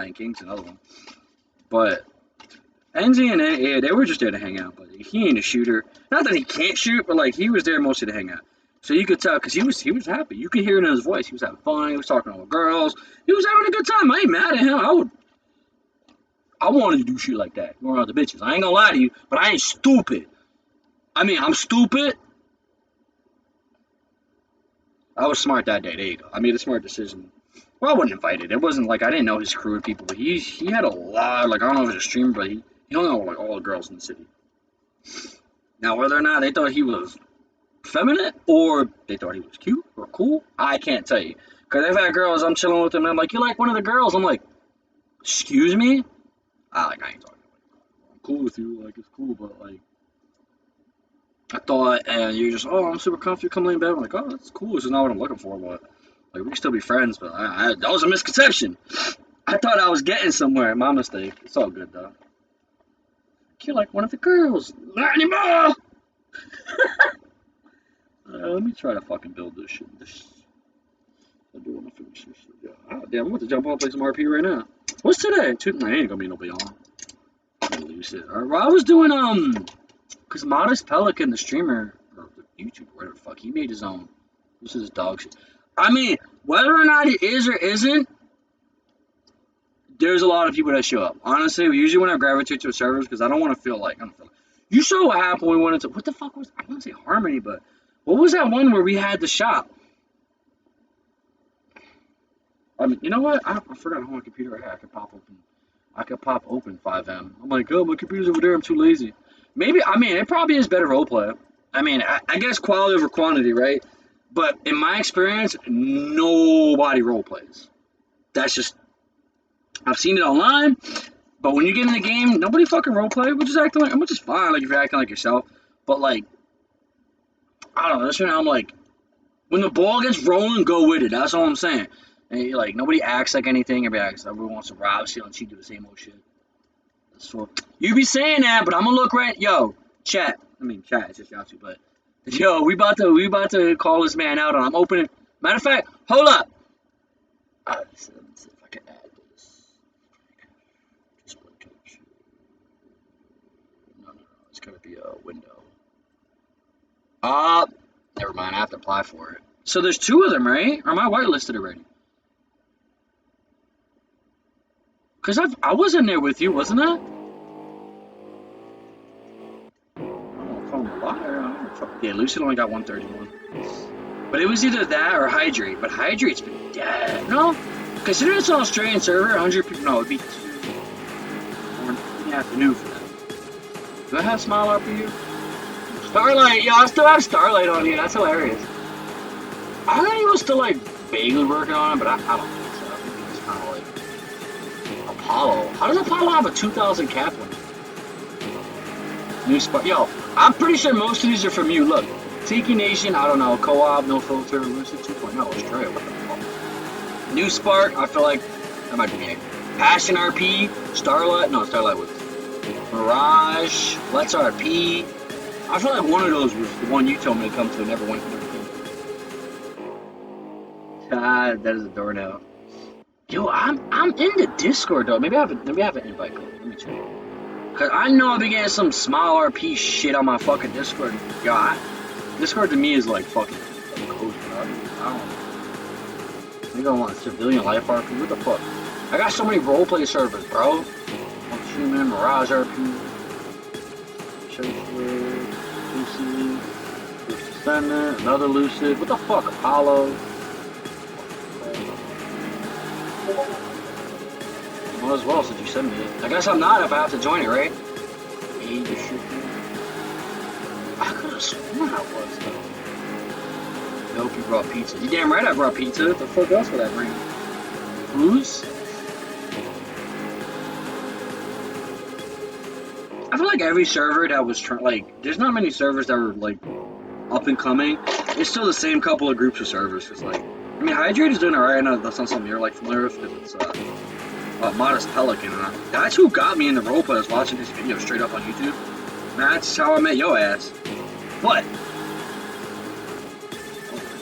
and King's another one. But NZ and AA, they were just there to hang out. But he ain't a shooter. Not that he can't shoot, but like he was there mostly to hang out. So you could tell because he was happy. You could hear it in his voice. He was having fun. He was talking to all the girls. He was having a good time. I ain't mad at him. I wanted to do shit like that. Going around the bitches. I ain't gonna lie to you, but I ain't stupid. I mean, I'm stupid. I was smart that day. There you go. I made a smart decision. Well, I wasn't invited. It wasn't like I didn't know his crew of people, but he had a lot. Like I don't know if it's a streamer, but he hung out with like all the girls in the city. Now, whether or not they thought he was feminine or they thought he was cute or cool, I can't tell you. Because I've had girls, I'm chilling with them, and I'm like, you like one of the girls? I'm like, excuse me? I ain't talking. I'm cool with you, like it's cool, but like I thought, and you're just, oh, I'm super comfy, come lay in bed. I'm like, oh, that's cool. This is not what I'm looking for, but like we can still be friends. But that was a misconception. I thought I was getting somewhere. My mistake. It's all good though. You're like one of the girls. Not anymore. Let me try to fucking build this shit. I do want to finish this shit. Yeah. Oh, damn, I'm about to jump on and play some RP right now. What's today? I ain't gonna be no beyond. I'm gonna lose it. Alright, well, I was doing cause Modest Pelican, the streamer or the YouTuber, whatever the fuck, he made his own. This is dog shit. I mean, whether or not it is or isn't, there's a lot of people that show up. Honestly, usually when I gravitate to a server, because I don't want to feel like you saw what happened when we went into what the fuck was I want to say Harmony, but what was that one where we had the shop? I mean, you know what? I forgot how my computer I had. I could pop open 5M. I'm like, oh, my computer's over there. I'm too lazy. Maybe, I mean, it probably is better roleplay. I mean, I guess quality over quantity, right? But in my experience, nobody roleplays. That's just, I've seen it online, but when you get in the game, nobody fucking roleplay, which is fine, like if you're acting like yourself. But like, I don't know, that's when I'm like, when the ball gets rolling, go with it. That's all I'm saying. And like, nobody acts like anything. Everyone wants to rob shit and she do the same old shit. So you be saying that, but I'm gonna look right. Yo, chat. I mean, chat. It's just y'all two, but yo, we about to call this man out, and I'm opening. Matter of fact, hold up. Let's see if I can add this. Display capture. No. It's gonna be a window. Never mind. I have to apply for it. So there's two of them, right? Or am I whitelisted already? Cause I was in there with you, wasn't I? Yeah, Lucid only got 131. But it was either that or Hydrate. But Hydrate's been dead. No? Considering it's an Australian server, 100 people. No, it'd be 2 in the afternoon for them. Do I have Smile RPU? Starlight. Yo, I still have Starlight on here. That's hilarious. I think he was still like vaguely working on it, but I don't think so. I think he was kind of like Apollo. How does Apollo have a 2,000 cap limit? New spot. Yo, I'm pretty sure most of these are from you. Look, Tiki Nation, I don't know. Co-op, No Filter, Lucid 2.0, Australia, what the fuck? New Spark, I feel like that might be me. Passion RP, Starlight, no, Starlight was Mirage, Let's RP. I feel like one of those was the one you told me to come to and never went to. God, that is a door now. Yo, I'm in the Discord though. Maybe I have an invite code. Let me check. Cause I know I've been getting some Smile RP shit on my fucking Discord. Yo, Discord to me is like fucking cozy. I don't know. Maybe I want civilian life RP. What the fuck? I got so many roleplay servers, bro. Human, Mirage RP, Chauffeur, Lucid, First Descendant, another Lucid. What the fuck? Apollo. Well, as well, since you sent me it. I guess I'm not if I have to join it, right? Age of shit. I could have sworn I was, though. I hope you brought pizza. You damn right I brought pizza. What the fuck else would I bring? Booze? I feel like every server that was there's not many servers that were like up and coming. It's still the same couple of groups of servers. Cause like, I mean, Hydrate is doing alright. I know that's not something you're like familiar with. Cause it's Modest Pelican. That's who got me into roleplay. I was watching his videos straight up on YouTube. That's how I met yo ass. But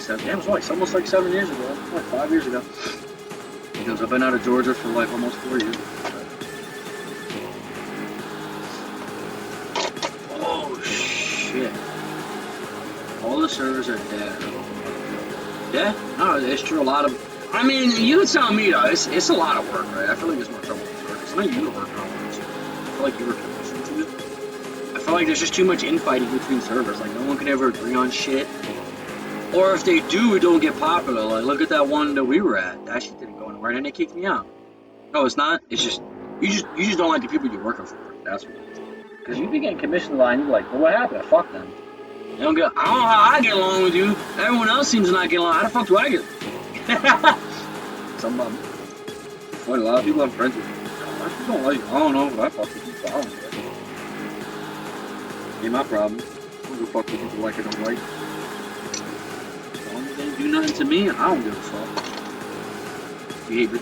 damn, it's almost like 7 years ago. Like 5 years ago. because I've been out of Georgia for like almost 4 years. Oh shit! All the servers are dead. Yeah, no, it's true. A lot of. I mean, you tell me though. It's a lot of work, right? I feel like it's more trouble than work. It's not you were working on it. I feel like you were commissioned to it. I feel like there's just too much infighting between servers. Like no one can ever agree on shit. Or if they do, it don't get popular. Like look at that one that we were at. That shit didn't go anywhere, and they kicked me out. No, it's not. It's just you just don't like the people you're working for. That's what it is. Because you be getting commissioned a lot, and you're like, well, what happened? Fuck them. They don't get. I don't know how I get along with you. Everyone else seems to not get along. How the fuck do I get? Some of them. Funny, a lot of people I'm friends with. I don't like. I don't know, but I fuck with people. I don't care. Ain't my problem. I don't give a fuck with people like or don't like. As long as they do nothing to me, I don't give a fuck. Behavior.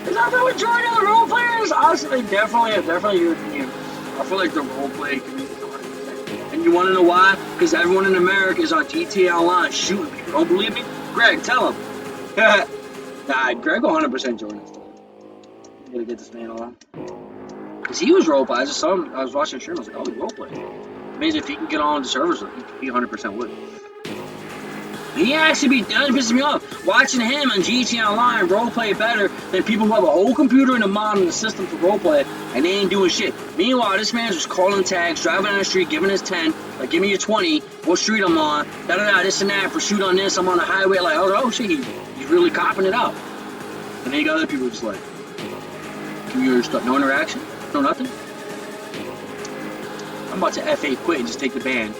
Is that the majority of the role players? Honestly, definitely European. I feel like the role play community is 100%. And you want to know why? Because everyone in America is on GTA Online shooting people. Don't believe me? Greg, tell him. Nah, Greg 100% joined us. I'm gonna get this man on. Because he was role play. I just saw him. I was watching stream. I was like, oh, he role play. It means if he can get on the servers, he 100% would. He actually that pisses me off. Watching him on GTA Online roleplay better than people who have a whole computer and a mod and a system to roleplay and they ain't doing shit. Meanwhile, this man's just calling tags, driving down the street, giving his 10, like give me your 20, what street I'm on, this and that, pursuit on this, I'm on the highway, like oh shit, he's really copping it out. And then you got other people just like, computer stuff, no interaction, no nothing. I'm about to F8 quit and just take the ban.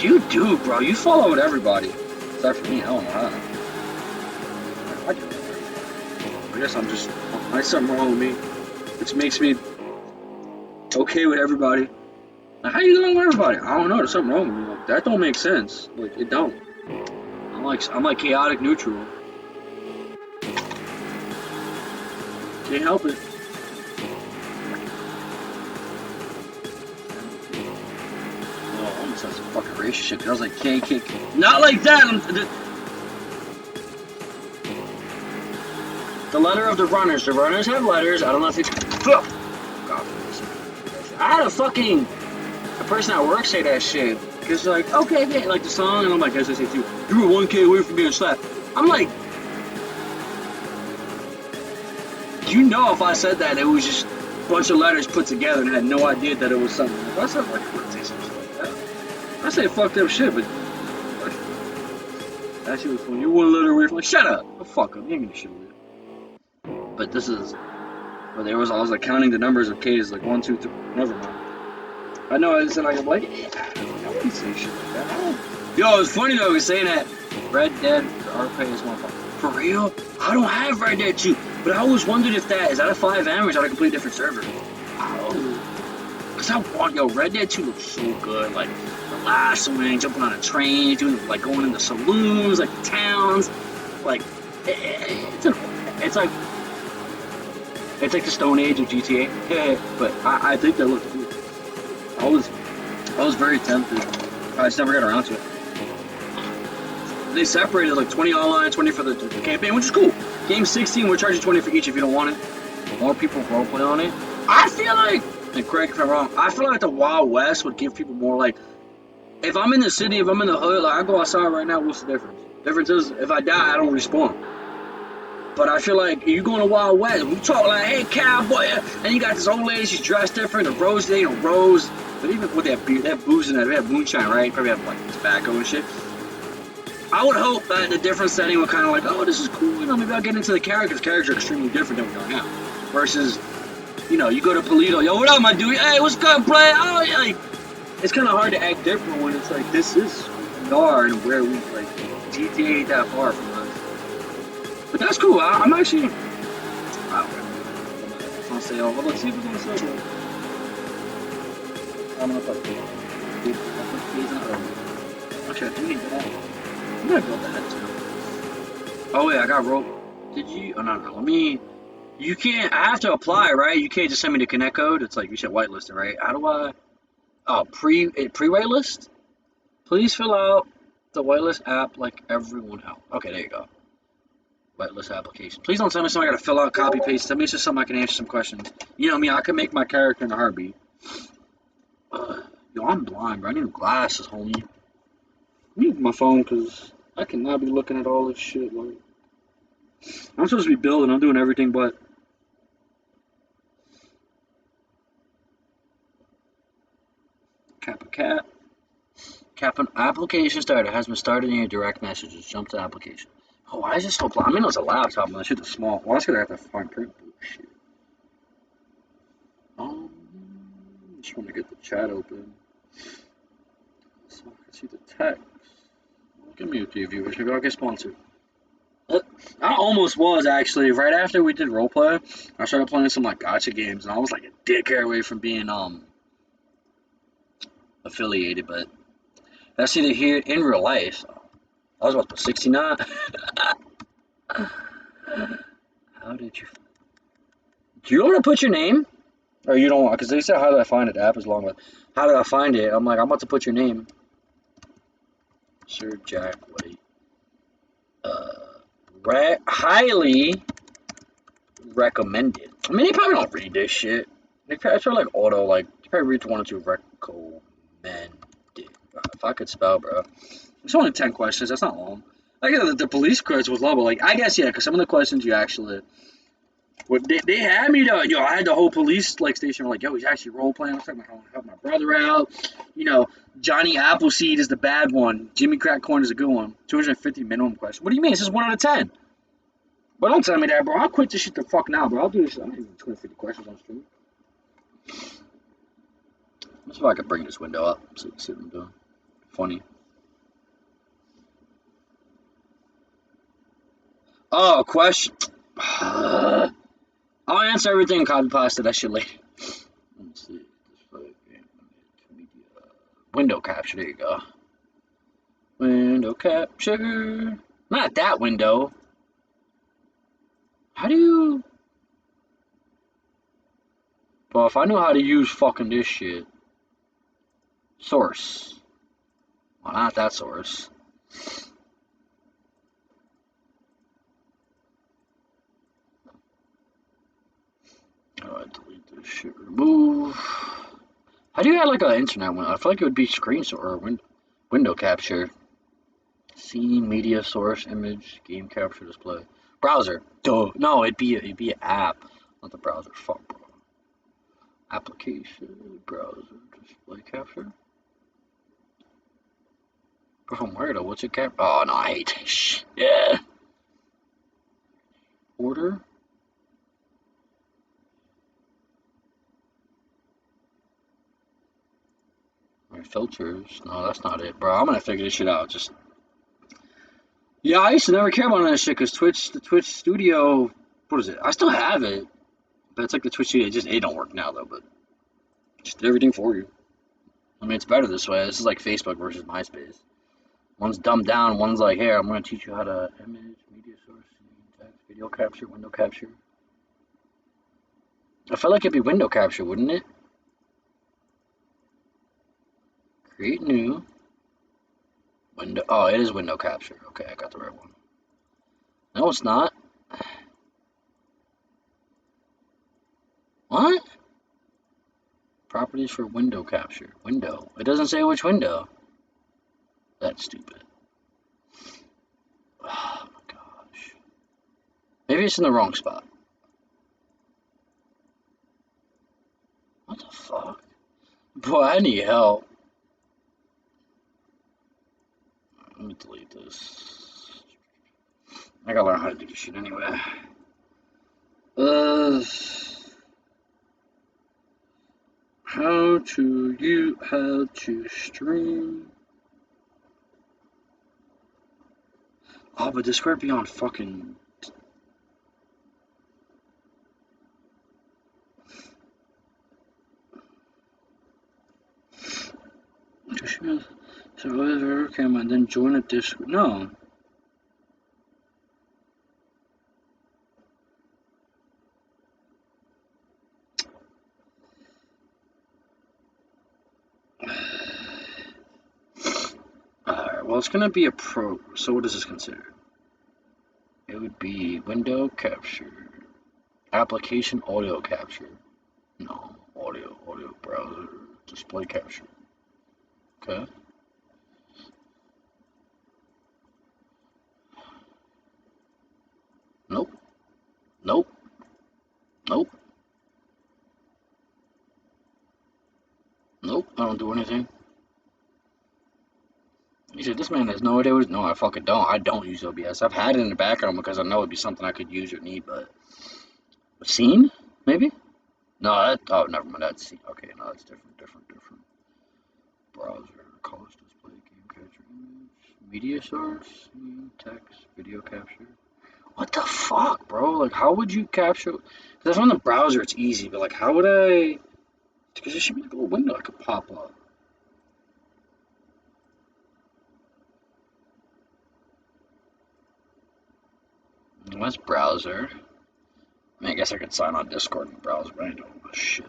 You do, bro. You follow with everybody. Except for me, I don't know how. I do. I guess I'm just... There's something wrong with me. Which makes me... okay with everybody. Like, how you going with everybody? I don't know. There's something wrong with me. Like, that don't make sense. Like, it don't. I'm like chaotic neutral. Can't help it. That's some fucking racist shit. Girls like can't kick. Not like that. The letter of the runners. The runners have letters. I don't know if it's. I had a person at work say that shit. Cause like okay, like the song, and I'm like, as I say too, you were 1K away from being slapped. I'm like, you know, if I said that, it was just a bunch of letters put together and had no idea that it was something. If I said like, I wouldn't say something like that. I say fucked up shit, but that shit was funny. You one letter away from like, shut up. Oh, fuck up. You ain't gonna shit with it. But this is. But I was like counting the numbers of K's, like 1, 2, 3. Never mind. I know I said I'm like, I wouldn't say shit like that. Yo, it's funny though. We're saying that Red Dead RP is one. For real? I don't have Red Dead 2, but I always wondered if that is that a 5M or is that a completely different server? Oh. Cause I want Red Dead 2 looks so good. Like the last one, jumping on a train, doing like going into saloons, like the towns, like it's like the Stone Age of GTA. But I think that looks cool. I was very tempted. I just never got around to it. They separated like 20 online, 20 for the campaign, which is cool. Game 16, we're charging 20 for each if you don't want it. More people roleplay on it. I feel like. And correct if I'm wrong, I feel like the Wild West would give people more like, if I'm in the city, if I'm in the hood, like I go outside right now, what's the difference? The difference is, if I die, I don't respawn. But I feel like, if you go in the Wild West, we talk like, hey, cowboy, and you got this old lady, she's dressed different, the rose, they ain't a rose, but even with that beer, they have booze in that, they have moonshine, right? Probably have like tobacco and shit. I would hope that the different setting would kind of like, oh, this is cool, you know, maybe I'll get into the characters. Characters are extremely different than we are now. Versus, you know, you go to Polito, yo, what up, my dude? Hey, what's good, play? Oh, yeah, like, it's kind of hard to act different when it's like, this is who we are and where we, like, GTA ain't that far from us. But that's cool. I'm actually, I don't know. It's on sale. Well, let's see if it's on sale. I don't know if I actually, I do need that. I'm gonna build that too. Oh, wait, I got rope. Did you? Oh, no. Let me You can't. I have to apply, right? You can't just send me the connect code. It's like you should whitelist it, right? How do I? Oh, pre-whitelist. Please fill out the whitelist app like everyone else. Okay, there you go. Whitelist application. Please don't tell me something I gotta fill out, copy paste. Tell me it's just something I can answer some questions. You know me, I can make my character in a heartbeat. Yo, I'm blind, bro. I need new glasses, homie. I need my phone because I cannot be looking at all this shit. Like, I'm supposed to be building. I'm doing everything but. Cap a cap. Cap an application starter has been started in your direct messages. Jump to application. Oh, why is this so blind? I mean, it's a laptop, but that shit is small. Well, that's gonna have to find print shit. Just want to get the chat open so I can see the text. Give me a few viewers. Maybe I'll get sponsored. I almost was actually right after we did roleplay. I started playing some like gotcha games, and I was like a dick hair away from being affiliated. But that's either here in real life. I was about to 69. How did you? Do you want to put your name? Or you don't want? Because they said, how did I find it? The app is long, but how did I find it? I'm like, I'm about to put your name. Sir Jack White. Highly recommended. I mean, they probably don't read this shit. They probably like auto, like, they probably read one or two recommended. If I could spell, bro. It's only 10 questions. That's not long. I guess the police quiz was low, but like, I guess, yeah, because some of the questions you actually. They had me to, I had the whole police like station like, yo, he's actually role playing. I was talking about how I help my brother out. Johnny Appleseed is the bad one. Jimmy Crack Corn is a good one. 250 minimum question. What do you mean? It's just 1 out of 10. But don't tell me that, bro. I'll quit this shit the fuck now, bro. I'll do this. I'm not even 250 questions on stream. Let's see if I can bring this window up so you can see what I'm doing. Funny. Oh, question. I'll answer everything. Copy pasta that shit later. Let's see. Window capture. There you go. Window capture. Not that window. How do you? Well, if I knew how to use fucking this shit. Source. Well, not that source. Alright, delete this shit. Remove. How do you add like an internet window? I feel like it would be screen or window capture. Scene, media source, image, game capture, display. Browser. Duh. No, it'd be an app, not the browser. Fuck, bro. Application, browser, display capture. But from where though? What's it cap? Oh no, I hate this shit. Yeah. Order. Filters. No, that's not it, bro. I'm gonna figure this shit out. Just yeah, I used to never care about that shit because the Twitch Studio, what is it? I still have it, but it's like the Twitch Studio. It don't work now though. But just did everything for you. I mean, it's better this way. This is like Facebook versus MySpace. One's dumbed down. One's like, here, I'm gonna teach you how to image, media source, text, video capture, window capture. I feel like it'd be window capture, wouldn't it? Create new. Window. Oh, it is window capture. Okay, I got the right one. No, it's not. What? Properties for window capture. Window. It doesn't say which window. That's stupid. Oh my gosh. Maybe it's in the wrong spot. What the fuck? Boy, I need help. Let me delete this. I gotta learn how to do this shit anyway. How to stream. Oh, but Discord be on fucking. So whatever camera and then join a Discord. No. well, it's gonna be a pro. So what is this considered? It would be window capture, application audio capture. No, audio browser, display capture. Okay. Nope. Nope. Nope. Nope. I don't do anything. He said, this man has no idea what. No, I fucking don't. I don't use OBS. I've had it in the background because I know it'd be something I could use or need, but. Scene? Maybe? No, that. Oh, never mind. That's scene. Okay, no, that's different. Browser, colors display, game capture image, media source, text, video capture. What the fuck, bro? Like, how would you capture? Because on the browser, it's easy, but like, how would I? Because there should be like a little window I could pop up. That's browser. I mean, I guess I could sign on Discord in the browser, but I don't know shit.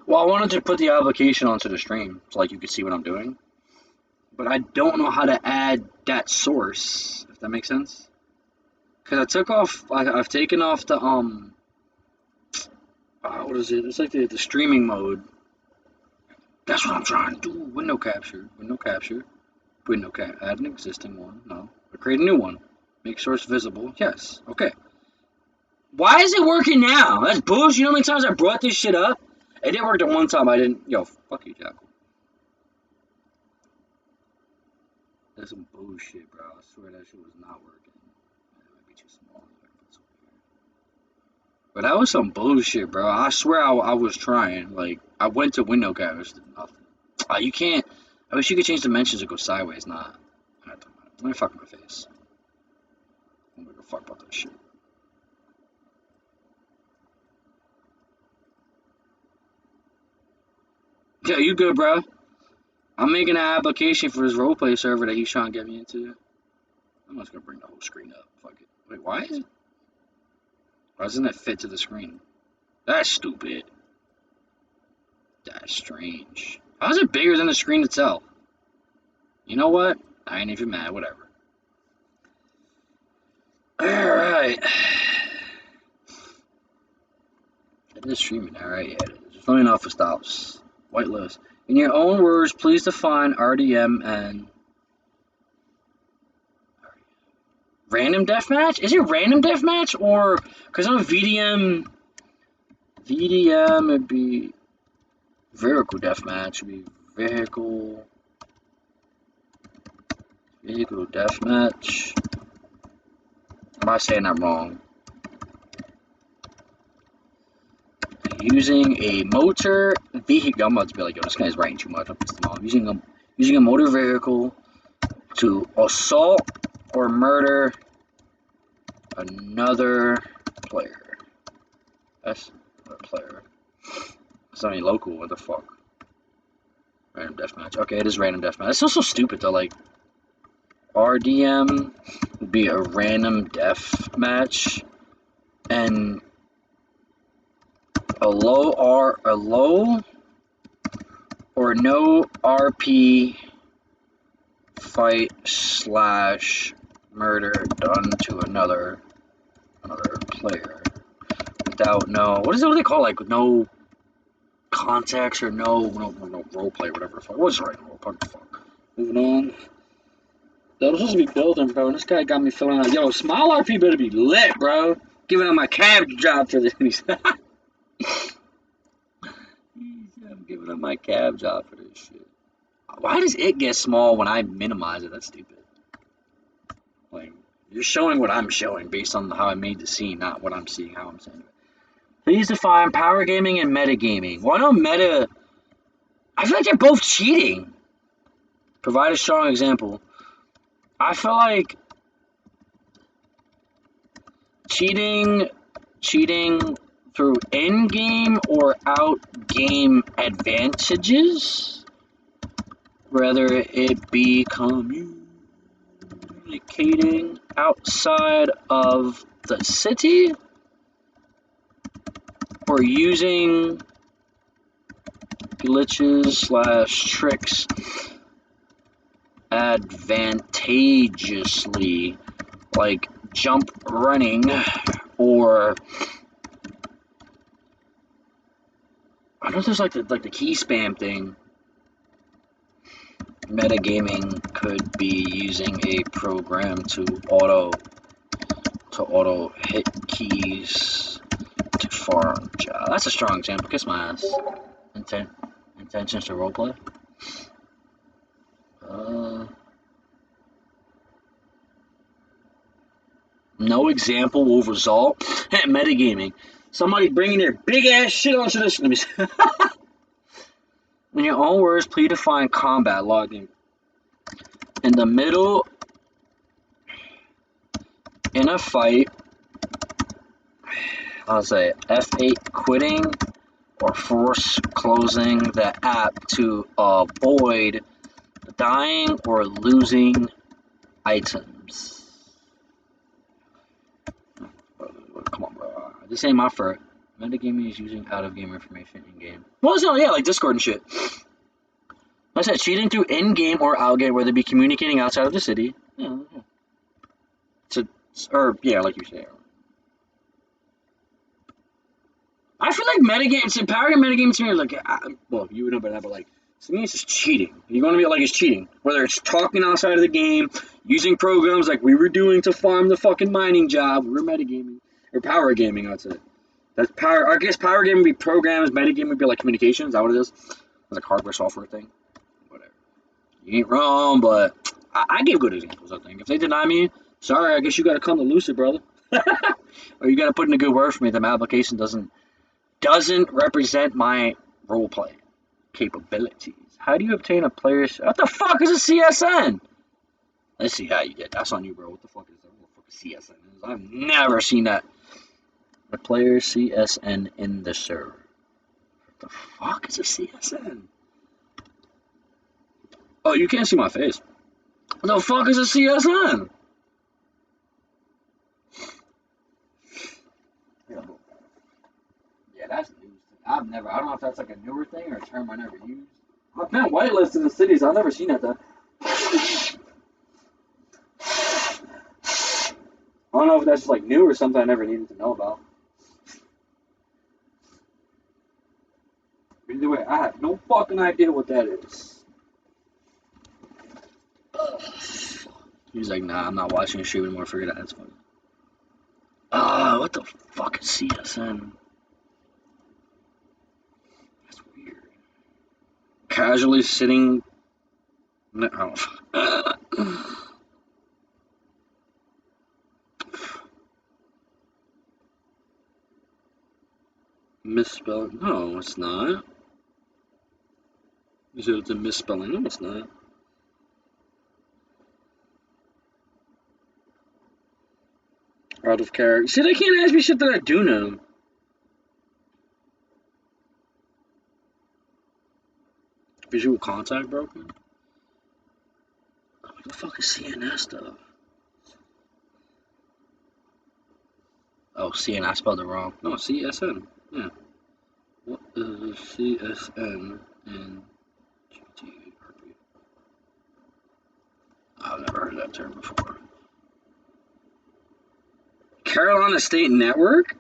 Well, I wanted to put the application onto the stream so like you could see what I'm doing, but I don't know how to add that source. If that makes sense. Because I took off. I've taken off the what is it? It's like the streaming mode. That's what I'm trying to do. Window capture. Add an existing one. No. Or create a new one. Make source visible. Yes. Okay. Why is it working now? That's bullshit. You know how many times I brought this shit up? It didn't work the one time I didn't. Yo, fuck you, Jackal. That's some bullshit, bro. I swear that shit was not working. It might be too small. But that was some bullshit, bro. I swear I was trying. Like, I went to window capture, did nothing. You can't. I wish you could change dimensions and go sideways. Not. Let me fuck my face. I'm gonna go fuck about that shit. Yeah, you good, bro? I'm making an application for this roleplay server that he's trying to get me into. I'm just gonna bring the whole screen up. Fuck it. Wait, why is it? Why doesn't it fit to the screen? That's stupid. That's strange. How is it bigger than the screen itself? You know what? I ain't even mad. Whatever. Alright. It is streaming. Alright, yeah, it is. Just let me know if it stops. Whitelist. In your own words, please define RDM and random deathmatch? Is it random deathmatch or because I'm VDM? VDM would be vehicle deathmatch. Would be vehicle deathmatch. Am I saying that wrong? Using a motor vehicle. I'm about to be like, yo, this guy's writing too much. I'm pissed him off. Using a motor vehicle to assault or murder another player. That's a player. It's not any local. What the fuck? Random deathmatch. Okay, it is random deathmatch. It's so stupid though. Like RDM would be a random deathmatch, and a low or no RP fight / murder done to another player without no, what do they call, like, no context or no role play, whatever the fuck. What's right role? What the fuck? Moving on. That was supposed to be building, bro, and this guy got me filling out. Yo, Smile RP better be lit, bro. Giving out my cab job for this. I'm giving up my cab job for this shit. Why does it get small when I minimize it? That's stupid. Like, you're showing what I'm showing based on how I made the scene, not what I'm seeing, how I'm saying it. Please define power gaming and metagaming. Well, I know meta. I feel like they're both cheating. Provide a strong example. I feel like cheating through in-game or out-game advantages, whether it be communicating outside of the city or using glitches / tricks advantageously, like jump running, or I don't know if there's like the key spam thing. Metagaming could be using a program to auto hit keys to farm job. That's a strong example. Kiss my ass. Intentions to roleplay. No example will result. Metagaming. Somebody bringing their big ass shit onto this. Let me see. In your own words, please define combat logging. In the middle, in a fight, I'll say F8 quitting or force closing the app to avoid dying or losing items. Come on, bro. This ain't my fault. Metagaming is using out-of-game information in-game. Well, it's not, yeah, like Discord and shit. Like I said, cheating through in-game or out-game, whether it be communicating outside of the city. Yeah. Or, yeah, like you say. I feel like metagames, power game metagames to me are like, well, you would know about that, but like, to me, it's just cheating. You're going to be like, it's cheating. Whether it's talking outside of the game, using programs like we were doing to farm the fucking mining job, we're metagaming. Or power gaming, I'd say. That's power. I guess power game would be programs, metagame would be like communications. Is that what it is? It's like hardware, software thing. Whatever. You ain't wrong, but I give good examples, I think. If they deny me, sorry, I guess you got to come to Lucid, brother. Or you got to put in a good word for me that my application doesn't represent my roleplay capabilities. How do you obtain a player's... What the fuck is a CSN? Let's see how you get. That's on you, bro. What the fuck is that? What the fuck is CSN is? I've never seen that. The player CSN in the server. What the fuck is a CSN? Oh, you can't see my face. What the fuck is a CSN? Yeah, that's news. I don't know if that's like a newer thing or a term I never used. I've been whitelisted in the cities. I've never seen that though. I don't know if that's just like new or something I never needed to know about. Either way, I have no fucking idea what that is. He's like, nah, I'm not watching a stream anymore. Figure that that's funny. What the fuck is CSN? That's weird. Casually sitting. No. Misspelling? No, it's not. You said it's a misspelling. No, it's not. Out of character. See, they can't ask me shit that I do know. Visual contact broken? What the fuck is CNS stuff? Oh, CN, I spelled it wrong. No, CSN. Yeah. What is CSN in GTRP? I've never heard that term before. Carolina State Network?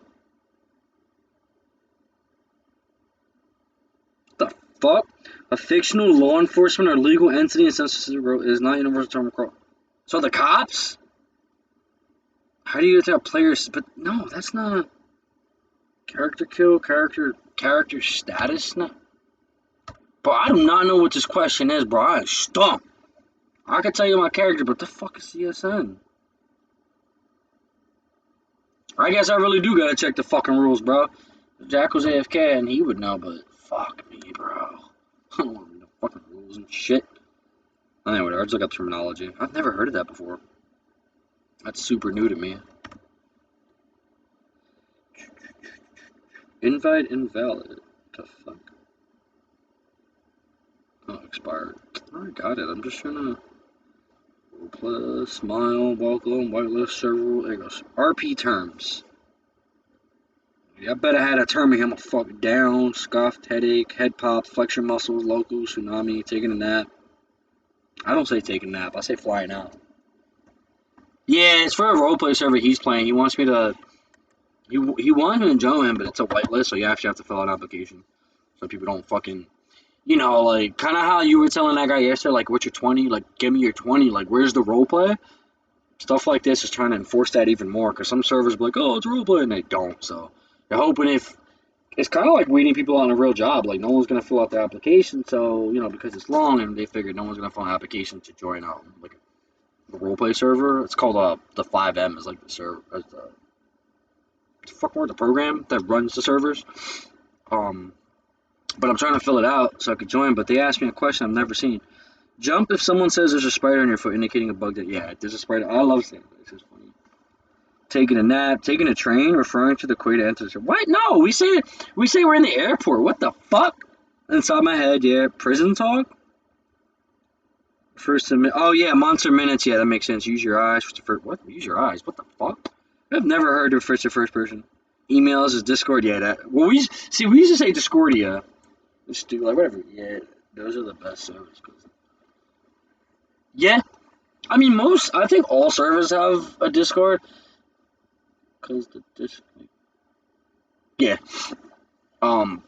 What the fuck? A fictional law enforcement or legal entity in Census is not universal term across. So the cops? How do you get that players? But no, that's not character kill, character status. No. Bro, I do not know what this question is, bro. I am stumped. I can tell you my character, but the fuck is CSN? I guess I really do gotta check the fucking rules, bro. If Jack was AFK and he would know, but fuck me, bro. I don't want to know the fucking rules and shit. Anyway, whatever. I just look up terminology. I've never heard of that before. That's super new to me. Invite invalid. What the fuck? Oh, expired. I got it. I'm just trying to. Plus, smile, welcome, whitelist, several. There it goes. RP terms. Yeah, I bet I had a term of him a fuck down, scuffed, headache, head pop, flexion muscles, local, tsunami, taking a nap. I don't say take a nap. I say flying out. Yeah, it's for a roleplay server he's playing. He wants me to. He wants me to join him, but it's a whitelist, so you actually have to fill out an application. So people don't fucking. Like kind of how you were telling that guy yesterday, like, what's your 20? Like, give me your 20. Like, where's the roleplay? Stuff like this is trying to enforce that even more because some servers be like, oh, it's roleplay, and they don't. So they're hoping if it's kind of like weeding people on a real job. Like, no one's gonna fill out their application, so because it's long, and they figured no one's gonna fill out an application to join like the roleplay server. It's called the 5M is like the server, the program that runs the servers. Um, but I'm trying to fill it out so I could join. But they asked me a question I've never seen. Jump if someone says there's a spider on your foot, indicating a bug that there's a spider. I love saying that. It's just funny. Taking a nap, taking a train, referring to the quay to enter. What? No, we say we're in the airport. What the fuck? Inside my head, yeah. Prison talk. First to oh yeah, monster minutes. Yeah, that makes sense. Use your eyes. What? Use your eyes. What the fuck? I've never heard of first to first person. Emails is Discord. Yeah, that. Well, we used to say Discordia. Just do like whatever. Yeah, those are the best servers. Yeah, I mean most. I think all servers have a Discord because the Discord. Yeah.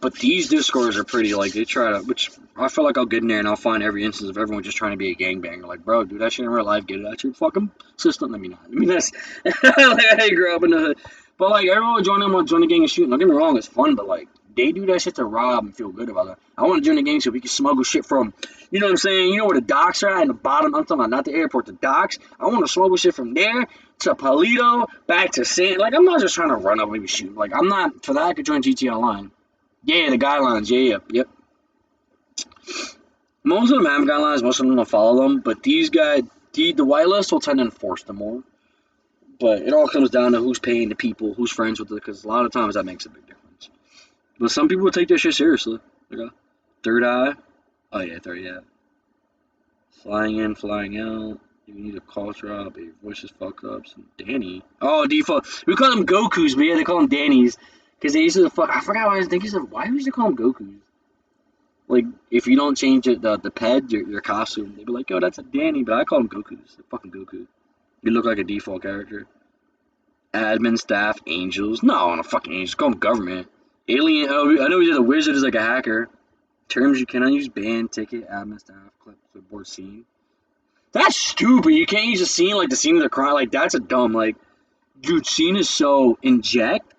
But these Discords are pretty like they try to, which I feel like I'll get in there and I'll find every instance of everyone just trying to be a gangbanger. Like, bro, do that shit in real life. Get it out your fucking system. I mean that's like I grew up in the hood, but like everyone join the gang and shoot. Don't get me wrong, it's fun, but like they do that shit to rob and feel good about it. I want to join the gang so we can smuggle shit from, you know what I'm saying? You know where the docks are at in the bottom. I'm talking about not the airport, the docks. I want to smuggle shit from there to Palito back to San. Like I'm not just trying to run up and maybe shoot. Like I'm not for that. I could join GTA Online. Yeah, the guidelines. Yeah, yep. Most of them have guidelines. Most of them don't follow them. But these guys, the whitelist will tend to enforce them more. But it all comes down to who's paying the people, who's friends with it, because a lot of times that makes a big difference. But some people take this shit seriously. Like a third eye. Oh yeah, third yeah. Flying in, flying out. You need a call drop. Your voice is fucked up. Some Danny. Oh, default. We call them Gokus, but yeah, they call them Danny's. Because they used to fuck. I forgot why I was thinking. Why used to call them Gokus? Like, if you don't change it, the ped, your costume, they'd be like, yo, that's a Danny, but I call him Goku. It's a fucking Goku. You look like a default character. Admin, staff, angels. No, I'm a fucking angel. Call him government. Alien, oh, I know we did a wizard is like a hacker. Terms you cannot use ban, ticket, admin, staff, clipboard, scene. That's stupid. You can't use a scene like the scene of the crime. Like, that's a dumb, like, dude, scene is so inject.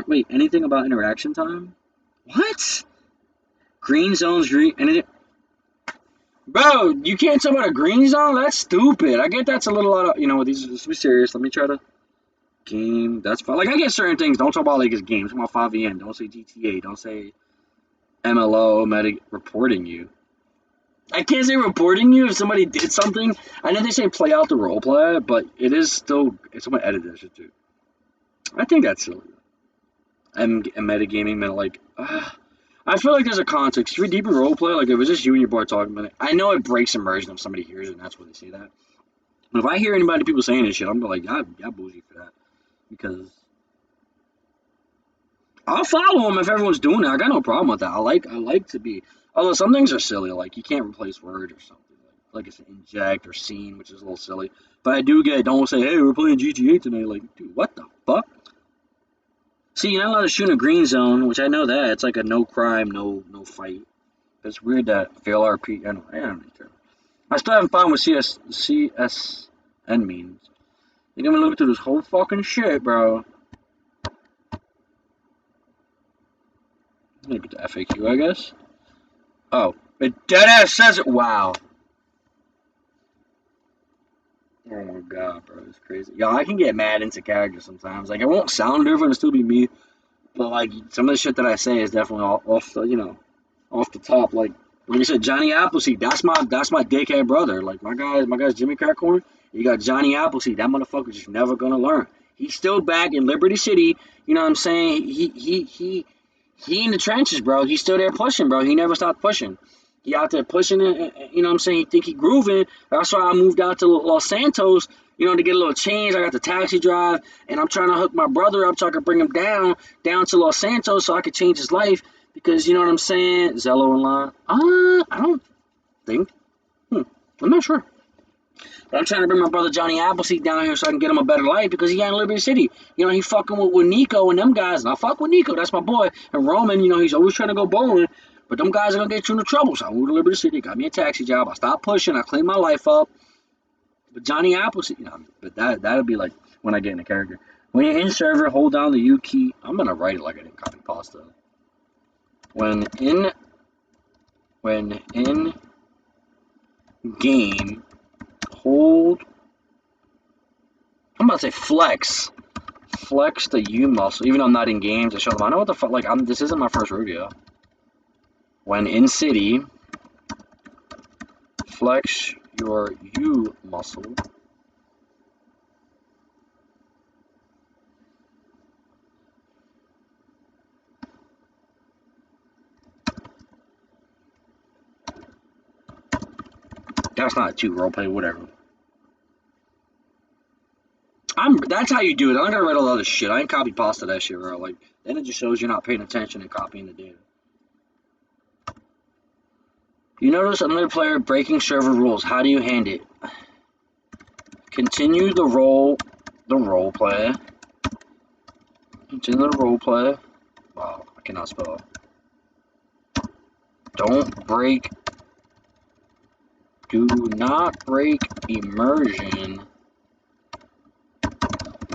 Wait, anything about interaction time? What? Green zones, and bro, you can't talk about a green zone? That's stupid. I get that's a little out of, let's be serious. Let me try to game. That's fine. Like, I get certain things. Don't talk about, like, his games. Talk about 5EN. Don't say GTA. Don't say MLO, reporting you. I can't say reporting you if somebody did something. I know they say play out the role play, but it is still, if someone edited that shit too. I think that's silly. And metagaming meant, like, I feel like there's a context. If you're deep in roleplay, like if it's just you and your boy talking about it, I know it breaks immersion if somebody hears it, and that's why they say that. But if I hear people saying this shit, I'm like, y'all bougie for that. Because I'll follow them if everyone's doing it. I got no problem with that. I like to be. Although some things are silly, like you can't replace words or something. Like it's an inject or scene, which is a little silly. But I do get, don't say, hey, we're playing GTA tonight. Like, dude, what the fuck? See, you're not allowed to shoot in a green zone, which I know that. It's like a no crime, no fight. It's weird that fail RP. I don't really care. I still haven't found what CSN means. You're gonna look through this whole fucking shit, bro. I'm gonna get the FAQ, I guess. Oh, it deadass says it. Wow. Oh my god, bro, it's crazy. Yo, I can get mad into characters sometimes. Like, it won't sound different, it'll still be me. But like, some of the shit that I say is definitely off the, off the top. Like you said, Johnny Appleseed. That's my dickhead brother. Like my guy's Jimmy Crackhorn. You got Johnny Appleseed. That motherfucker's just never gonna learn. He's still back in Liberty City. You know what I'm saying? He in the trenches, bro. He's still there pushing, bro. He never stopped pushing. He out there pushing it. You know what I'm saying? He think he grooving. That's why I moved out to Los Santos. To get a little change. I got the taxi drive, and I'm trying to hook my brother up so I can bring him down to Los Santos so I could change his life. Because you know what I'm saying? Zello and line. I don't think. I'm not sure. But I'm trying to bring my brother Johnny Appleseed down here so I can get him a better life because he ain't in Liberty City. You know, he fucking with Nico and them guys. And I fuck with Nico. That's my boy. And Roman, you know, he's always trying to go bowling. But them guys are going to get you into trouble. So I moved to Liberty City, got me a taxi job. I stopped pushing. I cleaned my life up. But Johnny Appleseed, you know, but that'll be like when I get in the character. When you're in server, hold down the U key. I'm going to write it like I didn't copy pasta. When in game, hold, I'm about to say flex the U muscle. Even though I'm not in games, I show them. I know what the fuck. Like, this isn't my first rodeo. When in city, flex your U muscle. That's not a 2 roleplay, whatever. That's how you do it. I'm not gonna write all the other shit. I ain't copy pasta that shit, bro. Like, then it just shows you're not paying attention and copying the data. You notice another player breaking server rules. How do you hand it? Continue the role play. Continue the role play. Wow, I cannot spell. Don't break. Do not break immersion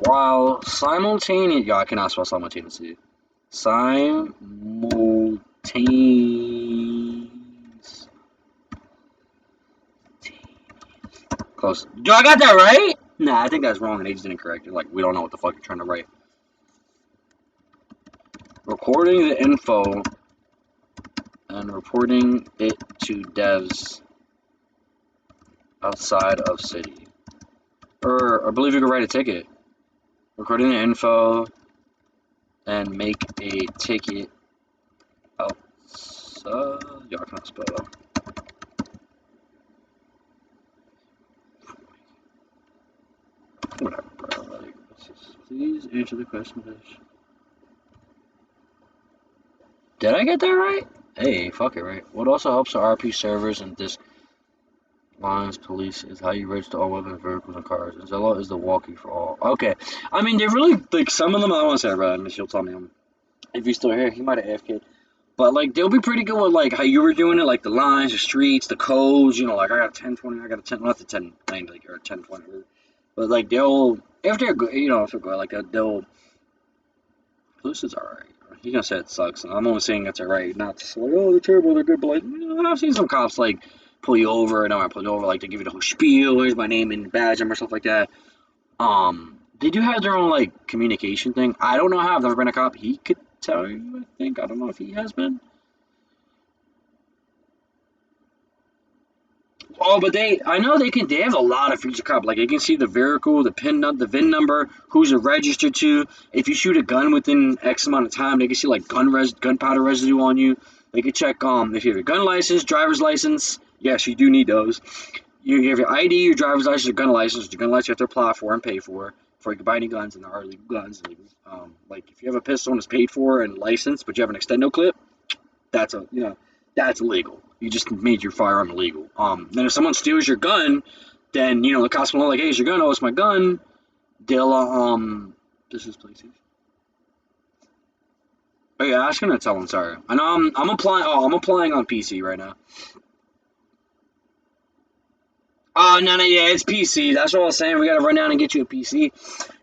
while simultaneously. Yeah, I cannot spell simultaneously. Simultaneous. Close. Do I got that right? Nah, I think that's wrong and they just didn't correct it. Like, we don't know what the fuck you're trying to write. Recording the info and reporting it to devs outside of city. Or I believe you could write a ticket. Recording the info and make a ticket outside. Y'all can't spell. Whatever, bro. Like, please answer the question, bitch. Did I get that right? Hey, fuck it, right? What also helps the RP servers and this lines police is how you register all weapons, vehicles, and cars. And Zella is the walkie for all. Okay. I mean, they're really, like, some of them, I don't want to say, bro. I mean, she'll tell me if he's still here. He might have AFK'd. But, like, they'll be pretty good with, like, how you were doing it, like, the lines, the streets, the codes, you know, like, I got 1020, I got a 10, not the 1090, like, or 1020. But, like, if they're good, you know, if they're good, like, they'll, police is alright. He's gonna say it sucks, and I'm only saying it's alright, not just like, oh, they're terrible, they're good, but, like, I've seen some cops, like, pull you over, and I pull you over, like, they give you the whole spiel, here's my name and badge number, stuff like that. They do have their own, like, communication thing. I don't know how, I've never been a cop. He could tell you, I think. I don't know if he has been. Oh, but I know they have a lot of feature cop. Like, you can see the vehicle, the the VIN number, who's it registered to. If you shoot a gun within X amount of time, they can see, like, gunpowder residue on you. They can check, if you have a gun license, driver's license. Yes, you do need those. You have your ID, your driver's license, your gun license. Your gun license you have to apply for and pay for before you can buy any guns, and there are legal guns. Like, if you have a pistol and it's paid for and licensed, but you have an extendo clip, that's that's illegal. You just made your firearm illegal. Then if someone steals your gun, then the cops will know, like, hey, it's your gun. Oh, it's my gun. They'll this is PlayStation. Oh yeah, I was gonna tell them. Sorry, I know I'm applying. Oh, I'm applying on PC right now. Oh no, yeah, it's PC. That's what I was saying. We gotta run down and get you a PC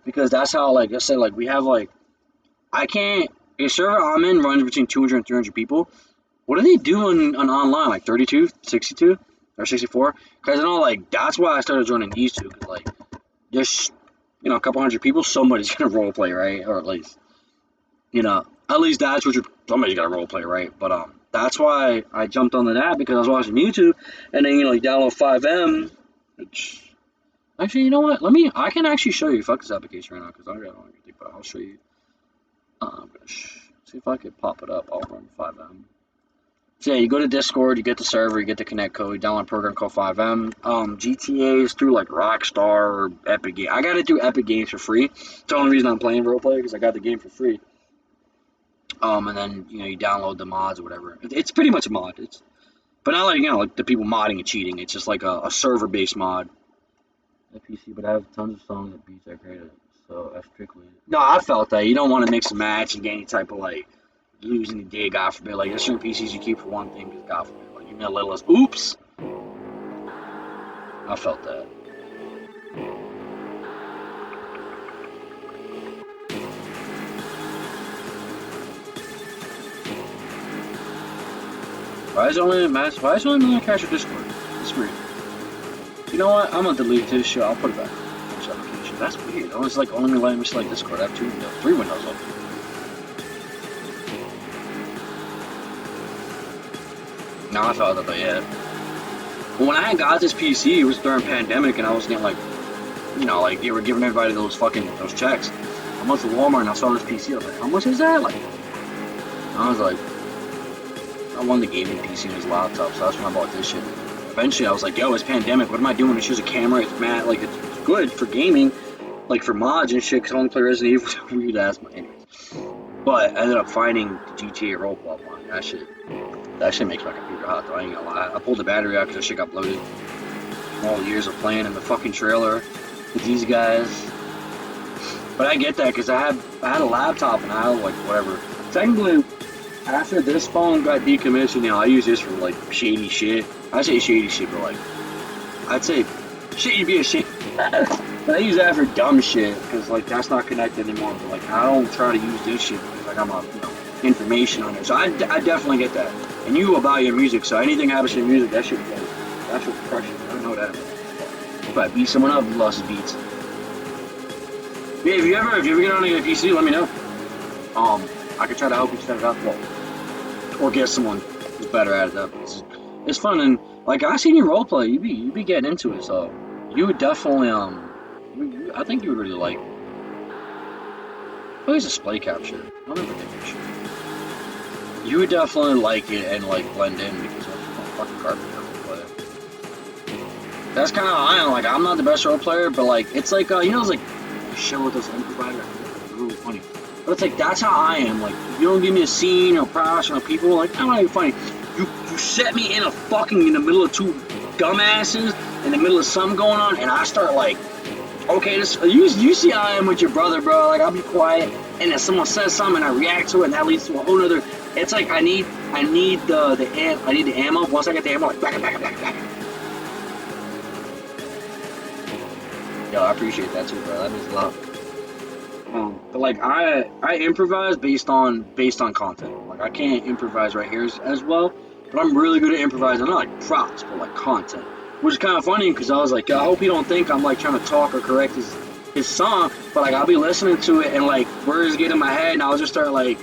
because that's how, like I said, like we have like I can't. A server I'm in runs between 200 and 300 people. What are they doing on online? Like 32, 62, or 64? Because I know, like, that's why I started joining these two. Because, like, there's, a couple hundred people. Somebody's going to roleplay, right? Or at least that's what somebody's got to roleplay, right? But, that's why I jumped onto that because I was watching YouTube. And then, you download 5M. Which, actually, you know what? I can actually show you. Fuck this application right now because I don't know anything, but I'll show you. I'm going to see if I could pop it up. I'll run 5M. So yeah, you go to Discord, you get the server, you get the connect code, you download a program called 5M. GTA is through like Rockstar or Epic Games. I got it through Epic Games for free. It's the only reason I'm playing roleplay because I got the game for free. And then you download the mods or whatever. It's pretty much a mod. But not like, like the people modding and cheating. It's just like a server-based mod. At PC, but I have tons of songs and beats I created. So that's strictly. No, I felt that you don't want to mix and match and get any type of like losing the day, God forbid. Like there's certain PCs you keep for one thing, because God forbid, like you may let us. Oops. I felt that. Why is it only match? Why is it only cache your Discord? It's weird. You know what? I'm gonna delete this shit. I'll put it back. Application. That's weird. I was like only letting me select Discord. I have 3 windows open. No, I thought that, yeah. But when I got this PC, it was during pandemic, and I was getting like, like they were giving everybody those checks. I went to Walmart and I saw this PC. I was like, how much is that? Like, I was like, I wanted the gaming PC and his laptop, so that's when I bought this shit. Eventually, I was like, yo, it's pandemic. What am I doing? It's just a camera. It's mad. Like, it's good for gaming, like for mods and shit. Cause I only play Resident Evil. Weird ass, anyways. But I ended up finding the GTA roleplay one. That shit makes my computer hot. Though I ain't gonna lie. I pulled the battery out because that shit got bloated. All years of playing in the fucking trailer with these guys. But I get that because I had a laptop and I had like whatever. Technically, after this phone got decommissioned, I use this for like shady shit. I say shady shit, but like I'd say shit you'd be ashamed. But I use that for dumb shit because like that's not connected anymore. But like I don't try to use this shit because like I'm a information on it. So I definitely get that. And you about your music, so anything happens to your music, that shit goes. That shit crush it. I know that. If I beat someone up, you lost his beats. Yeah, if you ever get on a PC, let me know. I could try to help you set it up. Well, or get someone who's better at it. It's fun, and like I seen your roleplay, you be getting into it, so you would definitely I think you would really like. Oh, he's a display capture. I'll never get that shit. You would definitely like it and like blend in because that's fucking garbage roleplay. That's kind of how I am. Like I'm not the best role player, but like it's like it's like a show with those improvisers. It's really funny. But it's like, that's how I am. Like, you don't give me a scene or props or people, like, I'm not even funny. You set me in the middle of two dumbasses, in the middle of something going on, and I start like, okay, you see how I am with your brother, bro. Like, I'll be quiet, and then someone says something, and I react to it, and that leads to a whole nother. It's like, I need the ammo. Once I get the ammo, like, back. Yo, I appreciate that too, bro. That means a lot. But like I improvise based on content. Like I can't improvise right here as well, but I'm really good at improvising. Not like props, but like content. Which is kind of funny because I was like, I hope you don't think I'm like trying to talk or correct his song, but like I'll be listening to it and like words get in my head and I'll just start like,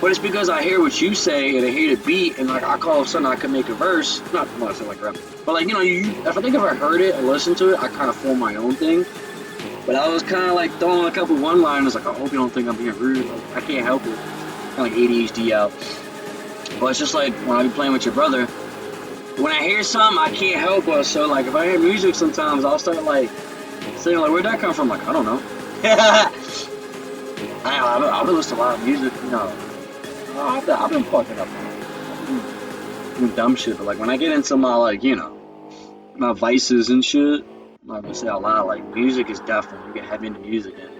but it's because I hear what you say and I hear the beat and like all of a sudden I could make a verse. Not I say like rap, but like if I heard it and listened to it, I kind of form my own thing. But I was kind of like throwing a couple one-liners, like I hope you don't think I'm being rude. Like, I can't help it. Kind of like ADHD out. But it's just like when I be playing with your brother, when I hear something, I can't help it. So like if I hear music, sometimes I'll start like saying like, where'd that come from? Like I don't know. I've been listening to a lot of music, I've been fucking up. Doing dumb shit, but like when I get into my like my vices and shit. I'm not gonna say out loud, like music is definitely, you get heavy into music and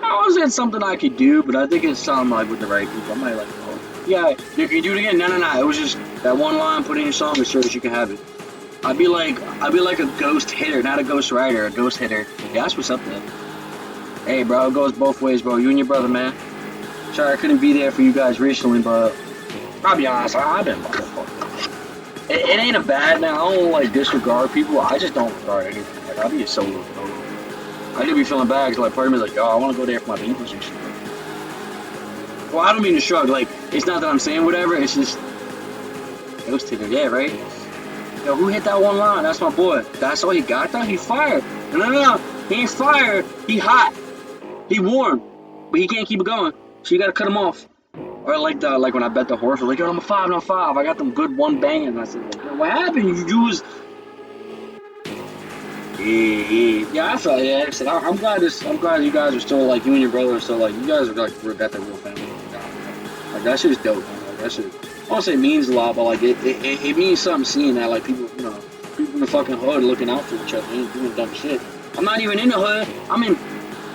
I wasn't something I could do, but I think it's something like with the right people. I might like, yeah, you can do it again. No. It was just that one line put in your song as sure as you can have it. I'd be like a ghost hitter, not a ghost writer, a ghost hitter. Yeah, that's what's up there. Hey bro, it goes both ways, bro. You and your brother, man. Sorry I couldn't be there for you guys recently, but I'll be honest, I've been it ain't a bad man. I don't like disregard people. I just don't regard anything. Like I'll be a solo. I do be feeling bad because like part of me is like, yo, I want to go there for my beepers and shit. Well, I don't mean to shrug. Like it's not that I'm saying whatever. It's just those two. Yeah, right. Yo, who hit that one line? That's my boy. That's all he got. Though he fired. No. He ain't fired. He hot. He warm, but he can't keep it going. So you gotta cut him off. Or like when I bet the horse, like, yo, I'm a 5 on 5. I got them good one banging. And I said, like, yo, what happened? You was yeah. I felt I said I'm glad you guys are still you and your brother are still you guys are got the real family. Like that shit is dope, man. Like that shit. I won't say it means a lot, but like it means something seeing that like people, you know, people in the fucking hood looking out for each other and doing dumb shit. I'm not even in the hood. I'm in.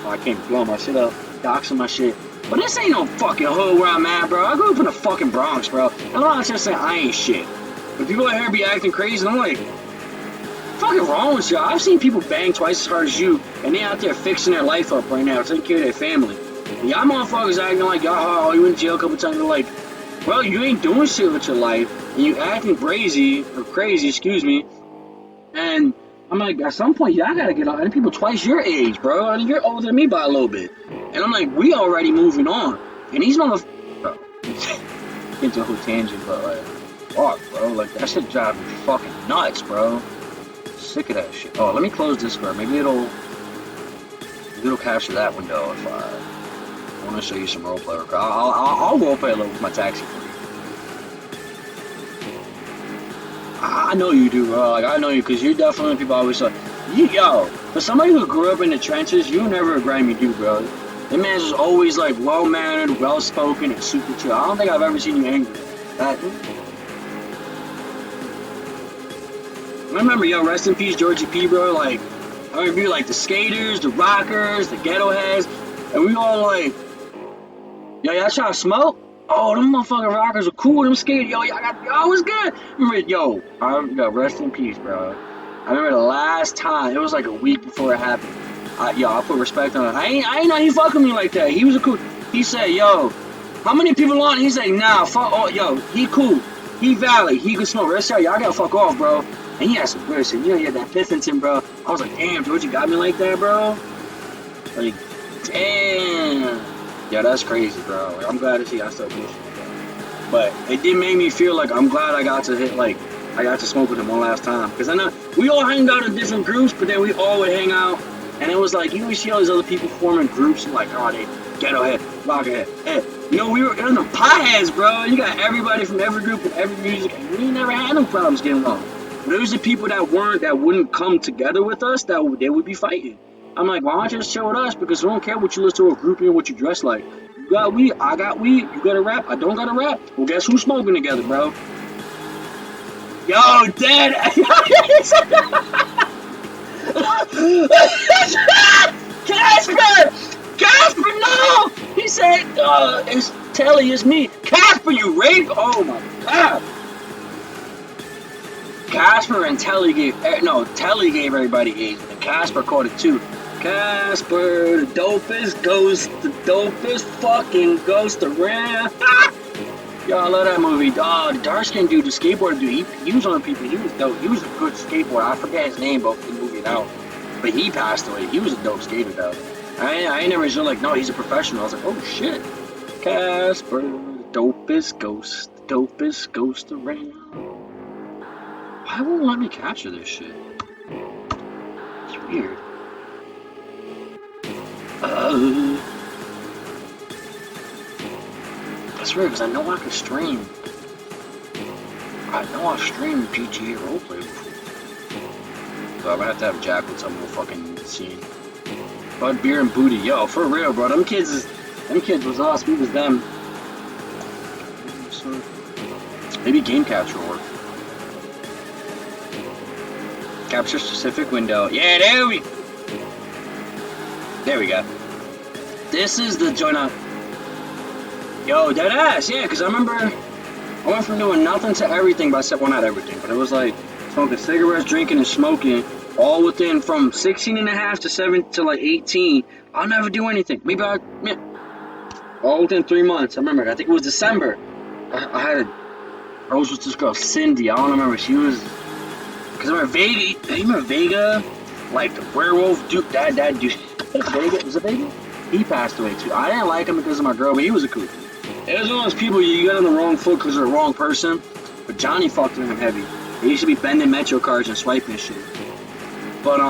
Oh, I can't blow my shit up, doxing my shit. But this ain't no fucking hood where I'm at, bro. I grew up in the fucking Bronx, bro. And I'm not just saying I ain't shit. But people out here be acting crazy, and I'm like, fucking wrong with y'all. I've seen people bang twice as hard as you, and they out there fixing their life up right now, taking care of their family. And y'all motherfuckers acting like y'all, you in jail a couple times. They're like, bro, you ain't doing shit with your life, and you acting crazy, excuse me. And I'm like, at some point, y'all gotta get out. And people twice your age, bro. And you're older than me by a little bit. And I'm like, we already moving on. And these motherfuckers, bro, into a whole tangent, but like, fuck, bro. Like, that shit drive me fucking nuts, bro. Sick of that shit. Oh, let me close this door. Maybe it'll capture that window if I want to show you some roleplay. I'll roleplay a little with my taxi for you. I know you do, bro. Like, I know you, because you're definitely people I always say. Yo, for somebody who grew up in the trenches, you never a grimy dude, bro. That man's just always, like, well-mannered, well-spoken, and super chill. I don't think I've ever seen you angry. I remember, yo, rest in peace, Georgie P, bro. Like, I remember, like, the skaters, the rockers, the ghetto heads, and we all like, yo, y'all trying to smoke? Oh, them motherfucking rockers are cool. Them skaters, yo, y'all was good. Remember, yo, rest in peace, bro. I remember the last time, it was like a week before it happened. I put respect on it. I ain't know he fucking me like that. He was a cool. He said, yo, how many people on? He said, nah, fuck. Oh, yo, he cool. He valid. He can smoke. Rest y'all gotta fuck off, bro. And he had some weird shit. You know, he had that Piffington, bro. I was like, damn, George, you got me like that, bro. Like, damn. Yeah, that's crazy, bro. Like, I'm glad to see I still pushing it, bro. But it did make me feel like I'm glad I got to smoke with him one last time. Because I know we all hanged out in different groups, but then we all would hang out. And it was like, you always see all these other people forming groups and like, oh, they ghetto head, rocker head. You know, we were in the potheads, bro. You got everybody from every group and every music, and we never had no problems getting along. But it was the people that wouldn't come together with us they would be fighting. I'm like, why don't you just chill with us? Because we don't care what you listen to or groupie and what you dress like. You got weed, I got weed, you got a rap, I don't got a rap. Well, guess who's smoking together, bro? Yo, Dad! Casper, no! He said, it's Telly, it's me. Casper, you rape? Oh my god. Casper and Telly gave everybody AIDS, but Casper caught it too. Casper, the dopest fucking ghost around. Yo, I love that movie. The dark skinned dude, the skateboarder dude, he was on people. He was dope. He was a good skateboarder. I forget his name, but he moved it out. But he passed away. He was a dope skater, though. I ain't never just like, no, he's a professional. I was like, oh shit. Casper, the dopest ghost around. Why won't let me capture this shit? It's weird. That's weird, because I know I can stream. I know I've streamed PGA roleplay before. So I'm gonna have to have Jack with some little fucking scene. Bud, beer, and booty. Yo, for real, bro. Them kids was us. We was them. Maybe game capture will work. Capture specific window. Yeah, there we go. This is the joint up. Yo, dead ass, yeah, because I remember I went from doing nothing to everything, well, not everything, but it was like smoking cigarettes, drinking, and smoking, all within from 16 and a half to 18. I'll never do anything. Maybe all within 3 months. I remember, I think it was December. I was with this girl, Cindy. I don't remember. She was, because I remember Vega. You remember Vega? Like the werewolf dude, that dude. Vega? Was it Vega? He passed away too. I didn't like him because of my girl, but he was a cool. It was one of those people you got on the wrong foot because you're the wrong person. But Johnny fucked with him heavy. He used to be bending Metro cards and swiping shit. But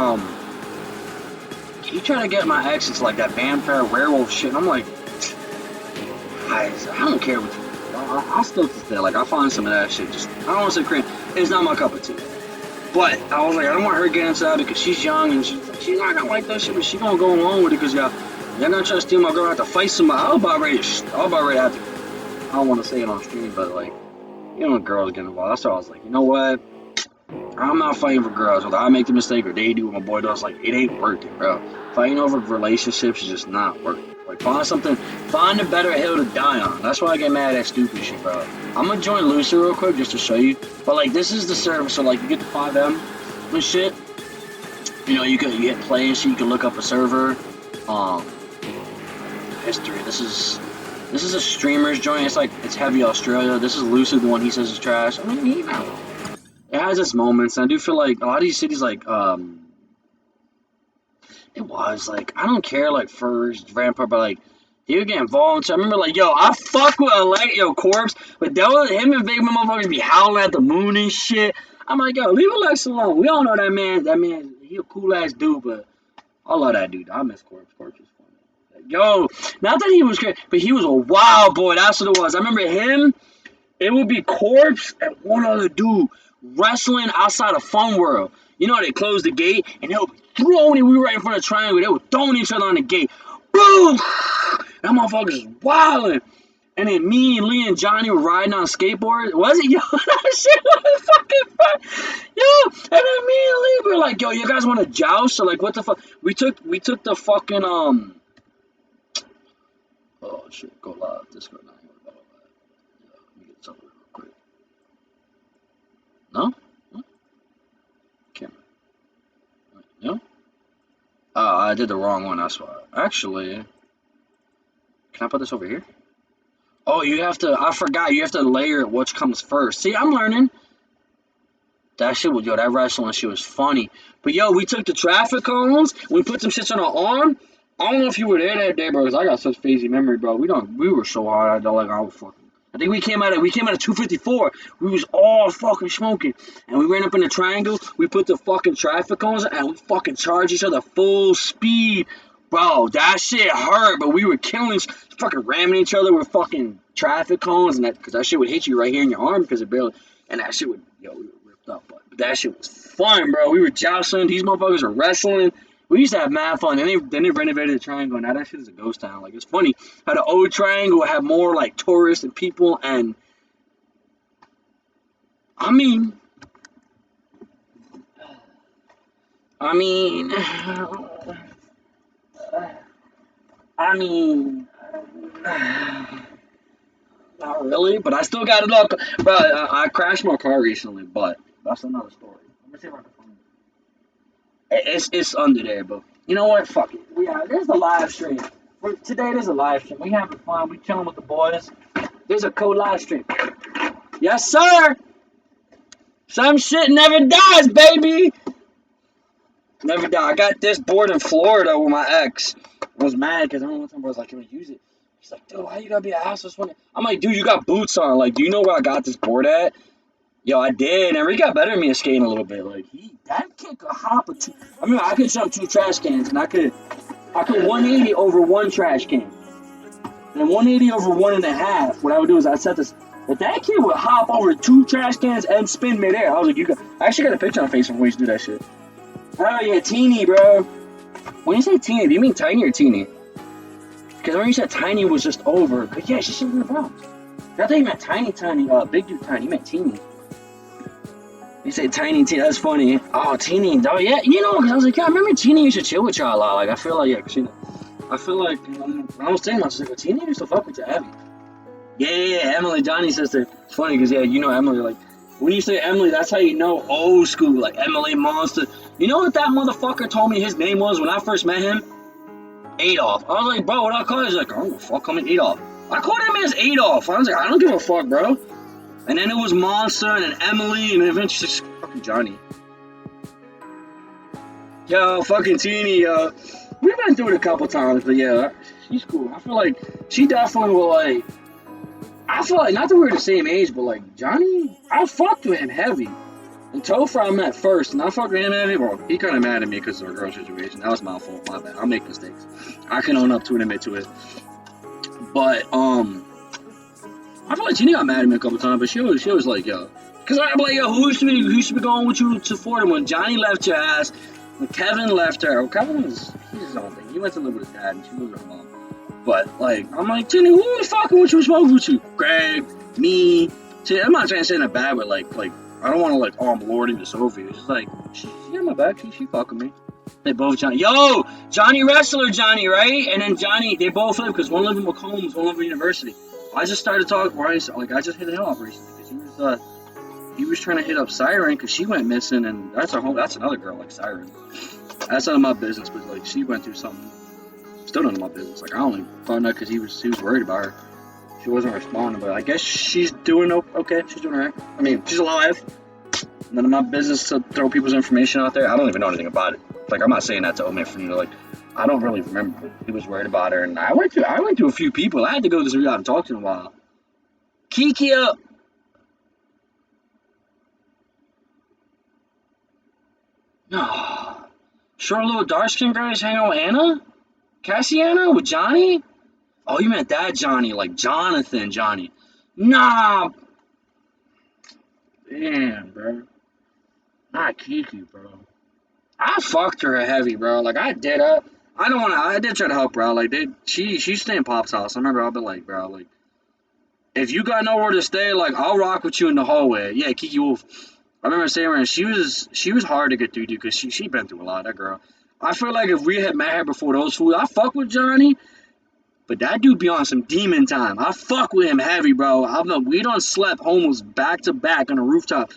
he tried to get my ex into like that vampire werewolf shit. And I'm like, I don't care what you do. I'll still stay. Like, I find some of that shit. Just, I don't want to say cringe. It's not my cup of tea. But I was like, I don't want her to get inside it because she's young and she's not gonna like that shit, but she's gonna go along with it because y'all gonna try to steal my girl. I have to fight somebody. I'll about ready to have to. I don't want to say it on stream, but like, You know, girls get involved. That's why I was like, you know what? I'm not fighting for girls. Whether I make the mistake or they do, what my boy does, like, it ain't worth it, bro. Fighting over relationships is just not worth it. Like, find a better hill to die on. That's why I get mad at stupid shit, bro. I'm gonna join Lucy real quick just to show you. But, like, this is the service. So, like, you get the 5M and shit. You know, you hit play and shit. You can look up a server. History. This is a streamer's joint. It's heavy Australia. This is Lucid, the one he says is trash. I mean, you know, it has its moments. And I do feel like a lot of these cities, like, it was like, I don't care, like, first Rampart, but like, he would get involved. So I remember, like, yo, I fuck with Corpse, but that was him and Big motherfuckers be howling at the moon and shit. I'm like, yo, leave Alex alone. We all know that man. That man, he a cool ass dude, but I love that dude. I miss Corpse. Corpse was funny. Like, yo, not that he was great, but he was a wild boy. That's what it was. I remember him. It would be Corpse and one other dude wrestling outside of Fun World. You know how they closed the gate and they were throwing it. We were right in front of the triangle. They were throwing each other on the gate. Boom! That motherfucker's wilding. And then me and Lee and Johnny were riding on skateboards. Was it? Yo, that shit was fucking fun. Yo, and then me and Lee were like, yo, you guys want to joust? So like, what the fuck? We took the fucking oh shit, go live. Discord 9. Let me get something real quick. No? Huh? Camera. No? I did the wrong one, that's why. Actually, can I put this over here? Oh, you have to, I forgot, you have to layer which comes first. See, I'm learning. That shit was, yo, that wrestling shit was funny. But yo, we took the traffic cones, we put some shits on our arm. I don't know if you were there that day, bro, because I got such phasey memory, bro. We were so hard, I was fucking. I think we came out at 254. We was all fucking smoking. And we ran up in the triangle, we put the fucking traffic cones and we fucking charged each other full speed. Bro, that shit hurt, but we were killing, fucking ramming each other with fucking traffic cones, and because that shit would hit you right here in your arm because it barely, and that shit would, yo, we were ripped up, but that shit was fun, bro. We were joustling, these motherfuckers were wrestling. We used to have mad fun. Then they renovated the triangle, and now that shit is a ghost town. Like, it's funny how the old triangle had more like tourists and people, and I mean, not really, but I still got it up. But I crashed my car recently, but that's another story. Let me see if I can find it. It's under there, but you know what? Fuck it. There's a live stream. Today there's a live stream. We having fun. We chilling with the boys. There's a co-live stream. Yes, sir. Some shit never dies, baby. Never die. I got this board in Florida with my ex. I was mad because I don't know what time I was like, can we use it? He's like, dude, why you gotta be an asshole? I'm like, dude, you got boots on. Like, do you know where I got this board at? Yo, I did. And Rick got better than me at skating a little bit. Like, that kid could hop I mean, I could jump 2 trash cans, and I could 180 over 1 trash can. And 180 over 1.5. What I would do is I'd set this. But that kid would hop over 2 trash cans and spin midair. I was like, I actually got a picture on Facebook when we used to do that shit. Oh, yeah, teeny, bro. When you say teeny, do you mean tiny or teeny? Because when you said tiny was just over. But yeah, she should be in the Bronx. I thought you meant tiny, big dude tiny. You meant teeny. You say tiny, that's funny. Oh, teeny. Oh, yeah, you know, because I was like, yeah, I remember teeny used to chill with y'all a lot. Like, I feel like, yeah, because, you know, I feel like, when I was thinking about it, I was like, well, teeny used to fuck with you heavy. Yeah, Emily, Johnny's sister. It's funny because, yeah, you know Emily, like, when you say Emily, that's how you know old school, like Emily Monster. You know what that motherfucker told me his name was when I first met him? Adolf. I was like, bro, what I call him? He's like, oh, fuck, I'm an Adolf. I called him as Adolf. I was like, I don't give a fuck, bro. And then it was Monster, and then Emily, and eventually just fucking Johnny. Yo, fucking Teeny, we've been through it a couple times, but yeah, she's cool. I feel like she definitely will, like, I feel like, not that we're the same age, but like, Johnny, I fucked with him heavy. And Topher I met first, and I fucked with him heavy. Well, he kind of mad at me because of our girl situation. That was my fault, my bad. I'll make mistakes. I can own up to it and admit to it. But, I feel like Gina got mad at me a couple times, but she was like, yo. Because I'm like, yo, who used to be going with you to Florida when Johnny left your ass, when Kevin left her? Well, Kevin he's his own thing. He went to live with his dad, and she lived with her mom. But, like, I'm like, Gina, who was fucking with you, smoking with you? Greg, me, See, I'm not trying to say in a bad way, like I don't want to like, oh, I'm lording this over you. It's just like she got my back. She fucking me. They both Johnny. Yo, Johnny Wrestler, Johnny, right? And then Johnny, they both live because one lived in Macomb, one lived in University. I just started talking. Like I just hit him up recently because he was trying to hit up Siren because she went missing, and that's another girl like Siren. That's none of my business, but like she went through something. Still none of my business. Like I only found out because he was worried about her. She wasn't responding, but I guess she's doing okay. She's doing alright. I mean, she's alive. None of my business to throw people's information out there. I don't even know anything about it. Like I'm not saying that to omit from you. Like I don't really remember. He was worried about her, and I went to a few people. I had to go to this guy and talk to him a while. Kiki up. No. Short little dark skin guys hang out with Anna? Cassiana? With Johnny? Oh, you meant that Johnny, like Jonathan Johnny. Nah. Damn, bro. Not Kiki, bro. I fucked her heavy, bro. Like I did. I don't want to. I did try to help her out. Like she's staying Pop's house. I remember I've been like, bro, like if you got nowhere to stay, like I'll rock with you in the hallway. Yeah, Kiki Wolf. I remember saying her, and she was hard to get through, dude, because she been through a lot. That girl. I feel like if we had met her before those fools, I fuck with Johnny, but that dude be on some demon time. I fuck with him heavy, bro. We done slept almost back to back on a rooftop,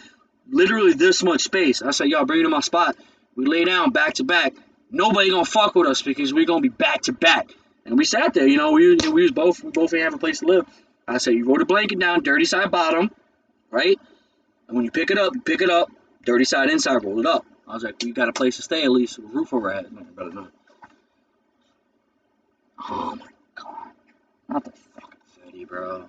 literally this much space. I said, y'all bring it to my spot. We lay down back to back. Nobody gonna fuck with us because we gonna be back to back. And we sat there, we both didn't have a place to live. I said, you roll the blanket down, dirty side bottom, right? And when you pick it up, dirty side inside, roll it up. I was like, you got a place to stay at least, with a roof over our head. No, better not. Oh my god. Not the fucking fatty, bro.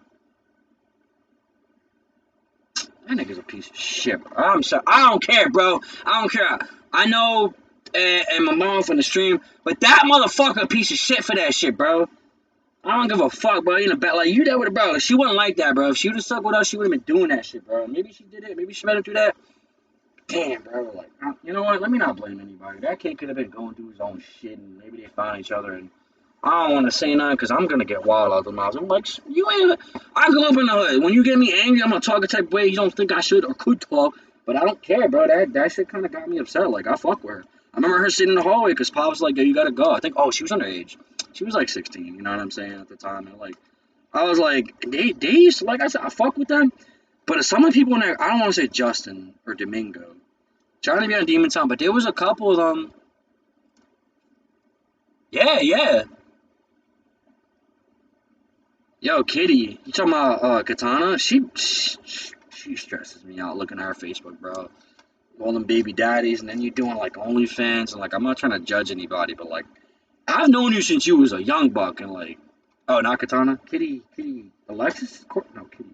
That nigga's a piece of shit, bro. I'm sorry. I don't care, bro. I don't care. I know, and my mom from the stream, but that motherfucker a piece of shit for that shit, bro. I don't give a fuck, bro. You know, like you there with it, bro. She wasn't like that, bro. If she would have stuck with us, she would have been doing that shit, bro. Maybe she did it. Maybe she made her do that. Damn, bro. Like, you know what? Let me not blame anybody. That kid could have been going through his own shit, and maybe they found each other. And I don't want to say nothing because I'm gonna get wild out the mouth. I'm like, you ain't. I grew up in the hood. When you get me angry, I'm gonna talk a type of way you don't think I should or could talk. But I don't care, bro. That shit kind of got me upset. Like, I fuck with her. I remember her sitting in the hallway because Pop was like, yo, you gotta go. I think, oh, she was underage. She was like 16. You know what I'm saying at the time. And like, I was like, they used to, like I said, I fuck with them. But some of the people in there, I don't want to say Justin or Domingo. Johnny be on Demon Time, but there was a couple of them. Yeah, yeah. Yo, Kitty, you talking about Katana? She stresses me out looking at her Facebook, bro. All them baby daddies, and then you doing like OnlyFans, and like I'm not trying to judge anybody, but like I've known you since you was a young buck, and like, oh, not Katana, Kitty, Alexis, no, Kitty.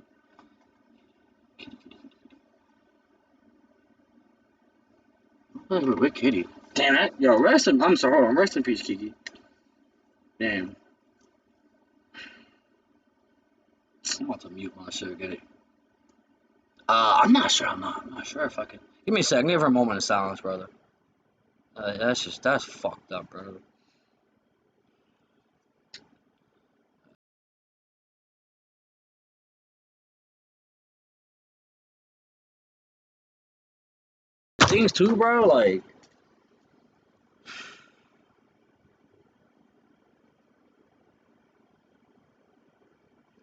Wait, Kitty. Damn it, yo, I'm sorry, hold on, rest in peace, Kiki. Damn. I'm about to mute my shit, get it. I'm not sure. I'm not sure if I can. Give me a sec. Give her a moment of silence, brother. That's fucked up, brother. Things too, bro. Like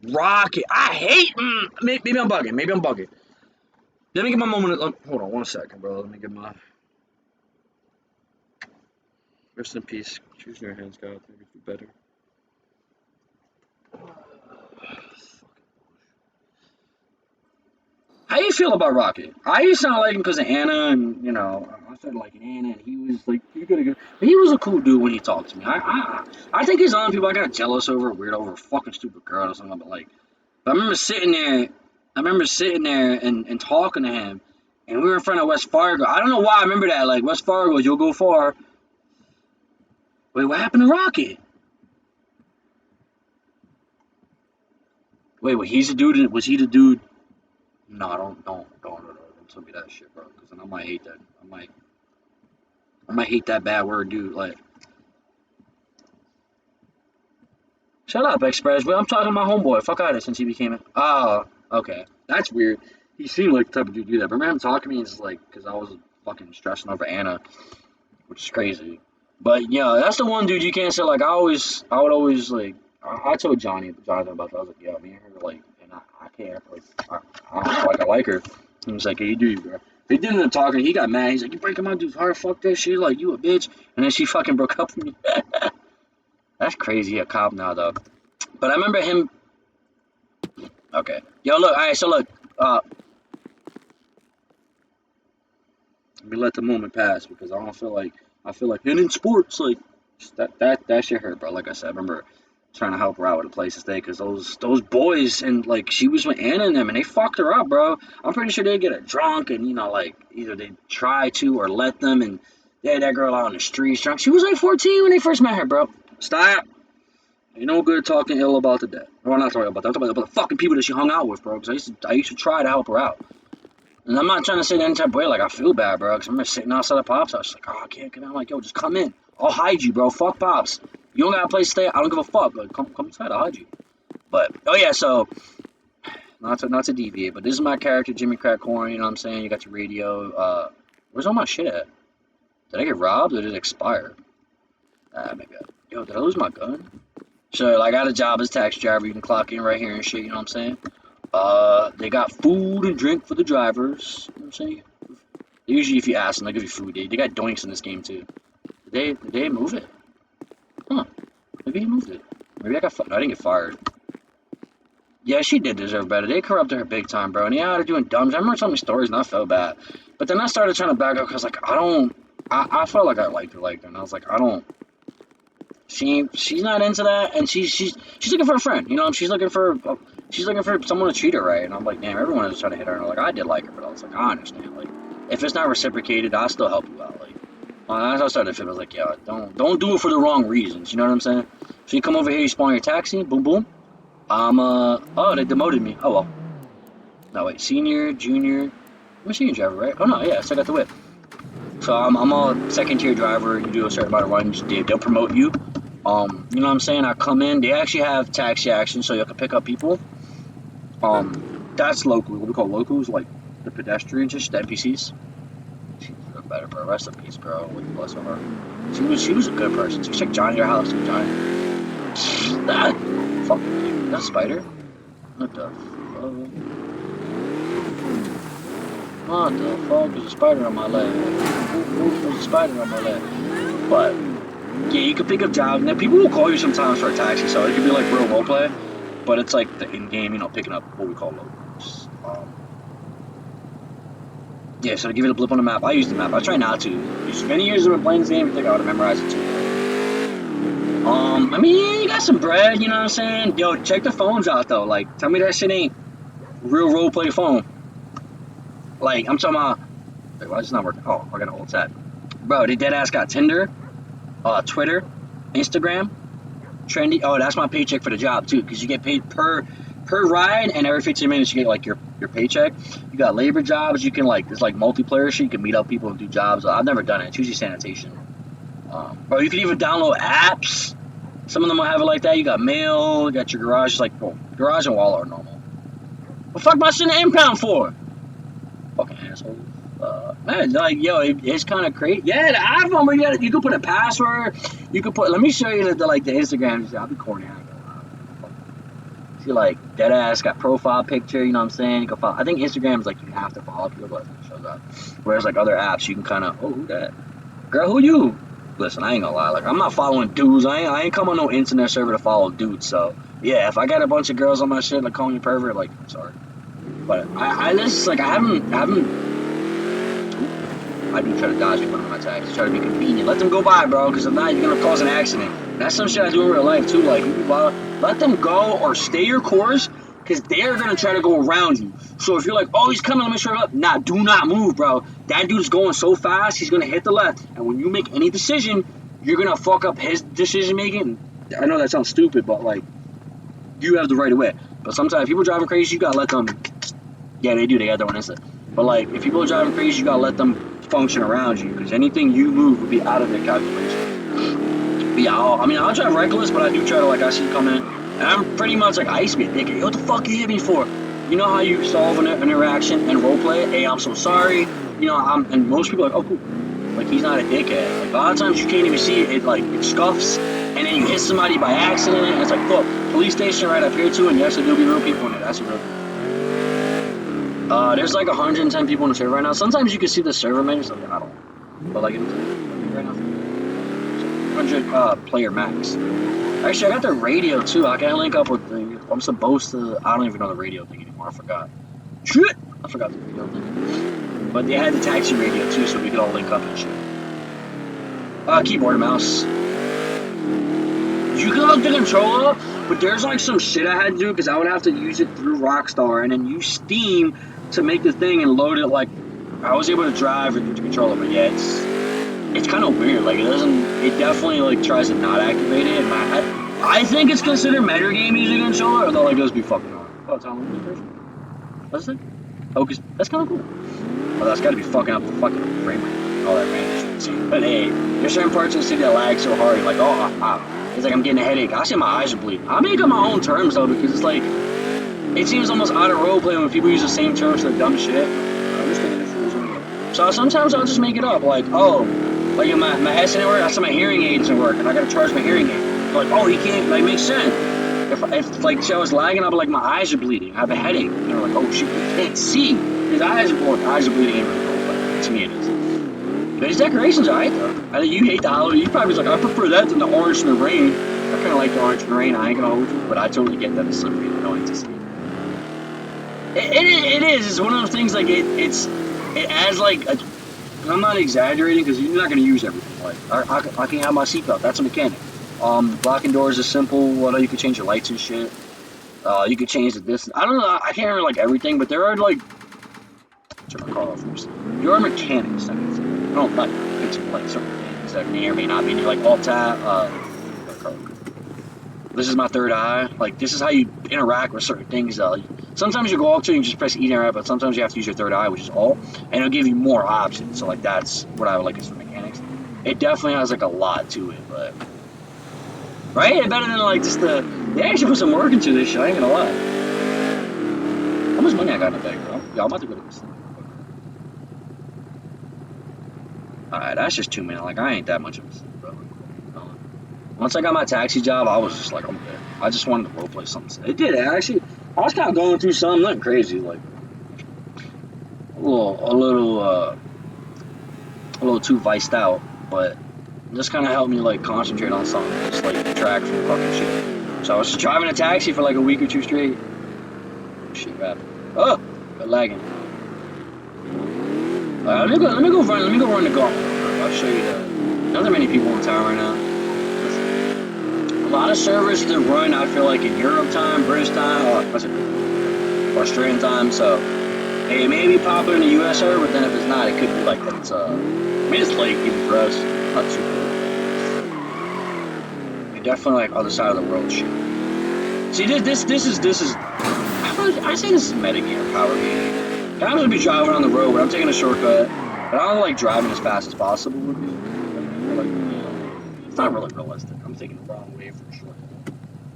Rocket. I hate. Maybe I'm bugging. Maybe I'm bugging. Let me get my moment. Hold on 1 second, bro. Let me get my. Rest in peace. Choose your hands, God. Maybe do better. How you feel about Rocket? I used to not like him because of Anna, and I started liking Anna, and he was like, "You gotta go." But he was a cool dude when he talked to me. I think he's on people I got jealous over, weird over a fucking stupid girl or something. But like, I remember sitting there. I remember sitting there and talking to him, and we were in front of West Fargo. I don't know why I remember that. Like West Fargo, you'll go far. Wait, what happened to Rocket? Wait, he's the dude. Was he the dude? No, don't tell me that shit, bro. Because then I might hate that. I might hate that bad word, dude. Like, shut up, Express. Well, I'm talking to my homeboy. Fuck out of it since he became it. Oh, okay. That's weird. He seemed like the type of dude to do that. But remember him talking to me, it's like, because I was fucking stressing over Anna, which is crazy. But yeah, that's the one dude you can't say. Like I would always like. I told Jonathan about that. I was like, yeah, me and her like, and I can't like, I don't feel like I like her. He was like, hey, you do you, bro. They did end up talking. He got mad. He's like, you breaking my dude's heart? Fuck that shit. Like you a bitch. And then she fucking broke up with me. That's crazy. He a cop now though. But I remember him. Okay. Yo, look. All right. So look. Let me let the moment pass because I don't feel like I feel like and in sports like that shit hurt, bro. Like I said, I remember trying to help her out with a place to stay because those boys and like she was with Anna and them and they fucked her up, bro. I'm pretty sure they get her drunk and like either they try to or let them and they had that girl out on the streets drunk. She was like 14 when they first met her, bro. Stop. Ain't no good talking ill about the dead. Well, not talking about that. I'm talking about the fucking people that she hung out with, bro. Because I used to try to help her out. And I'm not trying to say any type of way, like, I feel bad, bro, because I'm just sitting outside of Pops. I was like, oh, I can't get out. I'm like, yo, just come in. I'll hide you, bro. Fuck Pops. You don't got a place to stay. I don't give a fuck. But come inside. I'll hide you. But, oh, yeah, so, not to deviate, but this is my character, Jimmy Crack Corn, you know what I'm saying? You got your radio. Where's all my shit at? Did I get robbed or did it expire? Maybe yo, did I lose my gun? So, like, I got a job as a taxi driver. You can clock in right here and shit, you know what I'm saying? They got food and drink for the drivers. You know what I'm saying? Usually, if you ask them, they give you food. They got doinks in this game too. Did they move it? Huh? Maybe he moved it. Maybe I didn't get fired. Yeah, she did deserve better. They corrupted her big time, bro. And yeah, they're doing dumb. I remember telling me stories, and I felt bad. But then I started trying to back up because, like, I felt like I liked her, and I was like, I don't. She's not into that, and she's looking for a friend. You know, she's looking for someone to treat her right. And I'm like, damn, everyone is trying to hit her. And like, I did like her, but I was like, I understand. Like, if it's not reciprocated, I'll still help you out. Like, as I started to feel, I was like, yeah, don't do it for the wrong reasons. You know what I'm saying? So you come over here, you spawn your taxi, boom, boom. Oh, they demoted me. Oh well. No wait, senior, junior. I'm a senior driver, right? Oh no, yeah, so I got the whip. So I'm a second tier driver. You do a certain amount of runs, they'll promote you. You know what I'm saying? I come in. They actually have taxi action, so you can pick up people. That's local. What we call locals, like the pedestrians, just the NPCs. She's doing better, bro. Rest in peace, bro. Bless her heart. She was a good person. She checked Johnny your house, too, Johnny. That fucking dude. That's a spider. What the fuck? What the fuck? There's a spider on my leg. There's a spider on my leg. But yeah, you can pick up jobs. And then people will call you sometimes for a taxi, so it could be like real roleplay. But it's like the in-game, picking up what we call locals. Yeah, so to give it a blip on the map, I use the map. I try not to. As many years I've been playing this game, I think I would have memorized it too. I mean, you got some bread, you know what I'm saying? Yo, check the phones out though. Like, tell me that shit ain't real roleplay phone. Like, I'm talking about. Wait, why is it not working? Oh, I got an old tab. Bro, they dead ass got Tinder, Twitter, Instagram, Trendy. Oh, that's my paycheck for the job too, because you get paid per ride, and every 15 minutes you get like your paycheck. You got labor jobs. You can like there's like multiplayer shit. You can meet up people and do jobs. I've never done it. It's usually sanitation. Bro, you can even download apps. Some of them will have it like that. You got mail. You got your garage. Like, well, garage and wall are normal. What the fuck am I sending impound for? Fucking asshole. Man, like, yo, it's kind of crazy. Yeah, the iPhone, where you can put a password. You can put. Let me show you the Instagram. I'll be corny. See, like, dead ass got profile picture. You know what I'm saying? You can follow. I think Instagram is like you have to follow people, but it shows up. Whereas like other apps, you can kind of. Oh, who that? Girl, who you? Listen, I ain't gonna lie. Like, I'm not following dudes. I ain't come on no internet server to follow dudes. So yeah, if I got a bunch of girls on my shit like calling me pervert, like, I'm sorry. But I just like I do try to dodge people on my taxis, try to be convenient. Let them go by, bro, because if not, you're gonna cause an accident. That's some shit I do in real life too. Like, let them go or stay your course, because they're gonna try to go around you. So if you're like, oh, he's coming, let me straight up. Nah, do not move, bro. That dude's going so fast, he's gonna hit the left. And when you make any decision, you're gonna fuck up his decision making. I know that sounds stupid, but like, you have the right of way. But sometimes people driving crazy, you gotta let them. Yeah, they do. They got their own instinct. But like, if people are driving crazy, you gotta let them function around you, because anything you move would be out of their calculation. But yeah, I'll drive reckless, but I do try to, like, I see you coming in, and I'm pretty much like, I used to be a dickhead. What the fuck you hit me for? you know how you solve an interaction and roleplay it? Hey, I'm so sorry. You know, and most people are like, oh, cool. Like, he's not a dickhead. Like, a lot of times you can't even see it. It scuffs, and then you hit somebody by accident, and it's like, look, police station right up here, too, and yes, there'll be real people in it. That's a real there's like 110 people in the server right now. Sometimes you can see the server menu, so I don't know. But, like, right now, 100 player max. Actually, I got the radio, too. I can link up with the... I'm supposed to... I don't even know the radio thing anymore. I forgot. Shit! I forgot the radio thing. But they had the taxi radio, too, so we could all link up and shit. Keyboard and mouse. You can hook the controller up, but there's, like, some shit I had to do, because I would have to use it through Rockstar, and then use Steam to make the thing and load it, like... I was able to drive with the controller, but yeah, it's kind of weird. Like, it definitely, like, tries to not activate it. And I think it's considered meta game using a controller, although, like, those be fucking hard. Oh, it's on the version. What's it? Oh, cause that's kind of cool. Oh, that's got to be fucking up the fucking frame rate and all that range. But hey, there's certain parts of the city that lag so hard, like, oh, it's like I'm getting a headache. I see my eyes are bleeding. I make up my own terms, though, because it's like, it seems almost out of roleplay when people use the same terms for dumb shit. I'm just thinking so sometimes I'll just make it up, like, oh, like my head didn't work, I said my hearing aid doesn't work, and I gotta charge my hearing aid. Like, oh, he can't, like, makes sense. If like, I was lagging, I'll be like, my eyes are bleeding, I have a headache. And they're like, oh, shit, you can't see. His eyes are bleeding, ain't really cool, but to me it is. But his decorations are alright, though. I think you hate the Halloween, you probably was like, I prefer that than the orange and the rain. I kinda like the orange and the rain, I ain't gonna hold you, but I totally get that it's something you don't anticipate. It is, it's one of those things, like, it adds, like, I'm not exaggerating because you're not going to use everything. Like I can have my seatbelt. That's a mechanic. Blocking doors is simple. Well, you can change your lights and shit. You could change the distance. I don't know. I can't remember like everything, but there are like turn my car off first. There are mechanics. I don't like fixing like certain things that may or may not be like alt tab. This is my third eye. Like this is how you interact with certain things. Sometimes you go up to and just press E to interact, but sometimes you have to use your third eye, which is alt, and it'll give you more options. So like that's what I would like as for mechanics. It definitely has like a lot to it, but right? It better than like just they actually put some work into this shit. I ain't gonna lie. How much money I got in the bag, bro? Yeah, I'm about to go to this thing. Alright, that's just 2 minutes. Like I ain't that much of a sleep, bro. Once I got my taxi job, I was just like, I'm good. I just wanted to roleplay something. It did, actually. I was kind of going through something, nothing crazy, like a little too viced out, but this kind of helped me like concentrate on something, just like detract from fucking shit. So I was just driving a taxi for like a week or two straight. Shit, rap. Oh, got lagging. Let me go run the golf. I'll show you that. Not that many people in town right now. A lot of servers that run, I feel like, in Europe time, British time, or Australian time, so it may be popular in the US server, but then if it's not, it could be like that. It's, I mean, it's late even for us. Not super cool. You're definitely like other side of the world shit. See, this is, I say this is metagame, power game. I'm gonna be driving on the road, but I'm taking a shortcut, but I don't like driving as fast as possible with me. Like, it's not really realistic. I'm taking the wrong way for sure.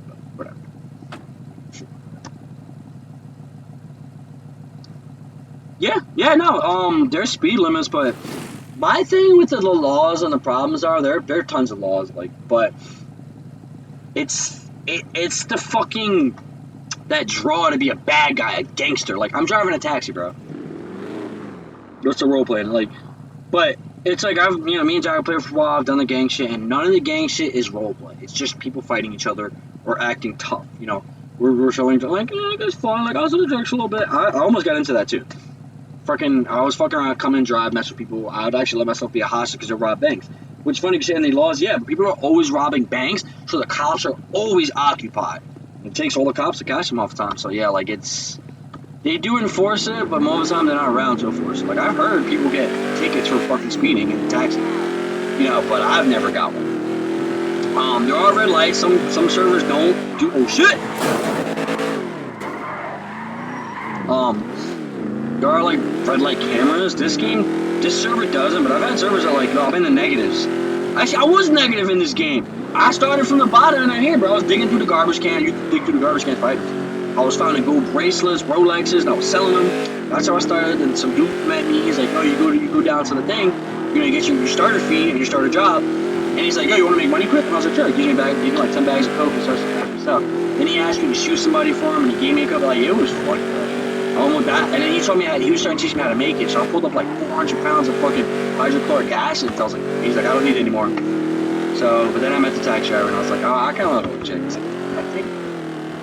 But whatever. Sure. Yeah, no, there's speed limits, but my thing with the laws and the problems are there are tons of laws, like, but it's the fucking that draw to be a bad guy, a gangster. Like I'm driving a taxi, bro. That's a roleplay, like, but it's like me and Jack played for a while. I've done the gang shit, and none of the gang shit is roleplay. It's just people fighting each other or acting tough. You know, we're showing like, yeah, it's fun. Like I was in the drugs a little bit. I almost got into that too. I was fucking around, come and drive, mess with people. I would actually let myself be a hostage because they rob banks. Which is funny because in the laws, yeah, but people are always robbing banks, so the cops are always occupied. It takes all the cops to catch them all the time. So yeah, like they do enforce it, but most of the time they're not around to enforce it. Like I've heard people get tickets for fucking speeding in the taxi, you know, but I've never got one. There are red lights. Some servers don't do. Oh shit. There are like red light cameras. This server doesn't, but I've had servers that are like, no, I'm in the negatives. Actually, I was negative in this game. I started from the bottom and then here, bro. I was digging through the garbage can. You dig through the garbage can fighters. I was finding gold bracelets, Rolexes, and I was selling them. That's how I started. And some dude met me. He's like, "Oh, you go down to the thing. You get your starter fee and your starter job." And he's like, "Yo, you want to make money quick?" And I was like, "Sure." He gives me like 10 bags of coke and stuff. Then he asked me to shoot somebody for him, and he gave me a couple. Like, it was funny. I went with that, and then he told me he was starting to teach me how to make it. So I pulled up like 400 pounds of fucking hydrochloric acid. I was like, he's like, "I don't need it anymore." So, but then I met the taxi driver, and I was like, "Oh, I kind of love the chick." I think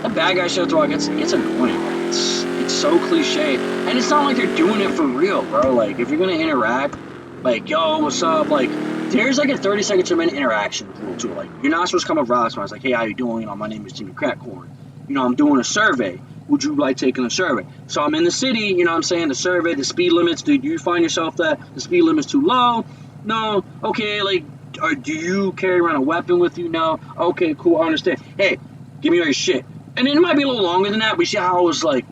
the bad guy shit talk, it's annoying. It's so cliche, and it's not like they're doing it for real, bro. Like, if you're gonna interact, like, "Yo, what's up?" Like, there's like a 30-second to a minute interaction rule to it. Like, you're not supposed to come up to us. Like, "Hey, how you doing? My name is Jimmy Crackcorn. I'm doing a survey. Would you like taking a survey?" So I'm in the city. What I'm saying, the survey, the speed limits. Do you find yourself that the speed limit's too low? No. Okay. Like, or do you carry around a weapon with you? No. Okay, cool. I understand. Hey, give me all your shit. And then it might be a little longer than that. But you see how I was like,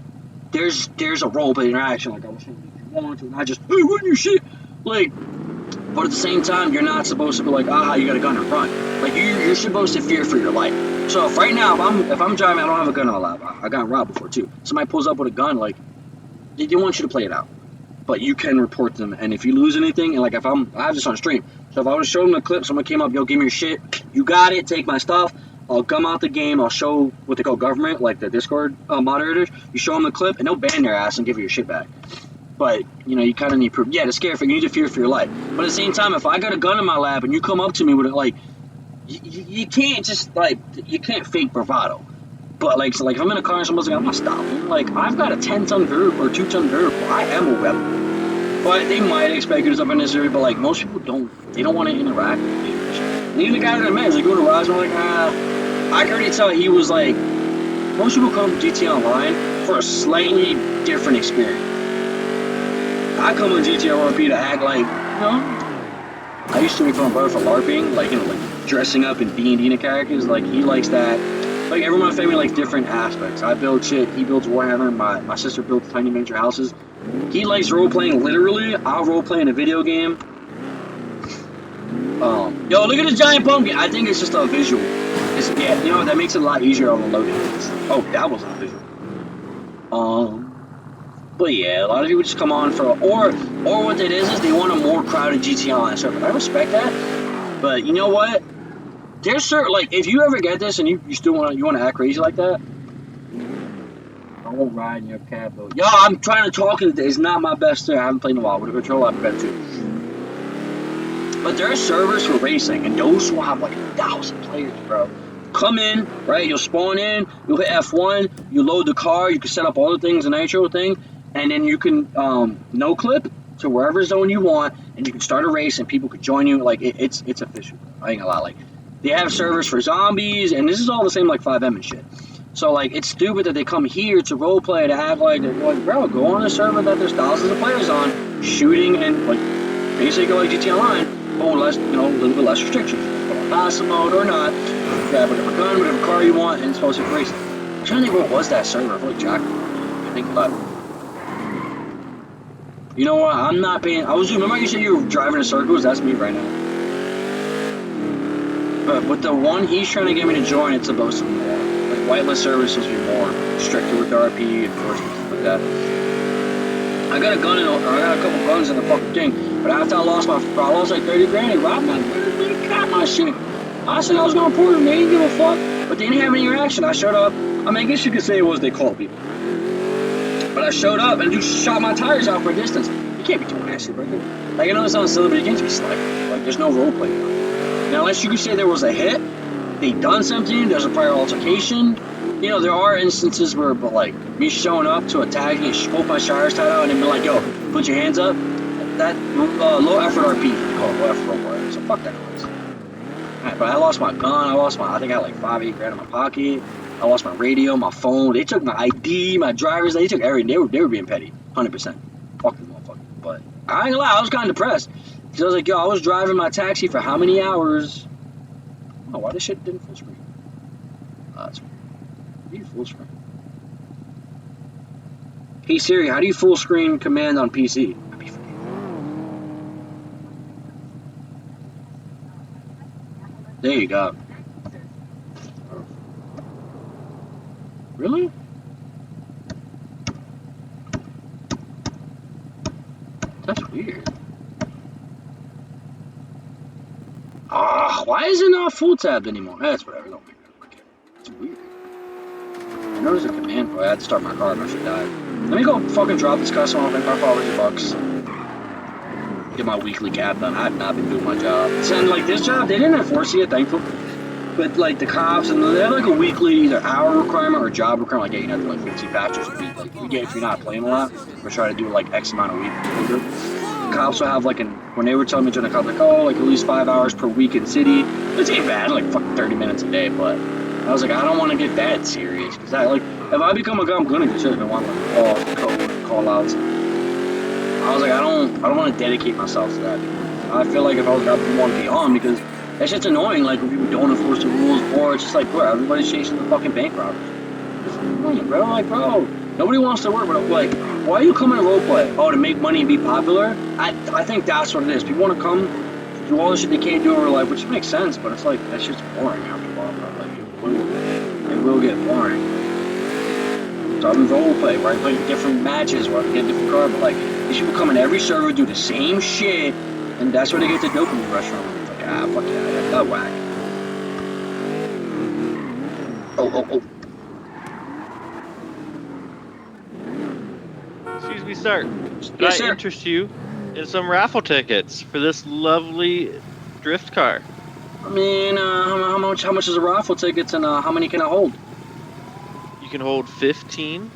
there's a role play interaction. Like, I was saying, if you want to, not just, "Hey, run your shit." Like, but at the same time, you're not supposed to be like, "Ah, you got a gun and run." Like, you're supposed to fear for your life. So if right now, if I'm driving, I don't have a gun on my lap. I got robbed before too. Somebody pulls up with a gun, like, they want you to play it out, but you can report them. And if you lose anything, and like if I have this on stream, so if I would show them the clip, someone came up, "Yo, give me your shit. You got it. Take my stuff." I'll come out the game. I'll show what they call government, like the Discord moderators. You show them the clip, and they'll ban their ass and give you your shit back. But you kind of need proof. Yeah, to scare for you need to fear for your life. But at the same time, if I got a gun in my lap and you come up to me with it, like, you can't just like you can't fake bravado. But like, so like if I'm in a car and someone's like, "I'm not stopping." Like, I've got a 10-ton vehicle or 2-ton vehicle. I am a weapon. But they might expect you to stuff in this area. But like most people don't. They don't want to interact with you. And even the guy that I met was like, "Go to Rise." I'm like, I can already tell he was like, most people come to GTA Online for a slightly different experience. I come on GTA RP to act like, I used to make fun of brother for LARPing, like, like dressing up in D&D characters. Like, he likes that. Like, everyone in my family likes different aspects. I build shit, he builds Warhammer, my sister builds tiny miniature houses. He likes role-playing literally, I'll role-play in a video game. Yo, look at this giant pumpkin. I think it's just a visual. Yeah, that makes it a lot easier on the loading. Oh, that wasn't a visual. But yeah, a lot of people just come on for, or what it is they want a more crowded GTA Online server. I respect that, but you know what? There's certain, like, if you ever get this and you still want to act crazy like that, I won't ride in your cab though. Yo, I'm trying to talk and it's not my best there. I haven't played in a while. With a controller, I'd be better too. But there are servers for racing, and those will have like 1,000 players, bro. Come in, right? You'll spawn in, you'll hit F1, you load the car, you can set up all the things, the nitro thing, and then you can no clip to wherever zone you want, and you can start a race, and people could join you. Like, it's official. I ain't gonna lie. Like, they have servers for zombies, and this is all the same like 5M and shit. So like, it's stupid that they come here to roleplay to act like they're like, bro, go on a server that there's thousands of players on, shooting and like basically like GTA Online, but with less, a little bit less restrictions. Go on passive mode or not, grab whatever gun, whatever car you want, and it's supposed to be racing. I'm trying to think what was that server. I feel like Jack. I think about it. You know what? I'm not paying. Remember you said you were driving in circles? That's me right now. But with the one he's trying to get me to join, it's supposed to be more. Like, whitelist servers supposed to be more stricter with RP enforcement, stuff like that. I got a gun I got a couple guns in the fucking thing. But after I lost like 30 grand, they robbed me. They got my shit. I said I was gonna report them. They didn't give a fuck. But they didn't have any reaction. I showed up. I mean, I guess you could say it was they called people. But I showed up and just shot my tires out for a distance. You can't be doing that shit, bro. Like, I know it sounds silly, but you can't be sniping. Like, there's no roleplay now. Now, unless you could say there was a hit, they done something, there's a prior altercation. There are instances where, but like, me showing up to attack and poke my tires tied out and then be like, "Yo, put your hands up." That low effort RP, they call it low effort roleplay. So fuck that noise. Alright, but I lost my gun. I think I had like 5-8 grand in my pocket. I lost my radio, my phone. They took my ID, my driver's. They took everything. They were being petty, 100%. Fuck them motherfuckers. But I ain't gonna lie, I was kind of depressed. Cause I was like, yo, I was driving my taxi for how many hours? Oh, why this shit didn't full screen? That's weird. How do you full screen? Hey Siri, how do you full screen command on PC? There you go. Really? That's weird. Ah, why isn't full tabbed anymore? That's whatever. Don't make it okay. It's weird. I know there's a command for it. I had to start my car if I should die. Let me go fucking drop this customer off and my $5 get my weekly cab done. I have not been doing my job. And like this job, they didn't enforce it, thankfully. But like the cops, and they have like a weekly either hour requirement or job requirement. Like, yeah, you have to like 15 patches a week. Like you get if you're not playing a lot, or try to do like X amount a week. The cops will have like when they were telling me during the cops like, oh, like at least 5 hours per week in city. Which ain't bad, like fucking 30 minutes a day. But I was like, I don't want to get that serious because I like if I become a guy, I'm gonna get shit. I want like call outs. I was like, I don't want to dedicate myself to that. I feel like if I was I want to be on because that shit's annoying. Like when people don't enforce the rules, or it's just like, bro, everybody's chasing the fucking bank robbers. It's annoying, bro. Like, bro, nobody wants to work, but like, why are you coming to roleplay? Oh, to make money and be popular? I think that's what it is. People want to come do all the shit they can't do in real life, which makes sense, but it's like that shit's boring after a while, bro. Like it will get boring. So I'm in roleplay where I play different matches, where I get a different card, but like these people come in every server, do the same shit, and that's where they get the dopamine rush from. It's like, ah, fuck yeah, I got whack. Oh. Excuse me, sir. Can Yes, I sir. interest you in some raffle tickets for this lovely drift car? I mean, how much is a raffle tickets, and how many can I hold? You can hold 15.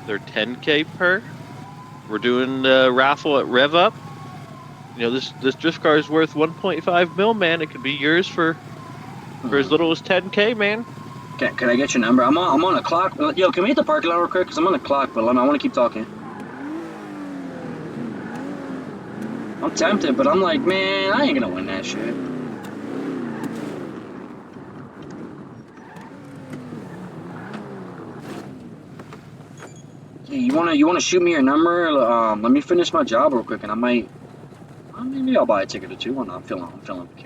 They're 10K per. We're doing the raffle at Rev Up. You know, this drift car is worth 1.5 mil, man. It could be yours for as little as 10K, man. Can I get your number? I'm on a clock. Yo, can we hit the parking lot real quick? Cause I'm on a clock, but I want to keep talking. I'm tempted, but I'm like, man, I ain't gonna win that shit. Hey, you wanna shoot me your number? Let me finish my job real quick, and I might. Maybe I'll buy a ticket or two. I'm feeling.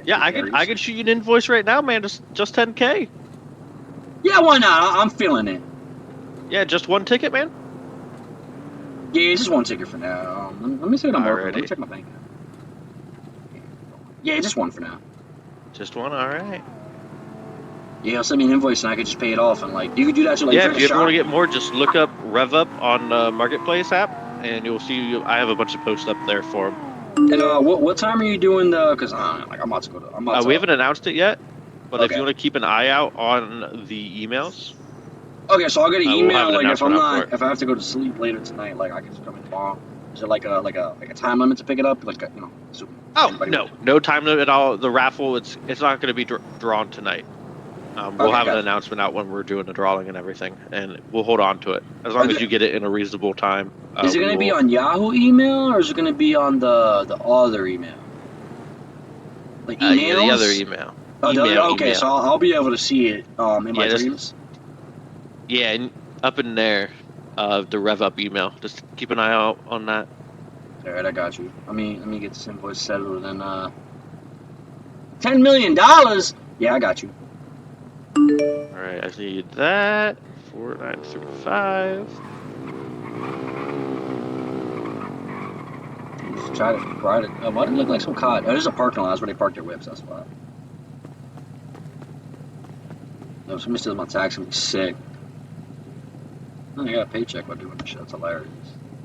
Yeah, I could shoot you an invoice right now, man. Just 10K. Yeah, why not? I'm feeling it. Yeah, just one ticket, man. Yeah, just one ticket for now. Let me see what I'm working. Let me Alrighty. check my bank. Yeah, just one for now. Just one, all right. Yeah, he'll send me an invoice and I could just pay it off, and like you could do that to like. Yeah, if you ever want to get more, just look up Rev Up on Marketplace app, and you'll see. I have a bunch of posts up there for them. And what time are you doing the? Cause like I'm about to go to. We haven't announced it yet, but if Okay. you want to keep an eye out on the emails. Okay, so I'll get an We'll email have an like announcement if I have to go to sleep later tonight, like I can just come in tomorrow. Is there like a time limit to pick it up? Like so No time limit at all. The raffle, it's not going to be drawn tonight. We'll have an announcement out when we're doing the drawing and everything, and we'll hold on to it as long as you get it in a reasonable time. Is it going to be on Yahoo email or is it going to be on the other email? Like emails? Yeah, the other email. Okay, so I'll be able to see it in my dreams. Yeah, and up in there, the Rev Up email. Just keep an eye out on that. All right, I got you. Let me get this invoice settled and $10 million. Yeah, I got you. All right, I need that. 4935. Just try to ride it. Why did it look like some cod? Oh, there's a parking lot. That's where they park their whips. That's why. No, somebody steals my tax. I'm sick. I got a paycheck while doing this shit. That's hilarious.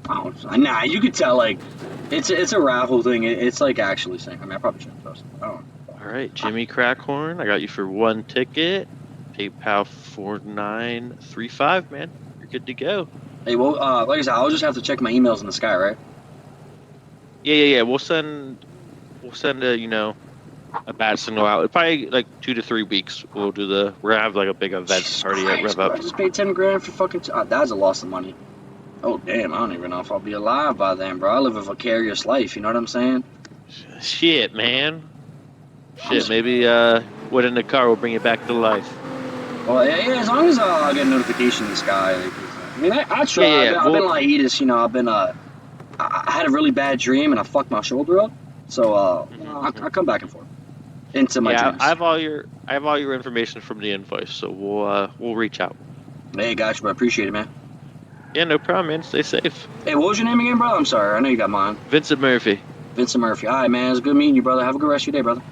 Nah, you could tell like it's a raffle thing. It's like actually saying. I probably shouldn't post it. I don't know. All right, Jimmy Crackhorn, I got you for one ticket. PayPal 4935, man. You're good to go. Hey, well, like I said, I'll just have to check my emails in the sky, right? Yeah. We'll send a bat signal out. Probably like 2 to 3 weeks. We're gonna have like a big event party at Rev Up. I just paid 10 grand for fucking. That's a loss of money. Oh damn! I don't even know if I'll be alive by then, bro. I live a vicarious life. You know what I'm saying? Shit, man. Maybe winning the car will bring it back to life. Well, yeah. As long as I get a notification in the sky. I mean, I try. Yeah. I've been like Edis. I've been I had a really bad dream and I fucked my shoulder up. So I come back and forth into my dreams. I have all your information from the invoice, so we'll reach out. Hey, gotcha, bro. Appreciate it, man. Yeah, no problem, man. Stay safe. Hey, what was your name again, brother? I'm sorry. I know you got mine. Vincent Murphy. Vincent Murphy. All right, man. It's good meeting you, brother. Have a good rest of your day, brother.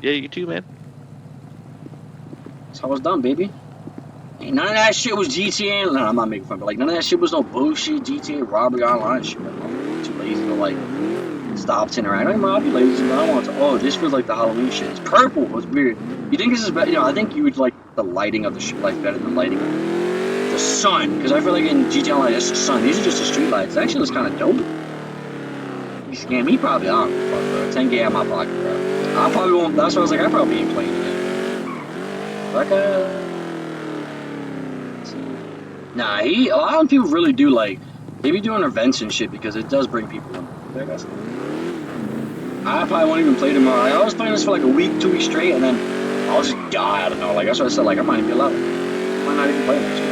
Yeah, you too, man. That's how it's done, baby. Ain't none of that shit was GTA. No, I'm not making fun, but like none of that shit was no bullshit GTA robbery online shit. Like, I'm too lazy to like stop to interact. I mean, I'll be lazy, but I want to. Oh, this feels like the Halloween shit. It's purple. It's weird. You think this is better? You know, I think you would like the lighting of the street lights better than the lighting of the sun, because I feel like in GTA Online it's the sun. These are just the street lights. It actually looks kind of dope. You scam me probably. I don't give a fuck, bro. 10K out of my pocket, bro. I probably won't. That's why I was like, I probably ain't playing it. Like nah, a lot of people really do like, they be doing events and shit because it does bring people in. I probably won't even play tomorrow. Like, I was playing this for like a week, 2 weeks straight, and then I'll just die. I don't know. Like that's what I said. Like I might even be allowed. I might not even play that shit.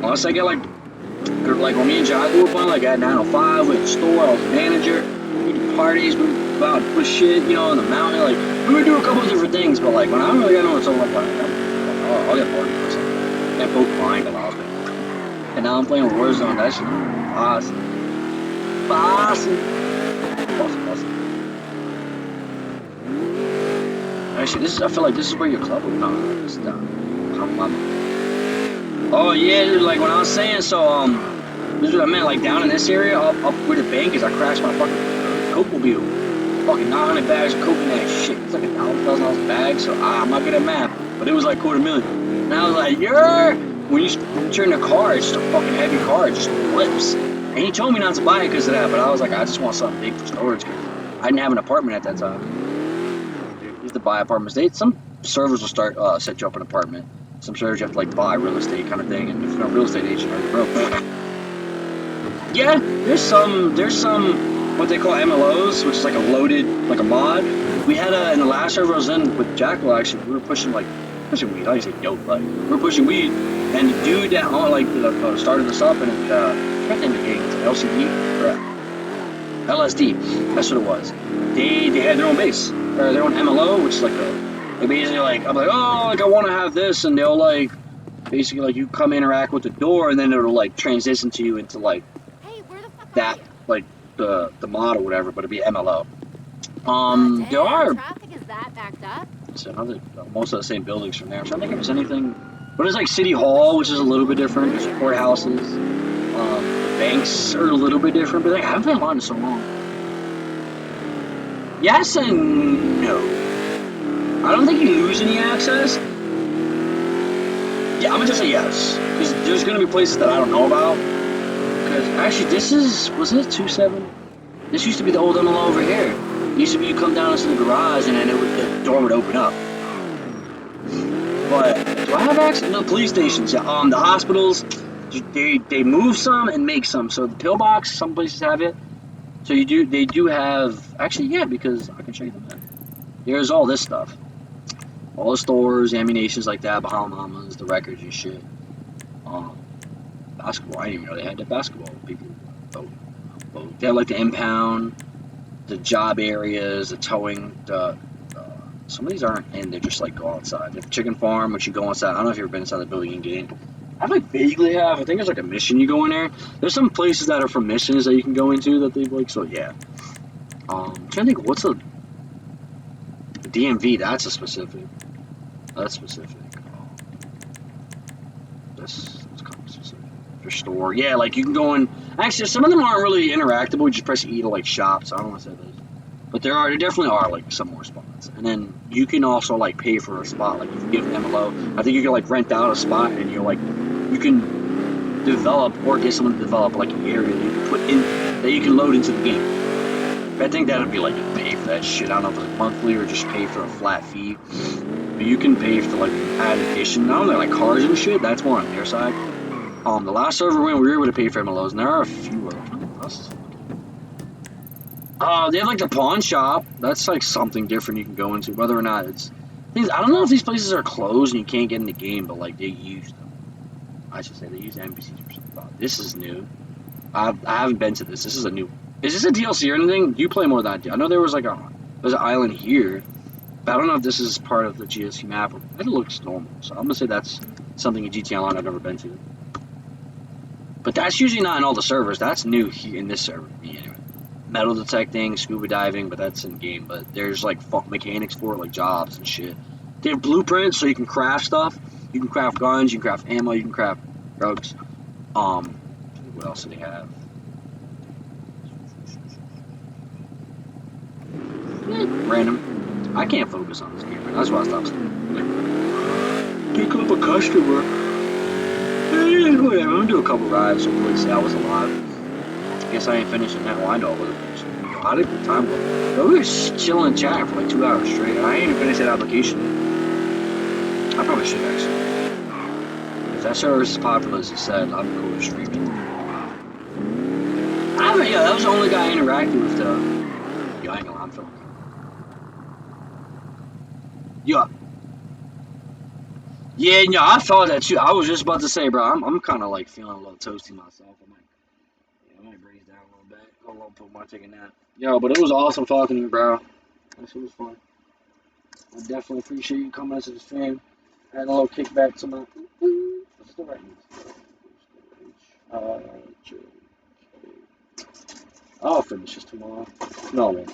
Unless I get like when me and Jocko were playing like at 905 with the store, I was manager. We do parties, we go out and push shit, you know, in the mountain. Like we would do a couple of different things, but like when I don't really got no one to talk about, I'll get bored for something. That Pokemon allows me. And now I'm playing Warzone. That shit awesome. Awesome. Actually, I feel like this is where your club would come. It's down. Oh yeah, dude, like when I was saying, so this is what I meant, like down in this area, up where the bank is, I crashed my fucking Coke-mobile. Fucking 900 bags of coke in that shit. It's like $1,000 a bag, so I'm not good at math, but it was like $250,000. And I was like, when you turn the car, it's just a fucking heavy car, it just flips. And he told me not to buy it because of that, but I was like, I just want something big for storage because I didn't have an apartment at that time. You have to buy apartments. Some servers will start set you up an apartment. Some servers you have to like buy real estate kind of thing, and if you're not a real estate agent, you're broke. Yeah, there's some what they call MLOs, which is like a loaded, like a mod. We had in the last server I was in with Jackal, actually, we were pushing weed. I didn't say dope, but we were pushing weed, and the dude that started us up, and I can't think of the game, it's LCD or LSD. That's what it was. They had their own base, or their own MLO, which is like they basically like, I'm like, oh, like I want to have this, and they'll like basically like you come interact with the door, and then it'll like transition to you into like that, like the mod or whatever, but it'd be MLO. There are traffic is that backed up? so another most of the same buildings from there. I'm trying to think if there's anything. But there's like City Hall, which is a little bit different. There's courthouses. The banks are a little bit different, but like, I haven't played online in so long. Yes and no. I don't think you lose any access. Yeah, I'm gonna just say yes, because there's gonna be places that I don't know about. Because actually, was it 2-7? This used to be the old MLO over here. It used to be you come down into the garage and then the door would open up. But do I have access? No, police stations. Yeah. The hospitals, they move some and make some. So the pillbox, some places have it. So they do have. Actually, yeah, because I can show you them. There's all this stuff. All the stores, ammunitions like that, Bahamas, the records and shit. Basketball, I didn't even know they had the basketball people. They have like the impound, the job areas, the towing. Some of these aren't in. They're just like go outside. The chicken farm, which you go inside. I don't know if you've ever been inside the building and get in. I like vaguely have. I think there's like a mission you go in there. There's some places that are for missions that you can go into that they've like. So yeah. I'm trying to think. What's the DMV? That's a specific. That's specific. That's kind of specific. Your store, yeah, like you can go in. Actually, some of them aren't really interactable. You just press E to like shop. So I don't want to say those, but there definitely are like some more spots. And then you can also like pay for a spot. Like if you give an MLO, I think you can like rent out a spot, and you can develop or get someone to develop like an area that you can put in that you can load into the game. I think that'd be like you pay for that shit. I don't know if it's like monthly or just pay for a flat fee. But you can pay for like add addition. Not only like cars and shit. That's more on their side. The last server we were able to pay for MLOs, and there are a few of them. They have like the pawn shop. That's like something different you can go into. Whether or not it's things, I don't know if these places are closed and you can't get in the game, but like they use them. I should say they use NPCs or something. This is new. I haven't been to this. This is a new. Is this a DLC or anything? Do you play more than that? I know there's an island here, but I don't know if this is part of the GSC map. It looks normal, so I'm gonna say that's something in GTA Online I've never been to. But that's usually not in all the servers. That's new here in this server. Anyway. Metal detecting, scuba diving, but that's in game. But there's like mechanics for it, like jobs and shit. They have blueprints so you can craft stuff. You can craft guns, you can craft ammo, you can craft drugs. What else do they have? Random. I can't focus on this game. That's why I stopped. Pick up a customer. Whatever. I'm gonna do a couple rides. Hopefully, see I was alive. Guess I ain't finishing that. Well, I know I wasn't finishing. How did the time go? Bro, we were chilling and chatting for like 2 hours straight. I ain't even finished that application. I probably should actually. If that server is as popular as it said, I'll be cool with streaming. Yeah, that was the only guy I interacted with though. Yo, I ain't gonna lie, I'm feeling good. Yeah. Yeah, no, I thought that too. I was just about to say, bro, I'm kind of like feeling a little toasty myself. I might breeze down a little bit. Go home, put my take a nap. Yo, but it was awesome talking to you, bro. That shit was fun. I definitely appreciate you coming into the stream. Add a little kickback to my. What's the right I'll finish this tomorrow. No, man.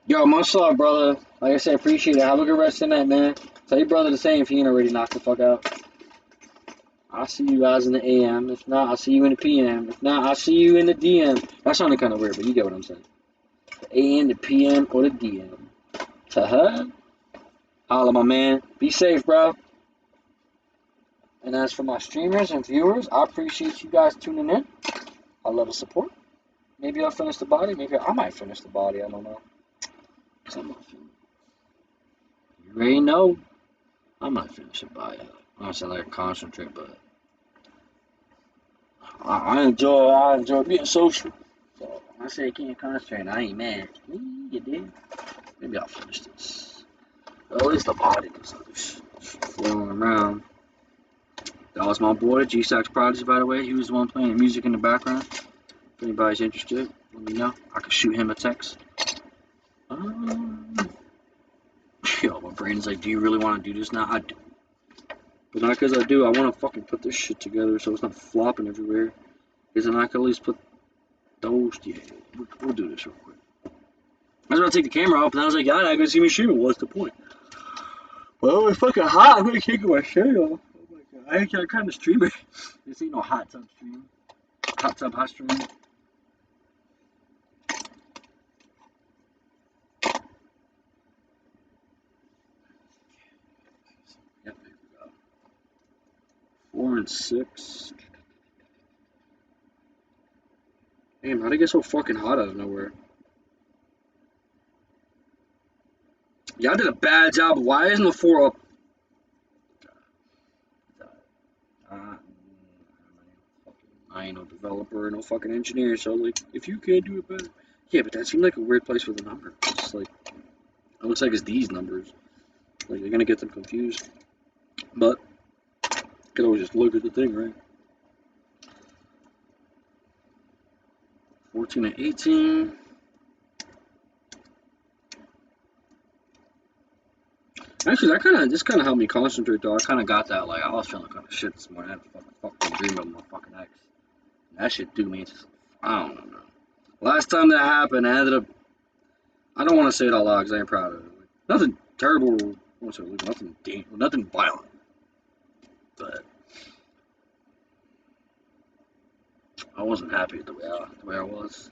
Yo, much love, brother. Like I said, appreciate it. Have a good rest of the night, man. Tell your brother the same if he ain't already knocked the fuck out. I'll see you guys in the AM. If not, I'll see you in the PM. If not, I'll see you in the DM. That sounded kind of weird, but you get what I'm saying. The AM, the PM, or the DM. Ta-ha. Holla, my man. Be safe, bro. And as for my streamers and viewers, I appreciate you guys tuning in. I love the support. Maybe I'll finish the body. Maybe I might finish the body. I don't know. You already know. I might finish it by honestly, I like concentrate, but I enjoy being social. So I say I can't concentrate. I ain't mad. You did. Maybe I'll finish this. At least the body, because I'm just flailing around. That was my boy, G-Sax Prodigy, by the way. He was the one playing the music in the background. If anybody's interested, let me know. I can shoot him a text. Yo, my brain is like, do you really want to do this now? I do. But not because I do. I want to fucking put this shit together so it's not flopping everywhere. Because then I can at least put those. Yeah, we'll do this real quick. I was about to take the camera off, and I was like, yeah, I can see me streaming. What's the point? Well, it's fucking hot. I'm going to take my shirt off. Oh my god. I ain't kind of streamer. This ain't no hot tub stream. Hot tub hot stream. Yep, there we go. 4 and 6. Damn, how'd it get so fucking hot out of nowhere? Y'all did a bad job. Why isn't the 4 up? I ain't no developer, no fucking engineer, so like, if you can't do it better. Yeah, but that seemed like a weird place for the number. It's like, it looks like it's these numbers. Like, you're gonna get them confused. But, you could always just look at the thing, right? 14 and 18. Actually, this kind of helped me concentrate, though. I kind of got that, like, I was feeling kind of shit this morning. I had a fucking dream about my fucking ex. That shit threw me into, I don't know, man. Last time that happened, I ended up, I don't want to say it out loud because I ain't proud of it. Like, nothing terrible, nothing violent. But I wasn't happy with the way I was.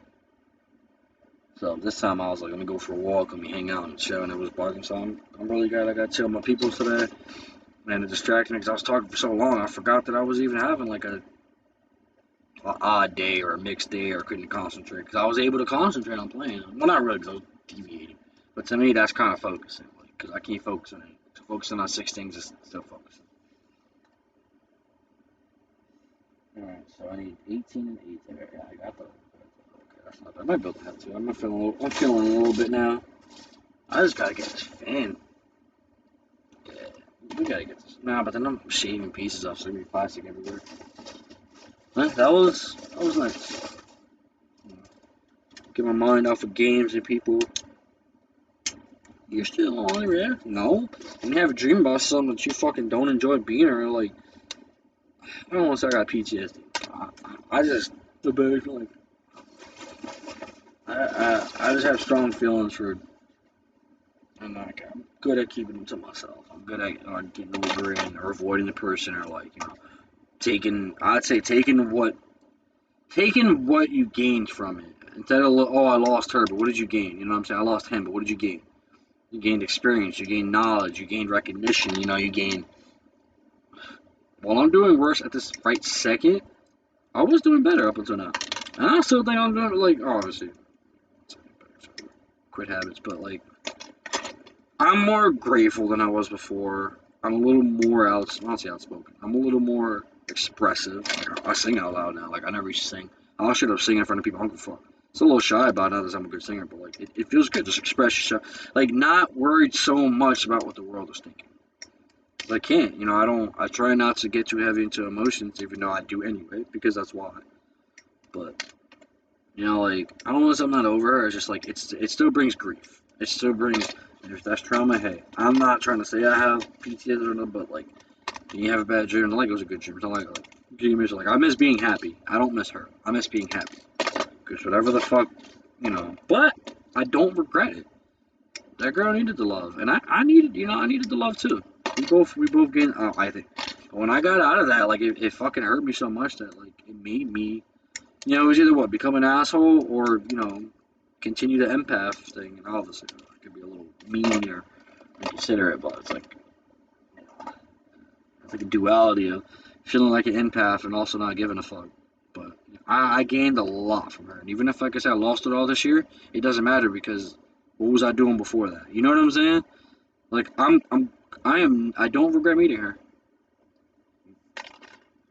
So this time I was like, let me go for a walk, let me hang out and chill, and it was barking. So I'm really glad I got to chill with my people today. And it distracted me because I was talking for so long, I forgot that I was even having like a odd day or a mixed day or couldn't concentrate because I was able to concentrate on playing. Well, not really because I was deviating, but to me that's kind of focusing, like because I can't focus on it. Focusing on 6 things is still focusing. All right, so I need 18 and 18. Yeah, I got the. Okay, that's not bad. I might build that too. I'm feeling a little bit now. I just gotta get this fan. Yeah, we gotta get this. Nah, but then I'm shaving pieces off, so there's gonna be plastic everywhere. That was nice. Get my mind off of games and people. You're still on, yeah? No. You have a dream about something that you fucking don't enjoy being or like. I don't want to say I got PTSD. I just the big like I just have strong feelings for, and like I'm good at keeping them to myself. I'm good at getting over it or avoiding the person or like taking. I'd say taking what you gained from it instead of I lost her, but what did you gain? You know what I'm saying? I lost him, but what did you gain? You gained experience, you gained knowledge, you gained recognition. You gain. While I'm doing worse at this right second, I was doing better up until now, and I still think I'm doing like obviously quit habits, but like I'm more grateful than I was before. I'm a little more not say outspoken. I'm a little more expressive. Like, I sing out loud now. Like I never used to sing. I should have sing in front of people. I don't give a fuck. It's a little shy about it now that I'm a good singer, but like it feels good. Just express yourself. Like not worried so much about what the world is thinking. I can't. I try not to get too heavy into emotions, even though I do anyway, because that's why. But like I don't know if I'm not over her. It's just like it still brings grief. It still brings. And if that's trauma, hey, I'm not trying to say I have PTSD or nothing, but like, when you have a bad dream, like it was a good dream. It's not like I miss being happy. I don't miss her. I miss being happy. Because whatever the fuck, But I don't regret it. That girl needed the love, and I needed the love too. We both gained. I think. But when I got out of that, like it fucking hurt me so much that like it made me. It was either become an asshole or continue the empath thing, and obviously I could be a little mean or inconsiderate, but it's like a duality of feeling like an empath and also not giving a fuck. But I gained a lot from her, and even if, like I said, I lost it all this year, it doesn't matter because what was I doing before that? You know what I'm saying? Like I don't regret meeting her.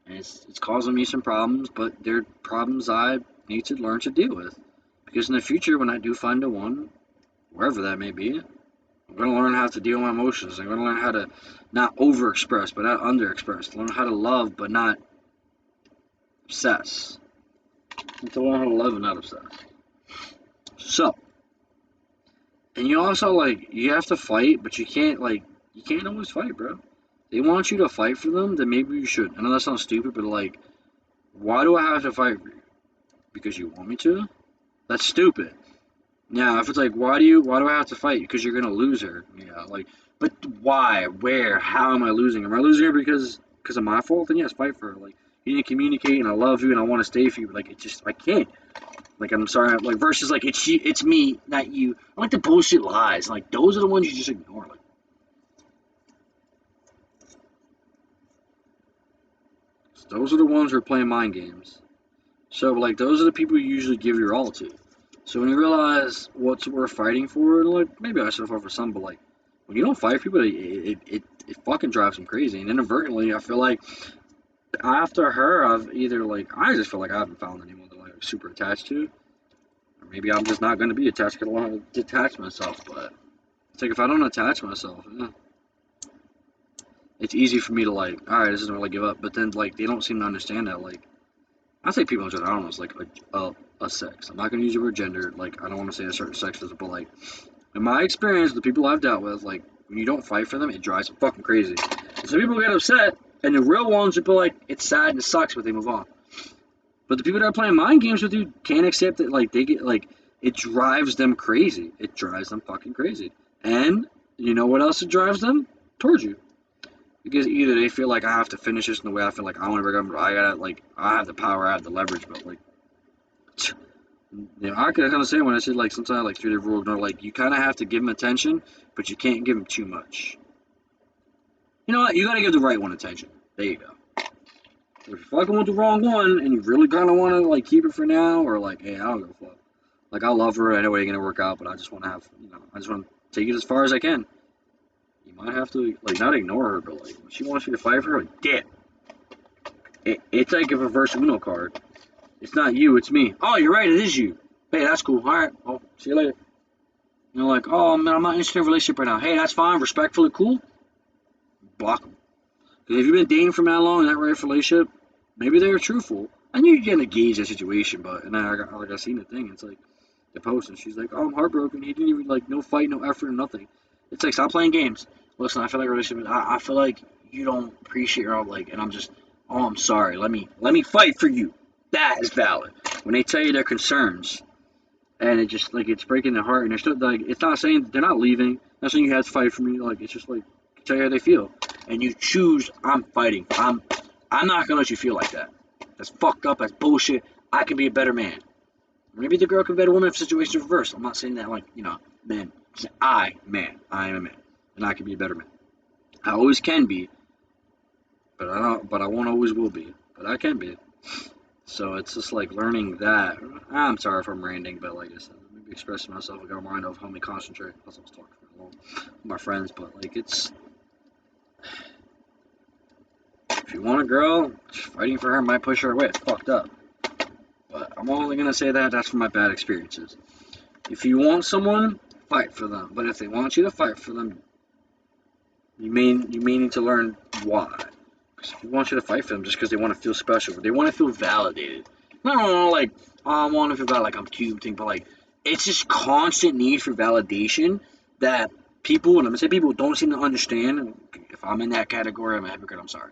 And it's causing me some problems, but they're problems I need to learn to deal with. Because in the future, when I do find a one, wherever that may be, I'm going to learn how to deal with my emotions. I'm going to learn how to not overexpress, but not underexpress. Learn how to love, but not obsess. To learn how to love and not obsess. So, and you also, you have to fight, but you can't always fight, bro. They want you to fight for them, then maybe you should. I know that sounds stupid, but, why do I have to fight for you? Because you want me to? That's stupid. Now, if it's why do I have to fight? Because you're gonna lose her. Yeah, but why? Where? How am I losing her? Am I losing her because of my fault? Then yes, fight for her. You didn't communicate, and I love you, and I want to stay for you. But I can't. I'm sorry. Versus it's me, not you. I like the bullshit lies. Those are the ones you just ignore. Those are the ones who are playing mind games. So those are the people you usually give your all to. So when you realize what's worth fighting for, maybe I should have fought for some, but when you don't fight people, it fucking drives them crazy. And inadvertently, I feel like after her, I've either I just feel like I haven't found anyone that I'm super attached to, or maybe I'm just not going to be attached because I want to detach myself. But it's if I don't attach myself, it's easy for me to all right, this isn't really give up. But then they don't seem to understand that I say people in general, I don't know, it's a sex. I'm not going to use the word gender. I don't want to say a certain sex, but in my experience, the people I've dealt with, when you don't fight for them, it drives them fucking crazy. And so people get upset, and the real ones are it's sad and it sucks, but they move on. But the people that are playing mind games with you can't accept it. They get, it drives them crazy. It drives them fucking crazy. And you know what else it drives them? Towards you. Because either they feel I have to finish this in the way I feel I want to break up, I gotta, I have the power, I have the leverage, but, I can understand when I said, sometimes, through the rule, you kind of have to give them attention, but you can't give them too much. You know what? You gotta give the right one attention. There you go. If you're fucking with the wrong one, and you really kind of want to, keep it for now, or, hey, I don't give a fuck. I love her, I know it ain't gonna work out, but I just want to have, I just want to take it as far as I can. You might have to, not ignore her, but, when she wants you to fight for her, dip. It's like a reverse Uno card. It's not you, it's me. Oh, you're right, it is you. Hey, that's cool. All right, well, see you later. Oh, man, I'm not interested in a relationship right now. Hey, that's fine, respectfully, cool. Block them. Because if you've been dating for that long in that right relationship, maybe they're truthful. And you can gauge that situation, but, and I seen the thing, it's the post, and she's oh, I'm heartbroken. He didn't even, no fight, no effort, nothing. It's stop playing games. Listen, I feel like a relationship, I feel like you don't appreciate her, and I'm just, Oh, I'm sorry. Let me fight for you. That is valid. When they tell you their concerns, and it just like it's breaking their heart, and they're still like it's not saying they're not leaving. Not saying you have to fight for me. Like it's just like tell you how they feel, and you choose. I'm fighting. I'm not gonna let you feel like that. That's fucked up. That's bullshit. I can be a better man. Maybe the girl can be a better woman if the situation's reversed. I'm not saying that like man. I am a man, and I can be a better man. I always can be, but I don't. But I won't always will be. But I can be. So it's just like learning that. I'm sorry if I'm ranting, but like I said, maybe expressing myself. I got a mind of help me concentrate. Plus, I was talking for long with my friends, but like it's if you want a girl, fighting for her might push her away. It's fucked up. But I'm only gonna say that that's from my bad experiences. If you want someone, fight for them. But if they want you to fight for them, you may need to learn why. Because if you want you to fight for them just because they want to feel special, they want to feel validated. No, like oh, I want to feel like I'm cute thing, but like it's just constant need for validation that people, and I'm gonna say people don't seem to understand. If I'm in that category, I'm a hypocrite. I'm sorry.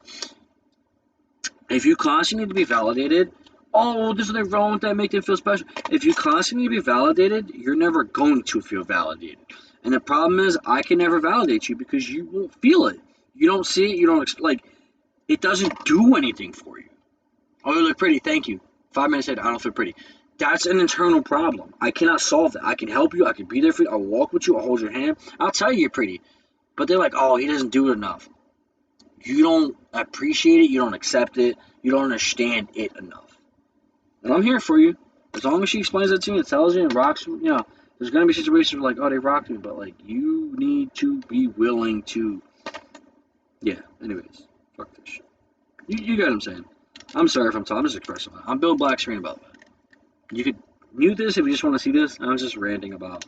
If you constantly need to be validated, oh, there's nothing wrong with that, make them feel special. If you constantly need to be validated, you're never going to feel validated. And the problem is, I can never validate you because you won't feel it. You don't see it. You don't like. It doesn't do anything for you. Oh, you look pretty. Thank you. 5 minutes later, I don't feel pretty. That's an internal problem. I cannot solve that. I can help you. I can be there for you. I'll walk with you. I'll hold your hand. I'll tell you you're pretty. But they're like, oh, he doesn't do it enough. You don't appreciate it. You don't accept it. You don't understand it enough. And I'm here for you. As long as she explains it to you and tells you and rocks you, there's going to be situations where like, oh, they rocked me. But like, you need to be willing to, yeah, anyways. Fuck this shit. You get what I'm saying. I'm sorry if I'm talking. I'm just expressing that. I'm Bill Black Sarena about that. You could mute this if you just want to see this. I was just ranting about.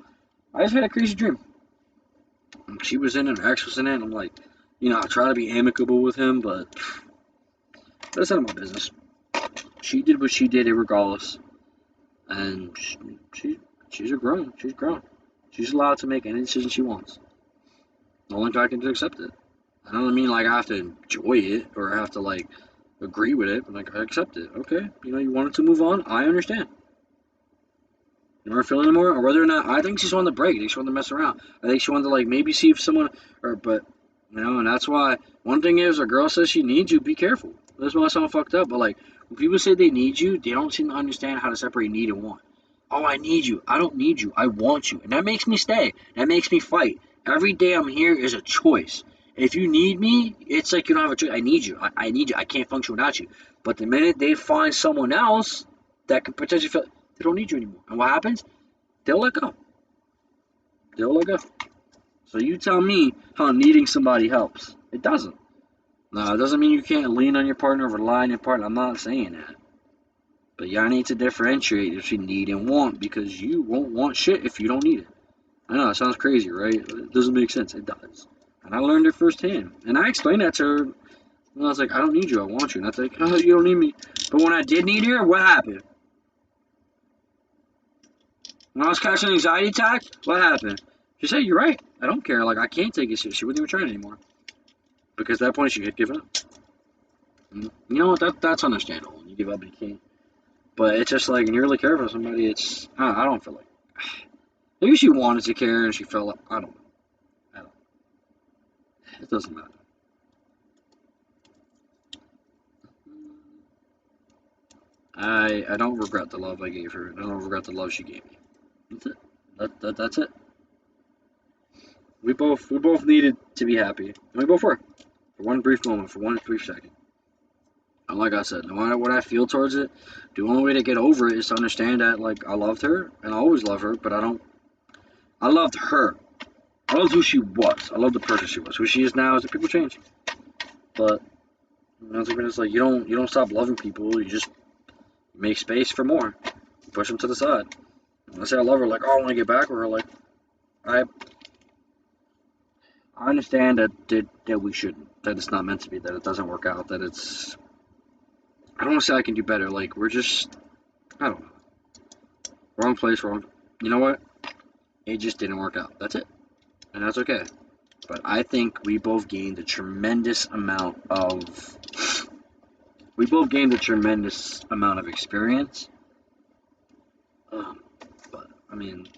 I just had a crazy dream. She was in it, her ex was in it, and I'm like, I try to be amicable with him, but that's none of my business. She did what she did, regardless, and she's a grown. She's grown. She's allowed to make any decision she wants. The only thing I can do is accept it. I don't mean like I have to enjoy it or I have to like agree with it, but like I accept it. Okay, you wanted to move on. I understand. You weren't feeling anymore, or whether or not I think she just wanted to break. I think she wanted to mess around. I think she wanted to like maybe see if someone, but and that's why one thing is, a girl says she needs you. Be careful. This might sound fucked up, but like when people say they need you, they don't seem to understand how to separate need and want. Oh, I need you. I don't need you. I want you, and that makes me stay. That makes me fight. Every day I'm here is a choice. If you need me, it's like you don't have a choice. I need you. I need you. I can't function without you. But the minute they find someone else that can potentially feel, they don't need you anymore. And what happens? They'll let go. They'll let go. So you tell me how needing somebody helps. It doesn't. No, it doesn't mean you can't lean on your partner or rely on your partner. I'm not saying that. But y'all need to differentiate between need and want because you won't want shit if you don't need it. I know, it sounds crazy, right? It doesn't make sense. It does. And I learned it firsthand. And I explained that to her. And I was like, I don't need you. I want you. And that's like, oh, you don't need me. But when I did need her, what happened? When I was catching an anxiety attack, what happened? She said, you're right. I don't care. Like, I can't take it serious. She wouldn't even try it anymore. Because at that point, she had given up. And you know what? That's understandable. You give up, you can't. But it's just like, when you really care about somebody, it's, I don't feel like. Maybe she wanted to care and she felt like, I don't know. It doesn't matter. I don't regret the love I gave her. I don't regret the love she gave me. That's it. That's it. We both needed to be happy, and we both were for one brief moment, for one brief second. And like I said, no matter what I feel towards it, the only way to get over it is to understand that like I loved her and I always love her, but I don't. I loved her. I loved who she was. I loved the person she was. Who she is now is that people change, but it's like you don't stop loving people. You just make space for more. Push them to the side. When I say I love her, like oh I want to get back with her, like I I understand that we shouldn't. That it's not meant to be. That it doesn't work out. That it's. I don't want to say I can do better. Like we're just. I don't know. Wrong place, wrong. You know what? It just didn't work out. That's it, and that's okay. But I think we both gained a tremendous amount of we both gained a tremendous amount of experience. But I mean,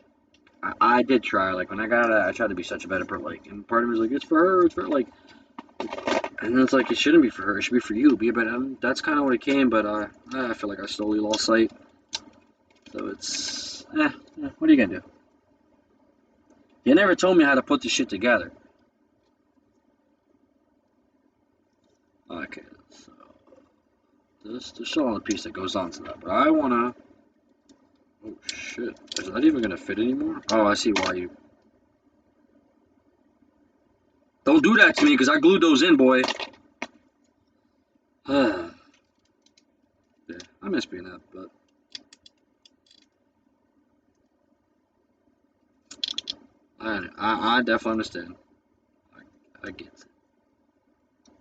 I did try. Like when I got it, I tried to be such a better person. Like, and part of me was like, it's for her. It's for like, and then it's like it shouldn't be for her. It should be for you. Be a better. That's kind of what it came. But I feel like I slowly lost sight. So it's what are you gonna do? You never told me how to put this shit together. Okay, so there's still on the piece that goes onto that, but I wanna. Oh shit! Is that even gonna fit anymore? Oh, I see why you. Don't do that to me, because I glued those in, boy. Yeah, I miss being that, but I definitely understand. I get it.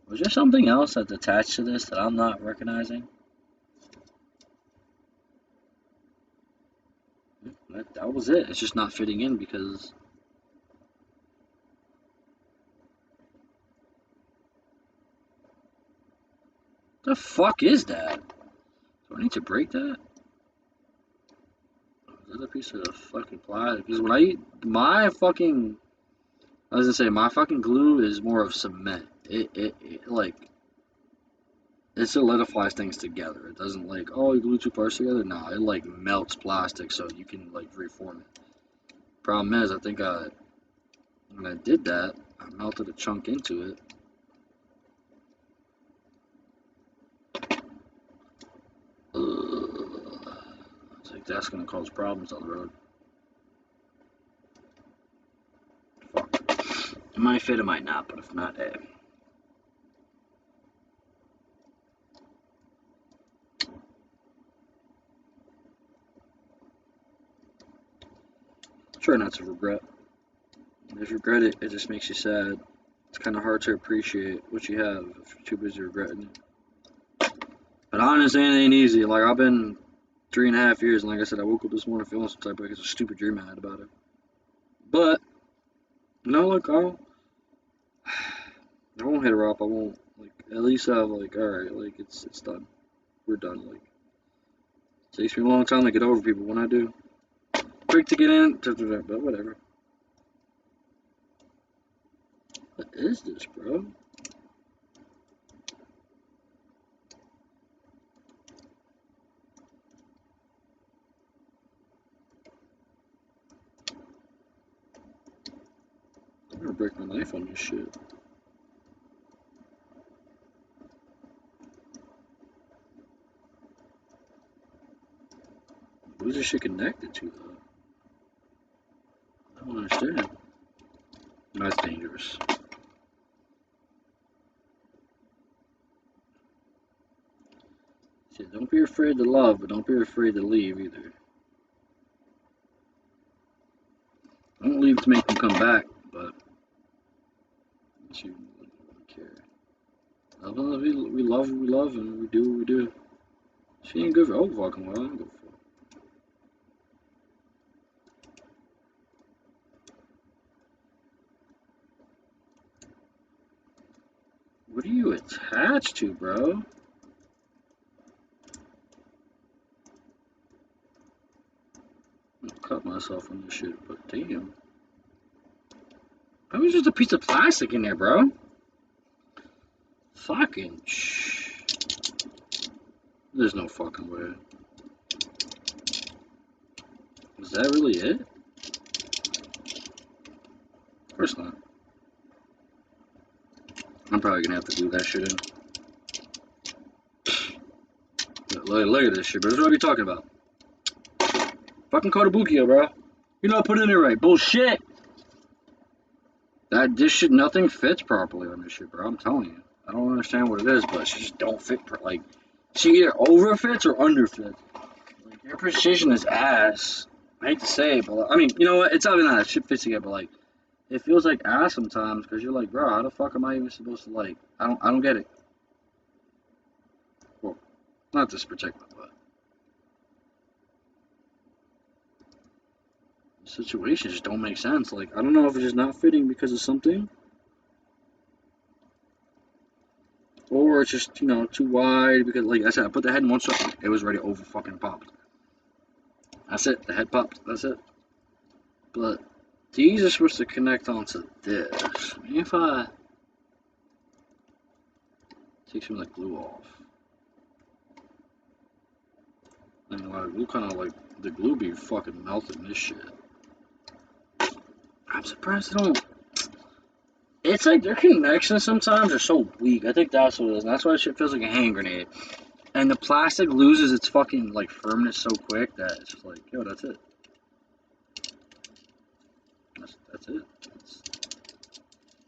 Was there something else that's attached to this that I'm not recognizing? That was it. It's just not fitting in because. The fuck is that? Do I need to break that? Is that a piece of fucking plastic? Because when I eat my fucking. I was gonna say, my fucking glue is more of cement. It like. It solidifies things together. It doesn't like, oh, you glue two parts together. Nah, it like melts plastic so you can like reform it. Problem is, I think when I did that, I melted a chunk into it. It's like that's gonna cause problems on the road. Fuck. It might fit, it might not, but if not, eh. Try not to regret. If you regret it, it just makes you sad. It's kind of hard to appreciate what you have if you're too busy regretting it. But honestly, it ain't easy. Like, I've been 3.5 years, and like I said, I woke up this morning feeling some type of like it's a stupid dream I had about it. But, look, I won't hit her up. I won't, like, at least have, like, alright, like, it's done. We're done. Like, it takes me a long time to get over people when I do. Quick to get in, but whatever. What is this, bro? I'm gonna break my knife on this shit. What is this shit connected to, though? I don't understand. That's dangerous. Shit, don't be afraid to love, but don't be afraid to leave either. Don't leave to make them come back, but you don't care. We love what we love, and we do what we do. She ain't good for fucking well. I don't go for it. What are you attached to, bro? I'm gonna cut myself on this shit, but damn. That was just a piece of plastic in there, bro. Fucking shh. There's no fucking way. Is that really it? Of course not. I'm probably gonna have to glue that shit in. Look at this shit, bro. What are we talking about? Fucking Kotobukiya, bro. You're not putting it right. Bullshit. This shit, nothing fits properly on this shit, bro. I'm telling you. I don't understand what it is, but she just don't fit. Like, she either over fits or under fits. Like, your precision is ass. I hate to say it, but I mean, you know what? It's not even that shit fits together, but like, it feels like ass sometimes because you're like, bro, how the fuck am I even supposed to like? I don't get it. Well, not just protect my butt. Situations just don't make sense. Like, I don't know if it's just not fitting because of something, or where it's just, too wide because, like I said, I put the head in one circle, it was already over fucking popped. That's it. The head popped. That's it. But these are supposed to connect onto this. Maybe if I take some of the glue off. And a lot of glue kind of like the glue be fucking melting this shit. I'm surprised they don't. It's like their connections sometimes are so weak. I think that's what it is. And that's why shit feels like a hand grenade. And the plastic loses its fucking like firmness so quick that it's just like, yo, that's it. That's it.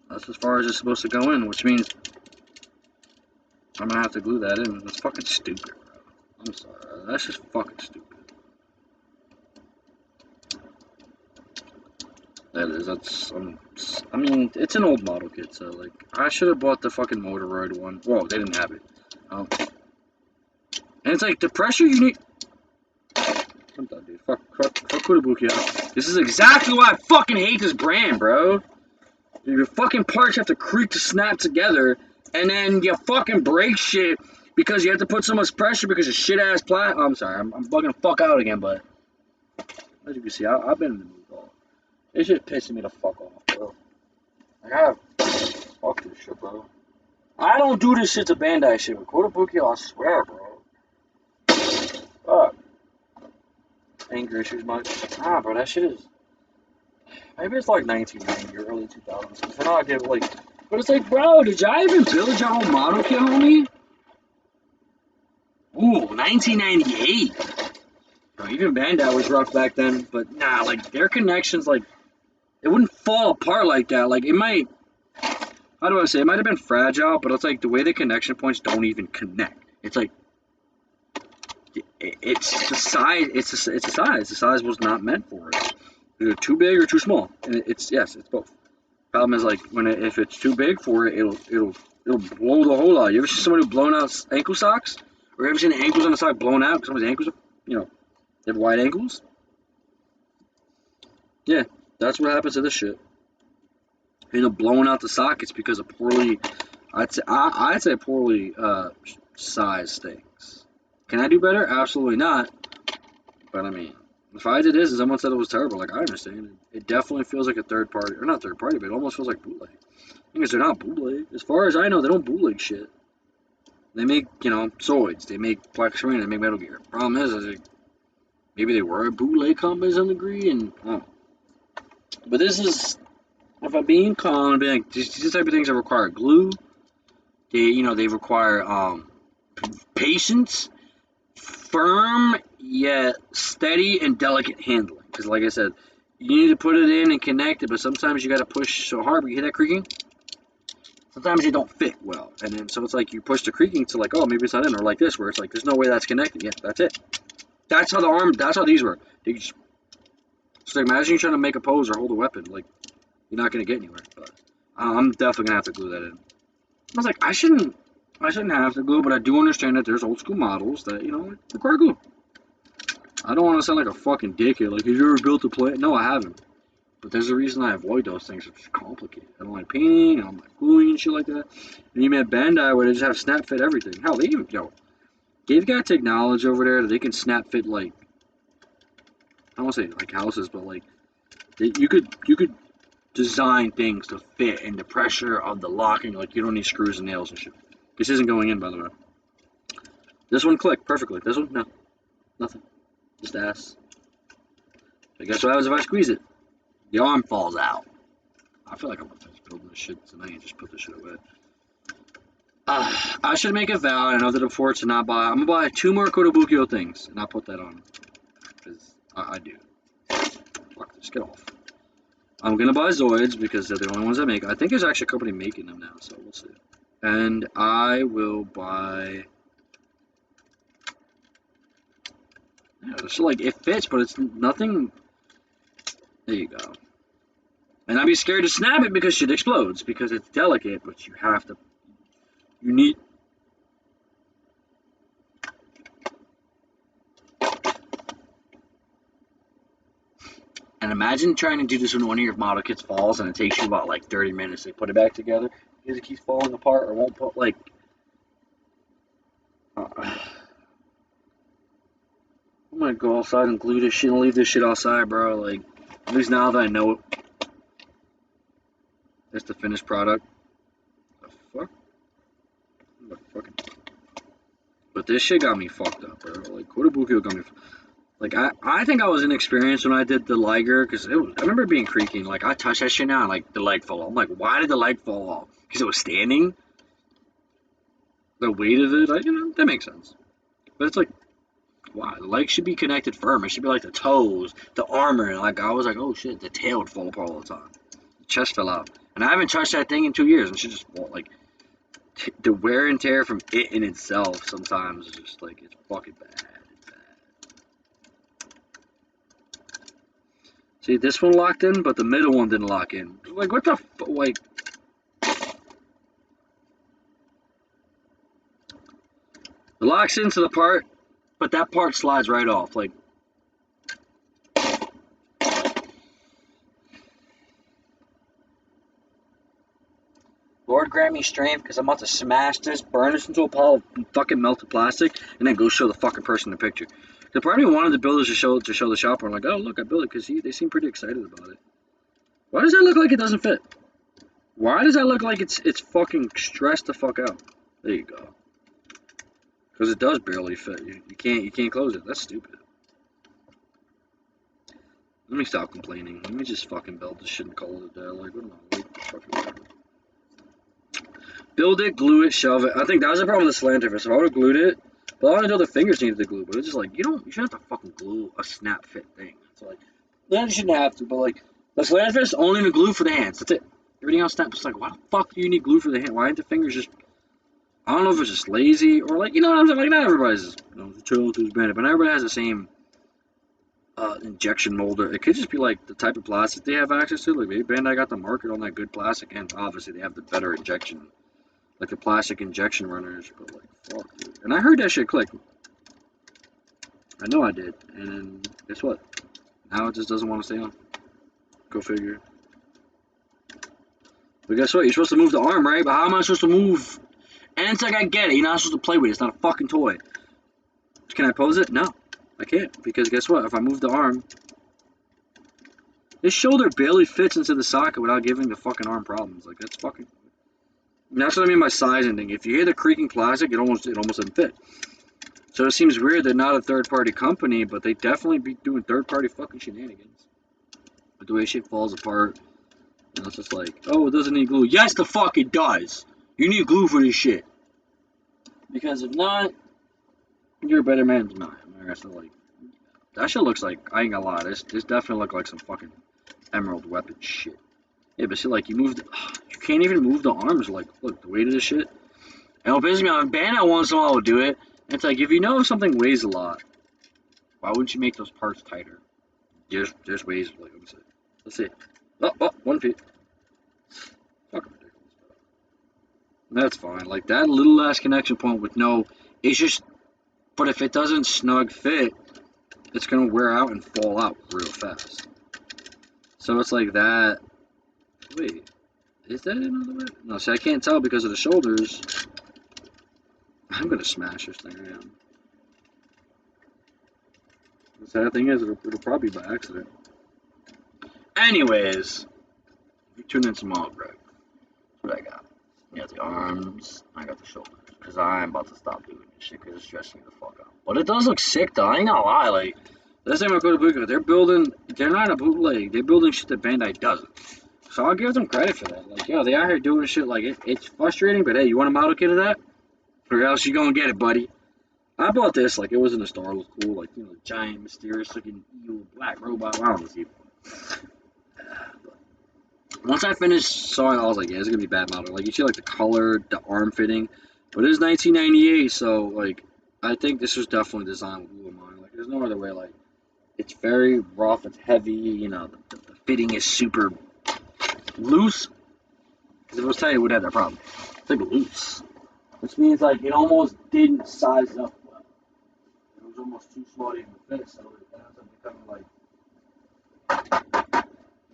That's as far as it's supposed to go in, which means I'm gonna have to glue that in. That's fucking stupid, bro. I'm sorry. That's just fucking stupid. That is. I mean, it's an old model kit, so like, I should have bought the fucking Motoroid one. Whoa, they didn't have it. And it's like the pressure you need. I'm done, dude. Fuck Kutabuki. This is exactly why I fucking hate this brand, bro. Your fucking parts have to creak to snap together, and then you fucking break shit because you have to put so much pressure because of shit ass plat. Oh, I'm sorry, I'm bugging the fuck out again, but as you can see, I've been in the mood, dog. It's just pissing me the fuck off, bro. Like, fuck this shit, bro. I don't do this shit to Bandai shit, but Kotobuki, I swear, bro. Fuck. Anger issues much? Nah, bro, that shit is. Maybe it's like 1990 or early 2000s. Then I'll give like. But it's like, bro, did y'all even build your own model kit, homie? Ooh, 1998. Bro, even Bandai was rough back then, but nah, like their connections, like it wouldn't fall apart like that. Like it might. How do I say? It might have been fragile, but it's like the way the connection points don't even connect. It's like. It's the size. It's a size. The size was not meant for it. Either too big or too small, and it's both. Problem is like if it's too big for it, it'll blow the hole out. You ever see somebody blown out ankle socks, or ever seen the ankles on the sock blown out because somebody's ankles are, they have wide ankles? Yeah, that's what happens to this shit. Blowing out the sockets because of poorly, I'd say poorly sized things. Can I do better? Absolutely not. But I mean, if I did this and someone said it was terrible, like I understand it. It definitely feels like a third party, or not third party, but it almost feels like bootleg. Because they're not bootleg. As far as I know, they don't bootleg shit. They make, Zoids. They make Black Sarena. They make Metal Gear. Problem is like, maybe they were a bootleg company to some degree, and I don't know. But this is, if I'm being calm, and being like, these type of things that require glue. They require patience, firm yet steady and delicate handling. Because, like I said, you need to put it in and connect it, but sometimes you got to push so hard. But you hear that creaking? Sometimes they don't fit well, and then so it's like you push the creaking to like, oh, maybe it's not in, or like this, where it's like there's no way that's connected. Yeah, that's it. That's how That's how these work. So imagine you trying to make a pose or hold a weapon, like you're not gonna get anywhere. But I'm definitely gonna have to glue that in. I was like, I shouldn't have to glue, but I do understand that there's old school models that require glue. I don't want to sound like a fucking dickhead. Like, have you ever built a plate? No, I haven't. But there's a reason I avoid those things. It's complicated. I don't like painting. I don't like gluing and shit like that. And you met Bandai where they just have snap fit everything. Hell, they've got technology over there that they can snap fit like, I don't want to say like houses, but like you could design things to fit in the pressure of the locking. Like you don't need screws and nails and shit. This isn't going in, by the way. This one clicked perfectly. This one, no, nothing. Just ass. But guess what happens if I squeeze it? The arm falls out. I feel like I'm gonna finish building this shit tonight and just put this shit away. I should make a vow, and I know that before to not buy. I'm gonna buy 2 more Kotobukyo things, and I'll put that on. Because I do. Fuck this, get off. I'm gonna buy Zoids because they're the only ones I make. I think there's actually a company making them now, so we'll see. And I will buy. Yeah, so like it fits, but it's nothing. There you go. And I'd be scared to snap it because shit explodes because it's delicate, but you have to. You need. And imagine trying to do this when one of your model kits falls and it takes you about like 30 minutes to put it back together because it keeps falling apart or won't put like. gonna go outside and glue this shit and leave this shit outside, bro. Like, at least now that I know it. That's the finished product. The fuck? What fucking... But this shit got me fucked up, bro. Like, Kotobukiyo got me... Like, I think I was inexperienced when I did the Liger, because I remember it being creaking. Like, I touched that shit now, and, like, the leg fell off. I'm like, why did the leg fall off? Because it was standing? The weight of it, like, that makes sense. But it's like, wow, the legs should be connected firm. It should be like the toes, the armor. And, like, I was like, oh, shit, the tail would fall apart all the time. The chest fell out. And I haven't touched that thing in 2 years, and she just, like, the wear and tear from it in itself sometimes is just, like, it's fucking bad. See, this one locked in, but the middle one didn't lock in. Like, what the like... It locks into the part, but that part slides right off. Like... Lord grant me strength, because I'm about to smash this, burn this into a pile of fucking melted plastic, and then go show the fucking person the picture. The part of me wanted the builders to show the shopper. I'm like, oh look, I built it, because they seem pretty excited about it. Why does that look like it doesn't fit? Why does that look like it's fucking stressed the fuck out? There you go. Because it does barely fit. You can't close it. That's stupid. Let me stop complaining. Let me just fucking build this shit and call it a day. Like, what am I waiting for fucking build it, glue it, shove it. I think that was the problem with the slanter. So I would have glued it. But I didn't know the fingers needed to glue, but it's just like, you shouldn't have to fucking glue a snap fit thing. It's like, yeah, you shouldn't have to, but like, the slant fist only need glue for the hands. That's it. Everything else snaps. It's like, why the fuck do you need glue for the hand? Why aren't the fingers just, I don't know if it's just lazy or like, you know what I'm saying? Like, not everybody's, the chill who's bandit, but not everybody has the same injection molder. It could just be like the type of plastic they have access to. Like, maybe Bandai got the market on that good plastic, and obviously they have the better injection. Like the plastic injection runners, but like, fuck, dude. And I heard that shit click. I know I did. And then, guess what? Now it just doesn't want to stay on. Go figure. But guess what? You're supposed to move the arm, right? But how am I supposed to move? And it's like, I get it. You're not supposed to play with it. It's not a fucking toy. Can I pose it? No. I can't. Because guess what? If I move the arm, this shoulder barely fits into the socket without giving the fucking arm problems. Like, that's fucking... And that's what I mean by sizing thing. If you hear the creaking plastic, it almost doesn't fit. So it seems weird they're not a third-party company, but they definitely be doing third-party fucking shenanigans. But the way shit falls apart, and it's just like, oh, it doesn't need glue. Yes, the fuck it does. You need glue for this shit. Because if not, you're a better man than I am. So like, that shit looks like, I ain't gonna lie, this definitely look like some fucking emerald weapon shit. Yeah, but see, like, you can't even move the arms. Like, look, the weight of this shit. And what pisses me off, Bandai once in a while will do it. And it's like, if you know something weighs a lot, why wouldn't you make those parts tighter? Just weighs, like, let's see. Oh, 1 feet. Fucking ridiculous. That's fine. Like, that little ass connection point with no, it's just, but if it doesn't snug fit, it's gonna wear out and fall out real fast. So it's like that. Wait, is that another way? No, see, I can't tell because of the shoulders. I'm gonna smash this thing around. The sad thing is, it'll probably be by accident. Anyways, you tune in tomorrow, Greg. That's what I got. I got the arms, I got the shoulders. Because I'm about to stop doing this shit because it's stressing me the fuck out. But it does look sick, though. I ain't gonna lie. Like, this time I go to Buka, they're not a bootleg. They're building shit that Bandai doesn't. So I'll give them credit for that. Like, yo, they out here doing shit like it's frustrating, but hey, you want a model kit of that? Or else you gonna get it, buddy. I bought this, like, it wasn't a star, it was cool, like, giant, mysterious looking evil black robot. I don't know if it's evil. But once I finished sawing, I was like, yeah, it's gonna be a bad model. Like, you see, like, the color, the arm fitting, but it is 1998, so, like, I think this was definitely designed with glue in mind. Like, there's no other way, like, it's very rough, it's heavy, the fitting is super loose. Because if it was tight, it would have that problem. It's like loose. Which means, like, it almost didn't size up well. It was almost too small to even fit, so it ends up becoming, like...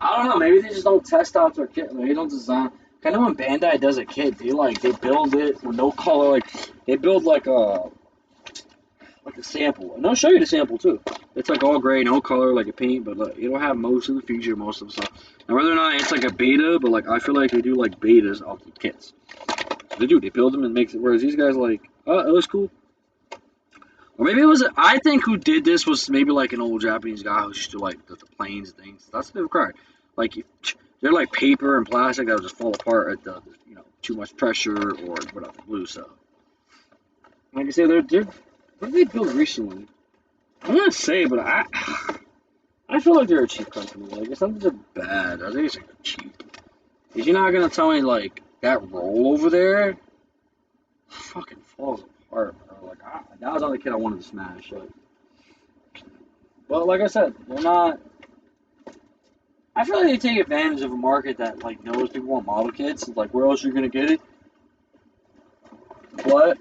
I don't know, maybe they just don't test out their kit. Maybe they don't design... I know when Bandai does a kit, they build it with no color, like, they build, like, a... like a sample, and I'll show you the sample too. It's like all gray, no color, like a paint, but like, it'll have most of the feature, most of the stuff. Now whether or not it's like a beta, but like I feel like they do like betas of the kits. So they do, they build them and makes it. Whereas these guys like, oh, it was cool. Or maybe it was. I think who did this was maybe like an old Japanese guy who used to like the planes and things. That's what they require. Like they're like paper and plastic that will just fall apart at the too much pressure or whatever glue. So like I say, they're what did they build recently? I'm gonna say, but I feel like they're a cheap company. Like it's not that they're bad. I think it's like cheap. Cause you're not gonna tell me like that roll over there fucking falls apart, bro. Like that was the other kid I wanted to smash. Like, but like I said, they're not. I feel like they take advantage of a market that like knows people want model kits. Like where else are you gonna get it? But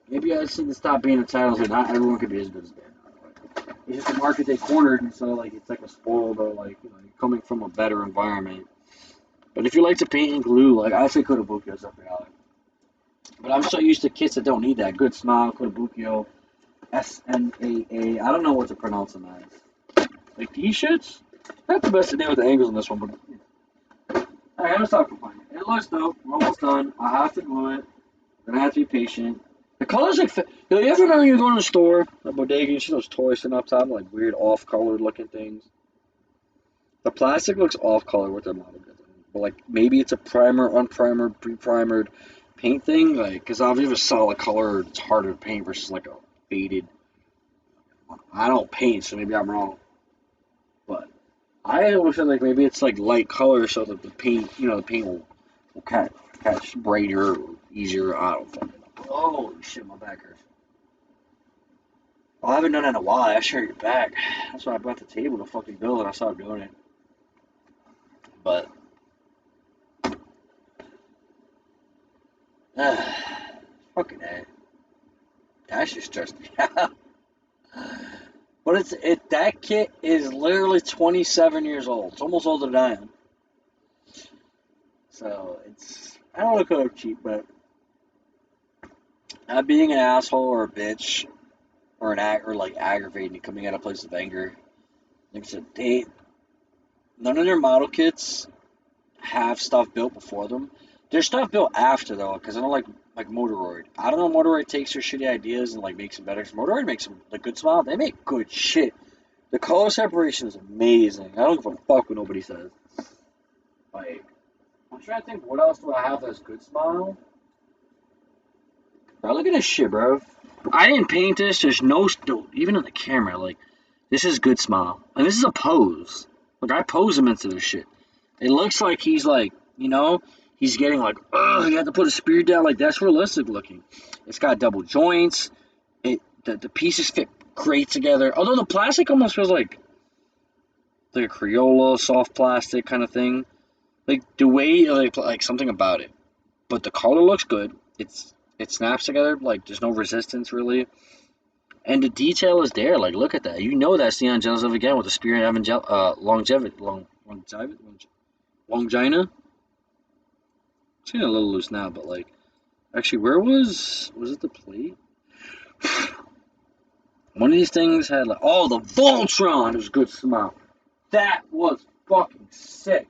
maybe I should stop being entitled to not everyone could be as good as they're not. Like, it's just a market they cornered, and so like it's like a spoiled or like coming from a better environment. But if you like to paint and glue, like I say, Kotobukiyo is up your alley. But I'm so used to kits that don't need that. Good Smile, Kotobukiyo, SNAA. I don't know what to pronounce them as. Like these shits, not the best idea with the angles on this one, but alright, I'm gonna stop complaining. It looks dope. We're almost done. I have to glue it. We're gonna have to be patient. The colors like you ever remember when you go to the store, a bodega, and you see those toys sitting up top, like weird off-colored looking things. The plastic looks off-color with their model kit, but like maybe it's a primer, unprimer, pre-primered paint thing. Like, because obviously, if a solid color, it's harder to paint versus like a faded. I don't paint, so maybe I'm wrong, but I always feel like maybe it's like light color, so that the paint, the paint will catch brighter or easier. I don't fucking know. Holy shit, my back hurts. Well, I haven't done that in a while. I should hurt your back. That's why I brought the table to fucking build it. I stopped doing it. But, fucking A. That shit stressed me out. But that kit is literally 27 years old. It's almost older than I am. So I don't want to call it cheap, but not being an asshole or a bitch or like aggravating coming out of a place of anger. Like I said, none of their model kits have stuff built before them. There's stuff built after though, because I don't like Motoroid. I don't know. Motoroid takes their shitty ideas and like makes them better. Cause Motoroid makes them like good Smile. They make good shit. The color separation is amazing. I don't give a fuck what nobody says. Like, I'm trying to think what else do I have that's good Smile. Bro, look at this shit, bro. I didn't paint this. There's no even in the camera. Like, this is good Smile, and this is a pose. Like I pose him into this shit. It looks like he's like, he's getting like, ugh, you have to put a spear down. Like that's realistic looking. It's got double joints. The pieces fit great together. Although the plastic almost feels like a Crayola soft plastic kind of thing. Like the way like something about it. But the color looks good. It snaps together. Like there's no resistance really. And the detail is there. Like look at that. You know that's the Angelus of again with the spear and Longina. It's getting a little loose now, but like, actually, where was it the plate? One of these things had like, oh, the Voltron is good Smile. That was fucking sick.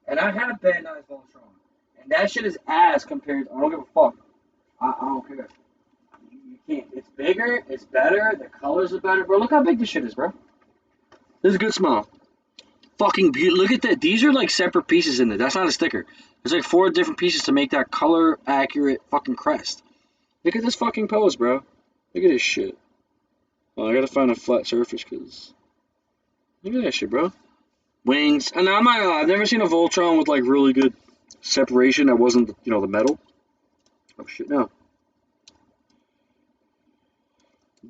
And I have Bandai's Voltron, and that shit is ass compared. I don't give a fuck. I don't care. You can't. It's bigger. It's better. The colors are better, bro. Look how big this shit is, bro. This is a good Smile. Fucking beautiful. Look at that. These are like separate pieces in there. That's not a sticker. There's like 4 different pieces to make that color accurate fucking crest. Look at this fucking pose, bro. Look at this shit. Well, I gotta find a flat surface because look at that shit, bro. Wings. And I'm not gonna lie, I've never seen a Voltron with like really good separation that wasn't, the metal. Oh shit, no.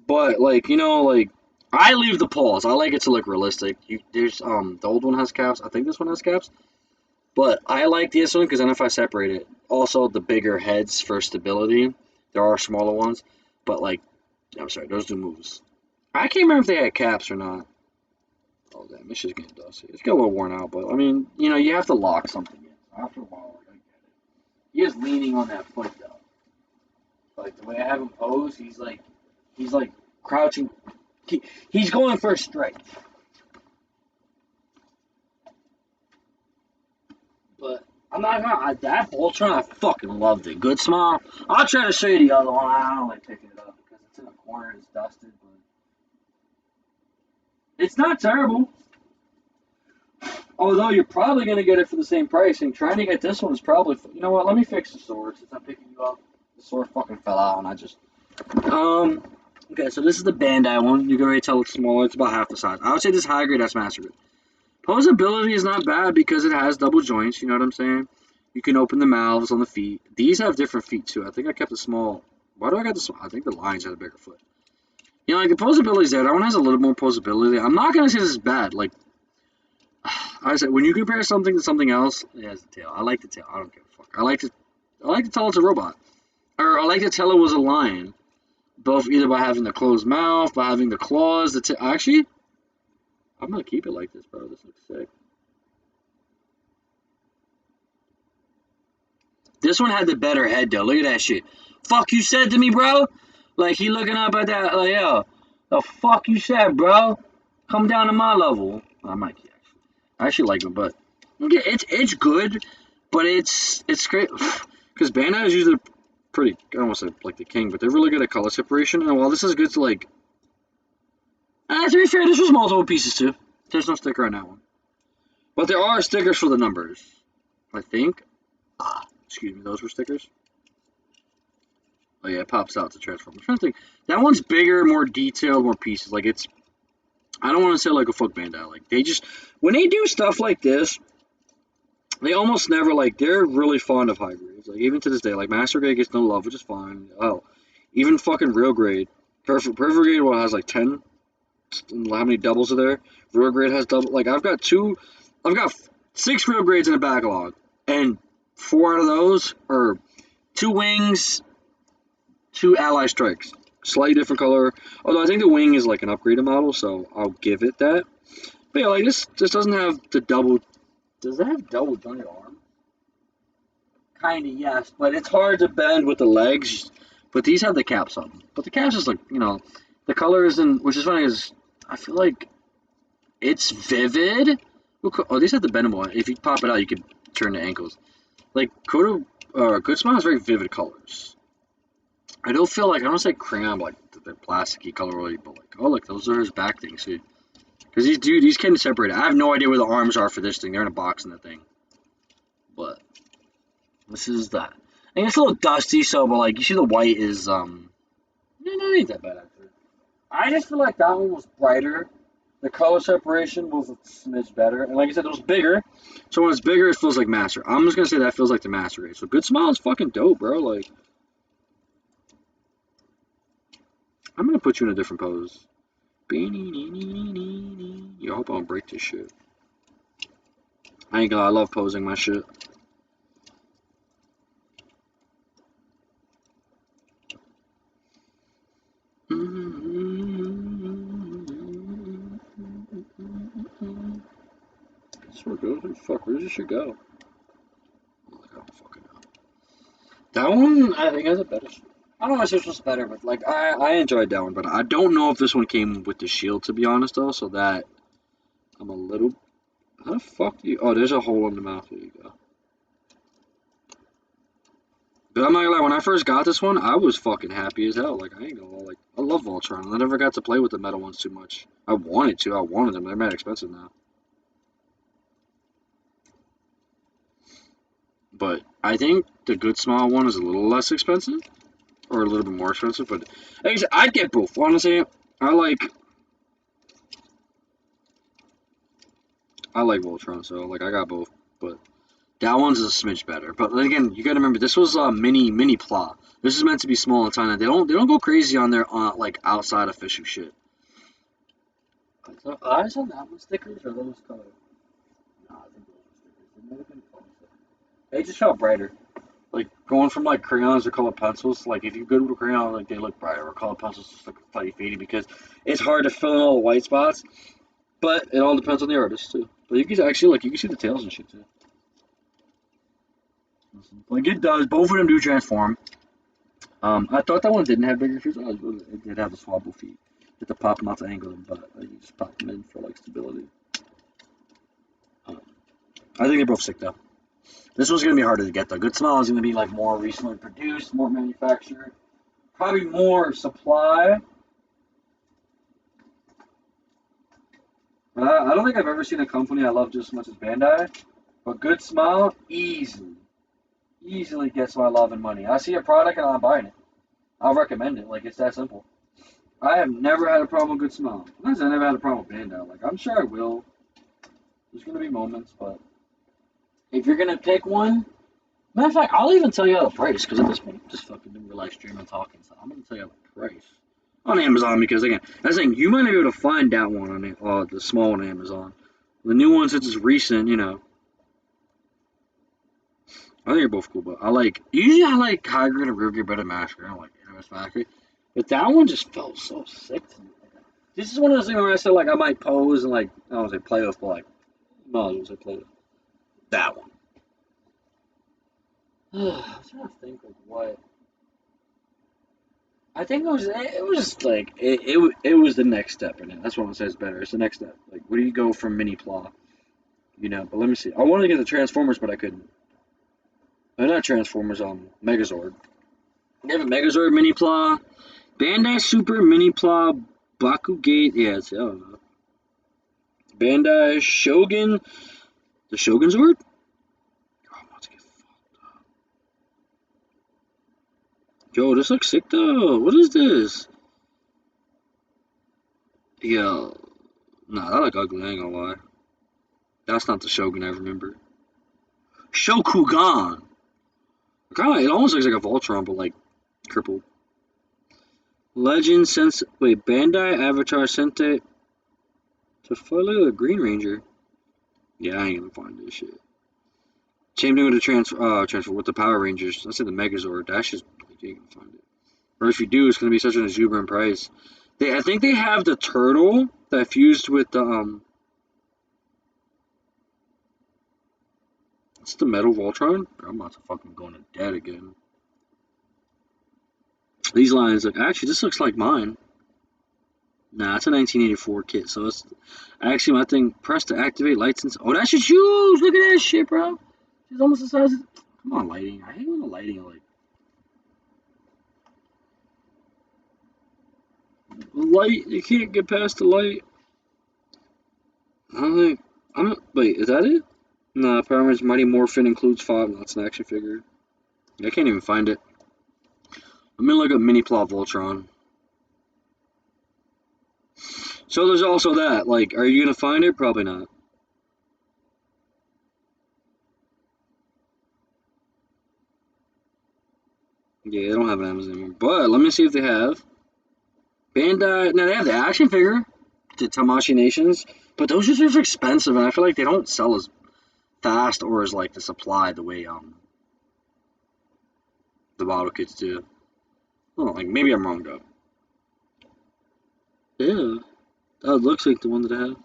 But like, like I leave the paws. I like it to look realistic. There's the old one has caps. I think this one has caps. But I like this one because then if I separate it, also the bigger heads for stability. There are smaller ones, but like, I'm sorry, those do moves. I can't remember if they had caps or not. Oh damn, this shit's getting dusty. It's got a little worn out, but I mean, you have to lock something in. After a while, like, I get it. He is leaning on that foot though. Like the way I have him posed, he's like crouching. He's going for a strike. But I'm not gonna. That Voltron, I fucking loved it. Good smile. I'll try to show you the other one. I don't like picking it up because it's in a corner. It's dusted, but it's not terrible. Although you're probably gonna get it for the same pricing. Trying to get this one is probably. You know what? Let me fix the sword since I'm picking you up. The sword fucking fell out, and I just. Okay, so this is the Bandai one. You can already tell it's smaller. It's about half the size. I would say this high grade. That's master grade. Posability is not bad because it has double joints, you know what I'm saying? You can open the mouths on the feet. These have different feet too. I think I kept the small. Why do I got the small? I think the Lions had a bigger foot. You know, like the posability is there. That one has a little more posability. I'm not gonna say this is bad. Like I said, when you compare something to something else, it has the tail. I like the tail. I don't give a fuck. I like to tell it's a robot, or I like to tell it was a lion. Both either by having the closed mouth, by having the claws. Actually, I'm gonna keep it like this, bro. This looks sick. This one had the better head though. Look at that shit. Fuck you said to me, bro? Like he looking up at that like yo. The fuck you said, bro? Come down to my level. I might actually. I actually like it, but yeah, it's good, but it's great because Bandai is usually pretty. I don't want to say like the king, but they're really good at color separation. And while this is good to like, to be fair, this was multiple pieces too. There's no sticker on that one, but there are stickers for the numbers. I think. Excuse me, those were stickers. Oh yeah, it pops out to transform. I'm trying to think. That one's bigger, more detailed, more pieces. Like it's. I don't want to say like a fuck Bandai. Like they just when they do stuff like this, they almost never like they're really fond of high grades. Like even to this day, like master grade gets no love, which is fine. Oh, even fucking real grade, perfect grade what has like 10. How many doubles are there? Real grade has double. Like I've got 6 real grades in a backlog, and 4 out of those are 2 wings, 2 ally strikes. Slightly different color. Although I think the wing is like an upgraded model, so I'll give it that. But yeah, like this doesn't have the double. Does it have double jointed arm? Kinda, yes, but it's hard to bend with the legs. But these have the caps on them. But the caps is like the color isn't, which is funny because I feel like it's vivid. Oh, these have the bendable one. If you pop it out, you can turn the ankles. Like Good Smile has very vivid colors. I don't feel like I don't say crayon, but like they're plasticky colorly, but like look, those are his back things, see. Because these can separate. I have no idea where the arms are for this thing. They're in a box in the thing. But this is that. And it's a little dusty, so but like you see the white is it ain't that bad actually. I just feel like that one was brighter. The color separation was a smidge better. And like I said, it was bigger. So when it's bigger, it feels like master. I'm just gonna say that feels like the master grade. So Good Smile is fucking dope, bro. Like I'm gonna put you in a different pose. Yo, I hope I don't break this shit. I ain't gonna lie, I love posing my shit. This goes. Fuck, where does this shit go? I don't fucking know. That one, I think, has a better. I don't know if this was better, but like I enjoyed that one, but I don't know if this one came with the shield to be honest though, so that I'm a little. How the fuck do you? Oh, there's a hole in the mouth. There you go. But I'm not gonna lie, when I first got this one, I was fucking happy as hell. Like I ain't gonna lie, like I love Voltron. I never got to play with the metal ones too much. I wanted to. I wanted them. They're mad expensive now. But I think the Good Smile one is a little less expensive, or a little bit more expensive. But like I said, I'd get both. Honestly, I like Voltron, so like I got both. But that one's a smidge better. But again, you gotta remember this was a mini plot. This is meant to be small and tiny. They don't go crazy on their like outside official shit. So eyes on that one stickers or those colors? Nah, I think those are stickers. They might have been color stickers. They just felt brighter. Like going from like crayons or colored pencils. Like if you go to a crayon, like they look brighter. Or colored pencils just look slightly faded because it's hard to fill in all the white spots. But it all depends on the artist too. But you can actually you can see the tails and shit too. Like it does. Both of them do transform. I thought that one didn't have bigger feet. It did have the swabble feet. have to pop them out to angle them, but you just pop them in for like stability. I think they're both sick though. This one's gonna be harder to get though. Good Smile is gonna be like more recently produced, more manufactured, probably more supply. I don't think I've ever seen a company I love just as much as Bandai, but Good Smile easily gets my love and money. I see a product and I'm buying it. I'll recommend it. Like it's that simple. I have never had a problem with Good Smile. Unless I never had a problem with Bandai. Like I'm sure I will. There's gonna be moments, but if you're gonna pick one, matter of fact, I'll even tell you the price because at this point, I'm just fucking doing real life streaming talking. So I'm gonna tell you the price on Amazon because again, I was saying you might not be able to find that one on the small one on Amazon. The new one since it's recent, you know. I think they're both cool, but I like High Grade and Real Grade better than Massacre. I don't like Animus Factory, but that one just felt so sick to me. This is one of those things where I said like I might pose and like I don't say play with, but like no, I was say play with that one. I was trying to think like what. I think it was just like it was the next step in it. That's what I'm saying is better. It's the next step. Like where do you go from mini plot? You know, but let me see. I wanted to get the Transformers, but I couldn't. They're not Transformers, Megazord. They have a Megazord mini plot. Bandai Super mini plot. Bakugate. Yeah, I don't know. Bandai Shogun. The Shogun Zord? Oh, I'm about to get fucked up. Yo, this looks sick though. What is this? Yo. Nah, that look ugly, I ain't gonna lie. That's not the Shogun I remember. Shokugan! Kinda, it almost looks like a Voltron, but like crippled. Legend Sense. Wait, Bandai Avatar Sente. To follow a Green Ranger. Yeah, I ain't gonna find this shit. Same thing with the transfer with the Power Rangers. Let's say the Megazord. That's just you ain't gonna find it. Or if you do, it's gonna be such an exuberant price. I think they have the turtle that fused with the It's the Metal Voltron. I'm about to fucking go into debt again. These lines look actually this looks like mine. Nah, it's a 1984 kit, so it's actually my thing. Press to activate lights and oh, that's just huge. Look at that shit, bro. She's almost the size of. Come on, lighting. I hate when the lighting like. Light, you can't get past the light. Wait, is that it? Nah, Power Rangers Mighty Morphin includes 5. No, it's an action figure. I can't even find it. Let me look up Mini Plot Voltron. So there's also that. Like, are you gonna find it? Probably not. Yeah, they don't have an Amazon anymore. But let me see if they have. Bandai. Now they have the action figure, the Tamashi Nations, but those are expensive, and I feel like they don't sell as fast or as like the supply the way the bottle kits do. Oh, like maybe I'm wrong though. Yeah, that looks like the one that I have.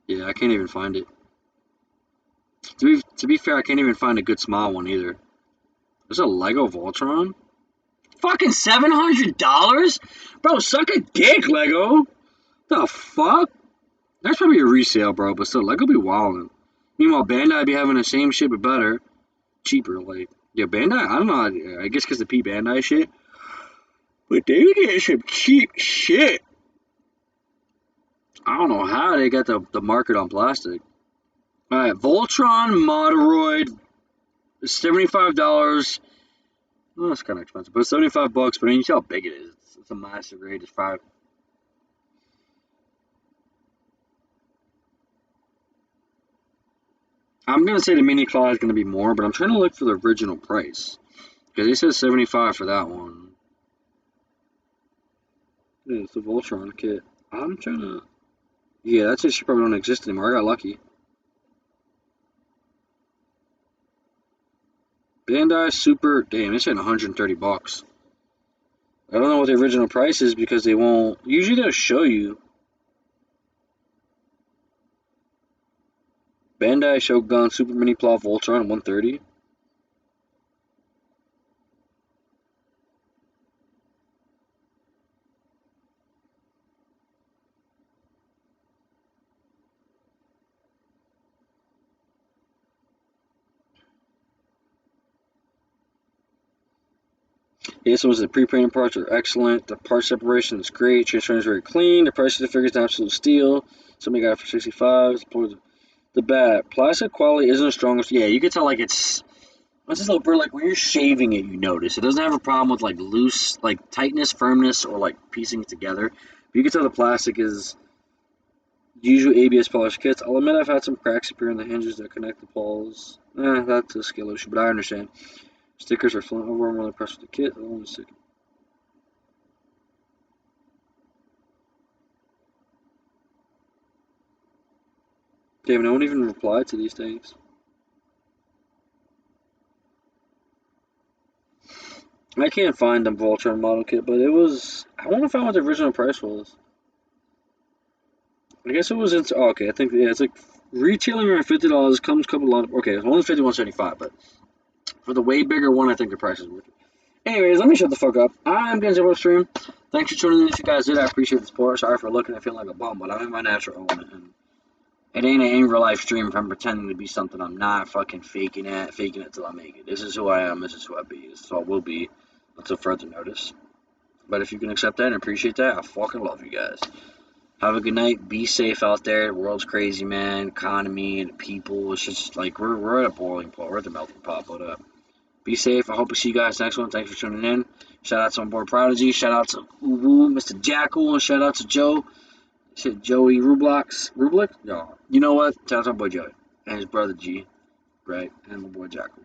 Yeah, I can't even find it. To be fair, I can't even find a good small one either. There's a Lego Voltron. Fucking $700, bro. Suck a dick, Lego. The fuck? That's probably a resale, bro. But still, Lego be wildin'. Meanwhile, Bandai be having the same shit but better, cheaper. Like, yeah, Bandai. I don't know. I guess because the P Bandai shit, but they be getting some cheap shit. I don't know how they got the market on plastic. All right, Voltron Moderoid, $75. Well, that's kind of expensive, but $75. But I mean, you see how big it is. It's a massive grade. It's 5. I'm gonna say the mini claw is gonna be more, but I'm trying to look for the original price because they said 75 for that one. Yeah, it's the Voltron kit. I'm trying to. Yeah, that's just probably don't exist anymore. I got lucky. Bandai Super. Damn, they said $130. I don't know what the original price is because they won't. Usually they'll show you. Bandai Shogun Super Mini Plow Voltron 130. Yeah, this one's the pre-painted parts are excellent. The part separation is great. Transfer is very clean. The price of the figure is absolute steel. Somebody got it for 65. The bat plastic quality isn't as strong as yeah. You can tell like it's just a little bit like when you're shaving it, you notice it doesn't have a problem with like loose, like tightness, firmness, or like piecing it together. But you can tell the plastic is usually ABS polished kits. I'll admit I've had some cracks appear in the hinges that connect the poles. That's a skill issue, but I understand. Stickers are flying over. I'm really impressed with the kit. Damn, no one even replied to these things. I can't find the Voltron model kit, but it was. I want to find what the original price was. I guess it was in. Oh, okay, I think yeah, it's like retailing around $50. Comes a couple lot. Okay, it's only $51.75, but for the way bigger one, I think the price is worth it. Anyways, let me shut the fuck up. I'm getting to stream. Thanks for tuning in. If you guys did, I appreciate the support. Sorry for looking and feeling like a bum, but I'm in my natural element, and it ain't an in real life stream if I'm pretending to be something I'm not. Fucking faking it till I make it. This is who I am. This is who I be. This is who I will be until further notice. But if you can accept that and appreciate that, I fucking love you guys. Have a good night. Be safe out there. The world's crazy, man. Economy and people. It's just like we're at a boiling point. We're at the melting pot. But be safe. I hope to see you guys next one. Thanks for tuning in. Shout out to my boy Prodigy. Shout out to Uwu, Mr. Jackal, and shout out to Joe. Shit, Joey Rublick? No. You know what? Shout out to my boy Joey. And his brother G. Right? And my boy Jackal.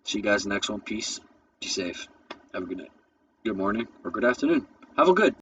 See you guys next one. Peace. Be safe. Have a good night. Good morning or good afternoon. Have a good.